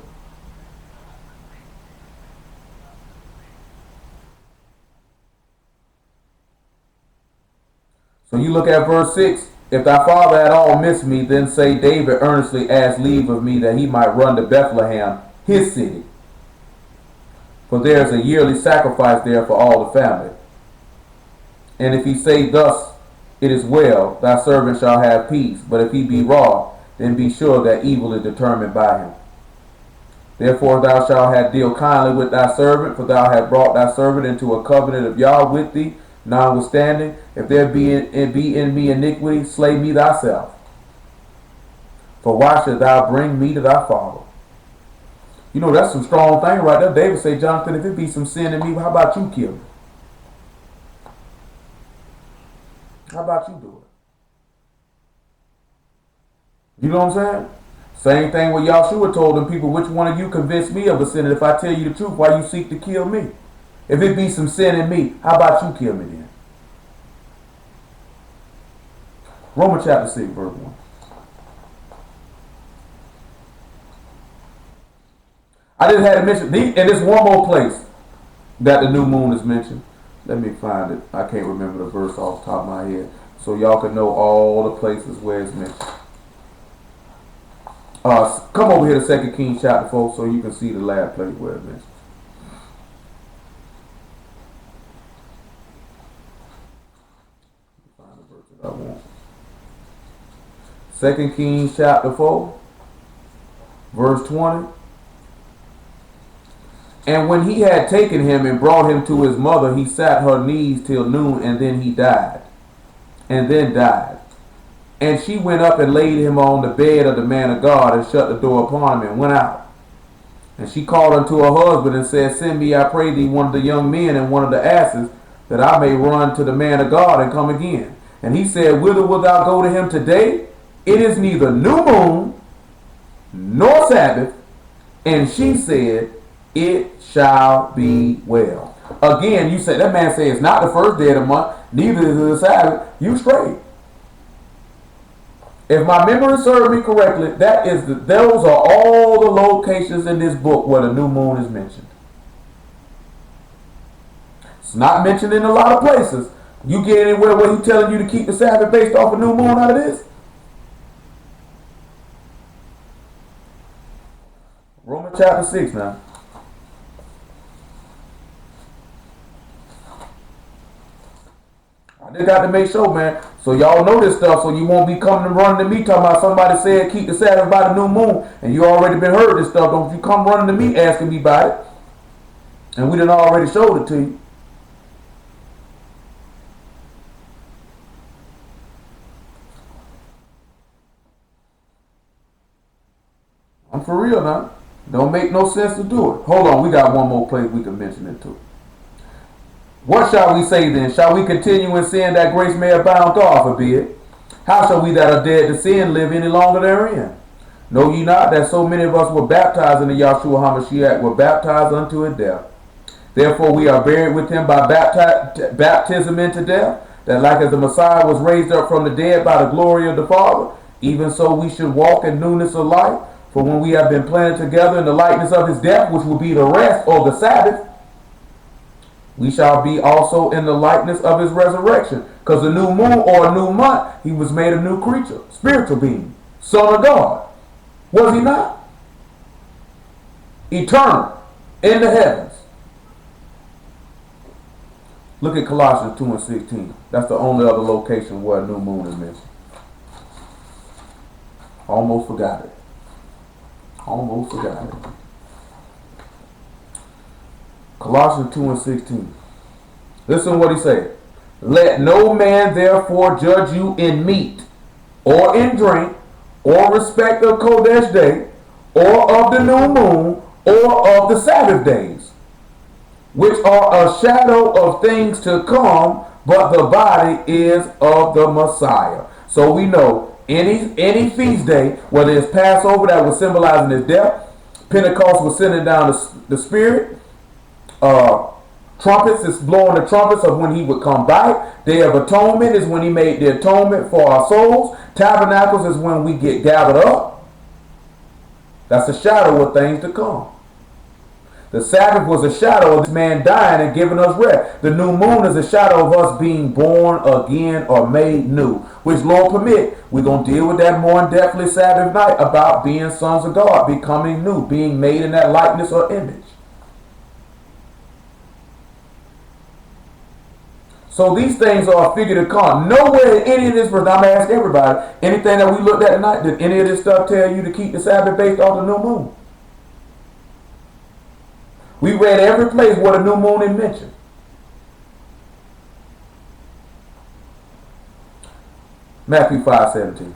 So you look at verse 6. If thy father at all miss me, then say David earnestly asked leave of me that he might run to Bethlehem, his city. For there is a yearly sacrifice there for all the family. And if he say thus, it is well, thy servant shall have peace. But if he be wroth, then be sure that evil is determined by him. Therefore thou shalt have deal kindly with thy servant, for thou hast brought thy servant into a covenant of Yah with thee. Notwithstanding, if there be in me iniquity, slay me thyself. For why should thou bring me to thy father? You know, that's some strong thing right there. David say, Jonathan, if it be some sin in me, how about you kill me? How about you do it? You know what I'm saying? Same thing with Yahshua told them people, which one of you convinced me of a sin? And if I tell you the truth, why you seek to kill me? If it be some sin in me, how about you kill me then? Romans chapter 6, verse 1. I just had to mention, and there's one more place that the new moon is mentioned. Let me find it. I can't remember the verse off the top of my head. So y'all can know all the places where it's mentioned. Come over here to 2 Kings chapter 4 so you can see the last place where it's mentioned. Find the verse that I want. 2 Kings chapter 4, verse 20. And when he had taken him and brought him to his mother, he sat her knees till noon, and then he died. And then died. And she went up and laid him on the bed of the man of God, and shut the door upon him, and went out. And she called unto her husband, and said, Send me, I pray thee, one of the young men and one of the asses, that I may run to the man of God, and come again. And he said, Whither wilt thou go to him today? It is neither new moon, nor Sabbath. And she said, It shall be well. Again, you said, that man said it's not the first day of the month, neither is it the Sabbath. You straight. If my memory serves me correctly, those are all the locations in this book where the new moon is mentioned. It's not mentioned in a lot of places. You get anywhere where he's telling you to keep the Sabbath based off a new moon out of this? Romans chapter 6 now. I just got to make sure, man. So y'all know this stuff, so you won't be coming and running to me talking about somebody said keep the Sabbath by the new moon, and you already been heard this stuff. Don't you come running to me asking me about it. And we done already showed it to you. I'm for real now. Don't make no sense to do it. Hold on, we got one more place we can mention it to. What shall we say then? Shall we continue in sin that grace may abound? God forbid. How shall we that are dead to sin live any longer therein? Know ye not that so many of us were baptized into Yahshua HaMashiach, were baptized unto his death? Therefore we are buried with him by baptism into death, that like as the Messiah was raised up from the dead by the glory of the Father, even so we should walk in newness of life. For when we have been planted together in the likeness of his death, which will be the rest or the Sabbath, we shall be also in the likeness of his resurrection. Because a new moon or a new month, he was made a new creature, spiritual being, son of God. Was he not? Eternal, in the heavens. Look at Colossians 2 and 16. That's the only other location where a new moon is mentioned. Almost forgot it. Almost forgot it. Colossians 2 and 16. Listen to what he said. Let no man therefore judge you in meat, or in drink, or respect of Kodesh day, or of the new moon, or of the Sabbath days, which are a shadow of things to come, but the body is of the Messiah. So we know any feast day, whether it's Passover that was symbolizing his death, Pentecost was sending down the Spirit, trumpets is blowing the trumpets of when he would come back. Day of Atonement is when he made the atonement for our souls. Tabernacles is when we get gathered up. That's a shadow of things to come. The Sabbath was a shadow of this man dying and giving us rest. The new moon is a shadow of us being born again or made new. Which, Lord permit, we're going to deal with that more in depthly Sabbath night about being sons of God, becoming new, being made in that likeness or image. So these things are a figure to come. Nowhere in any of this verse, I'm going to ask everybody, anything that we looked at tonight, did any of this stuff tell you to keep the Sabbath based off the new moon? We read every place where the new moon is mentioned. Matthew 5:17.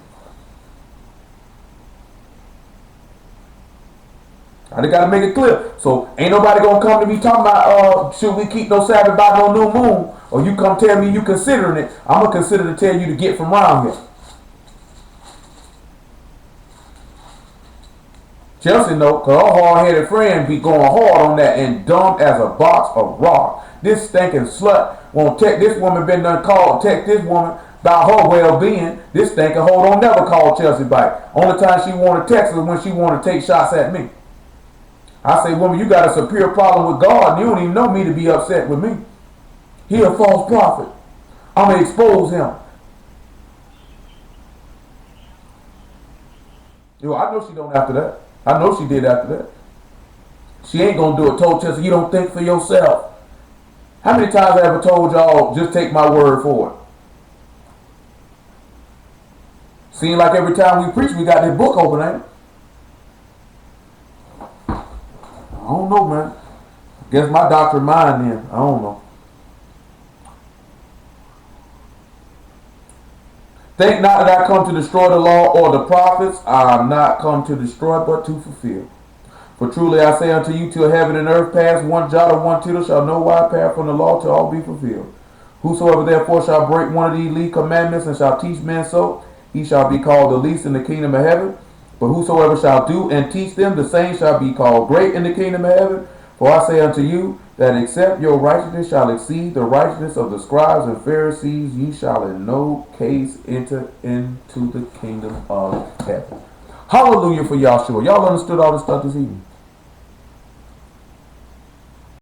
I just got to make it clear. So ain't nobody going to come to me talking about, should we keep no Sabbath by no new moon? Or you come tell me you considering it. I'm going to consider to tell you to get from around here. Chelsea know, because her hard-headed friend be going hard on that and dumb as a box of rock. This stinking slut won't text this woman, been done called, text this woman about her well-being. This stinking hoe don't never call Chelsea back. Only time she want to text is when she want to take shots at me. I say, woman, you got a superior problem with God, and you don't even know me to be upset with me. He a false prophet. I'm going to expose him. Yo, I know she don't after that. I know she did after that. She ain't going to do it. Told Chelsea, you don't think for yourself. How many times have I ever told y'all, just take my word for it? Seems like every time we preach, we got this book open, ain't it? I don't know, man. I guess my doctrine mine then. I don't know. Think not that I come to destroy the law or the prophets. I am not come to destroy, but to fulfill. For truly I say unto you, till heaven and earth pass, one jot or one tittle shall no wise pass from the law till all be fulfilled. Whosoever therefore shall break one of these least commandments and shall teach men so, he shall be called the least in the kingdom of heaven. But whosoever shall do and teach them, the same shall be called great in the kingdom of heaven. For I say unto you, that except your righteousness shall exceed the righteousness of the scribes and Pharisees, ye shall in no case enter into the kingdom of heaven. Hallelujah for Yahshua. Y'all understood all this stuff this evening?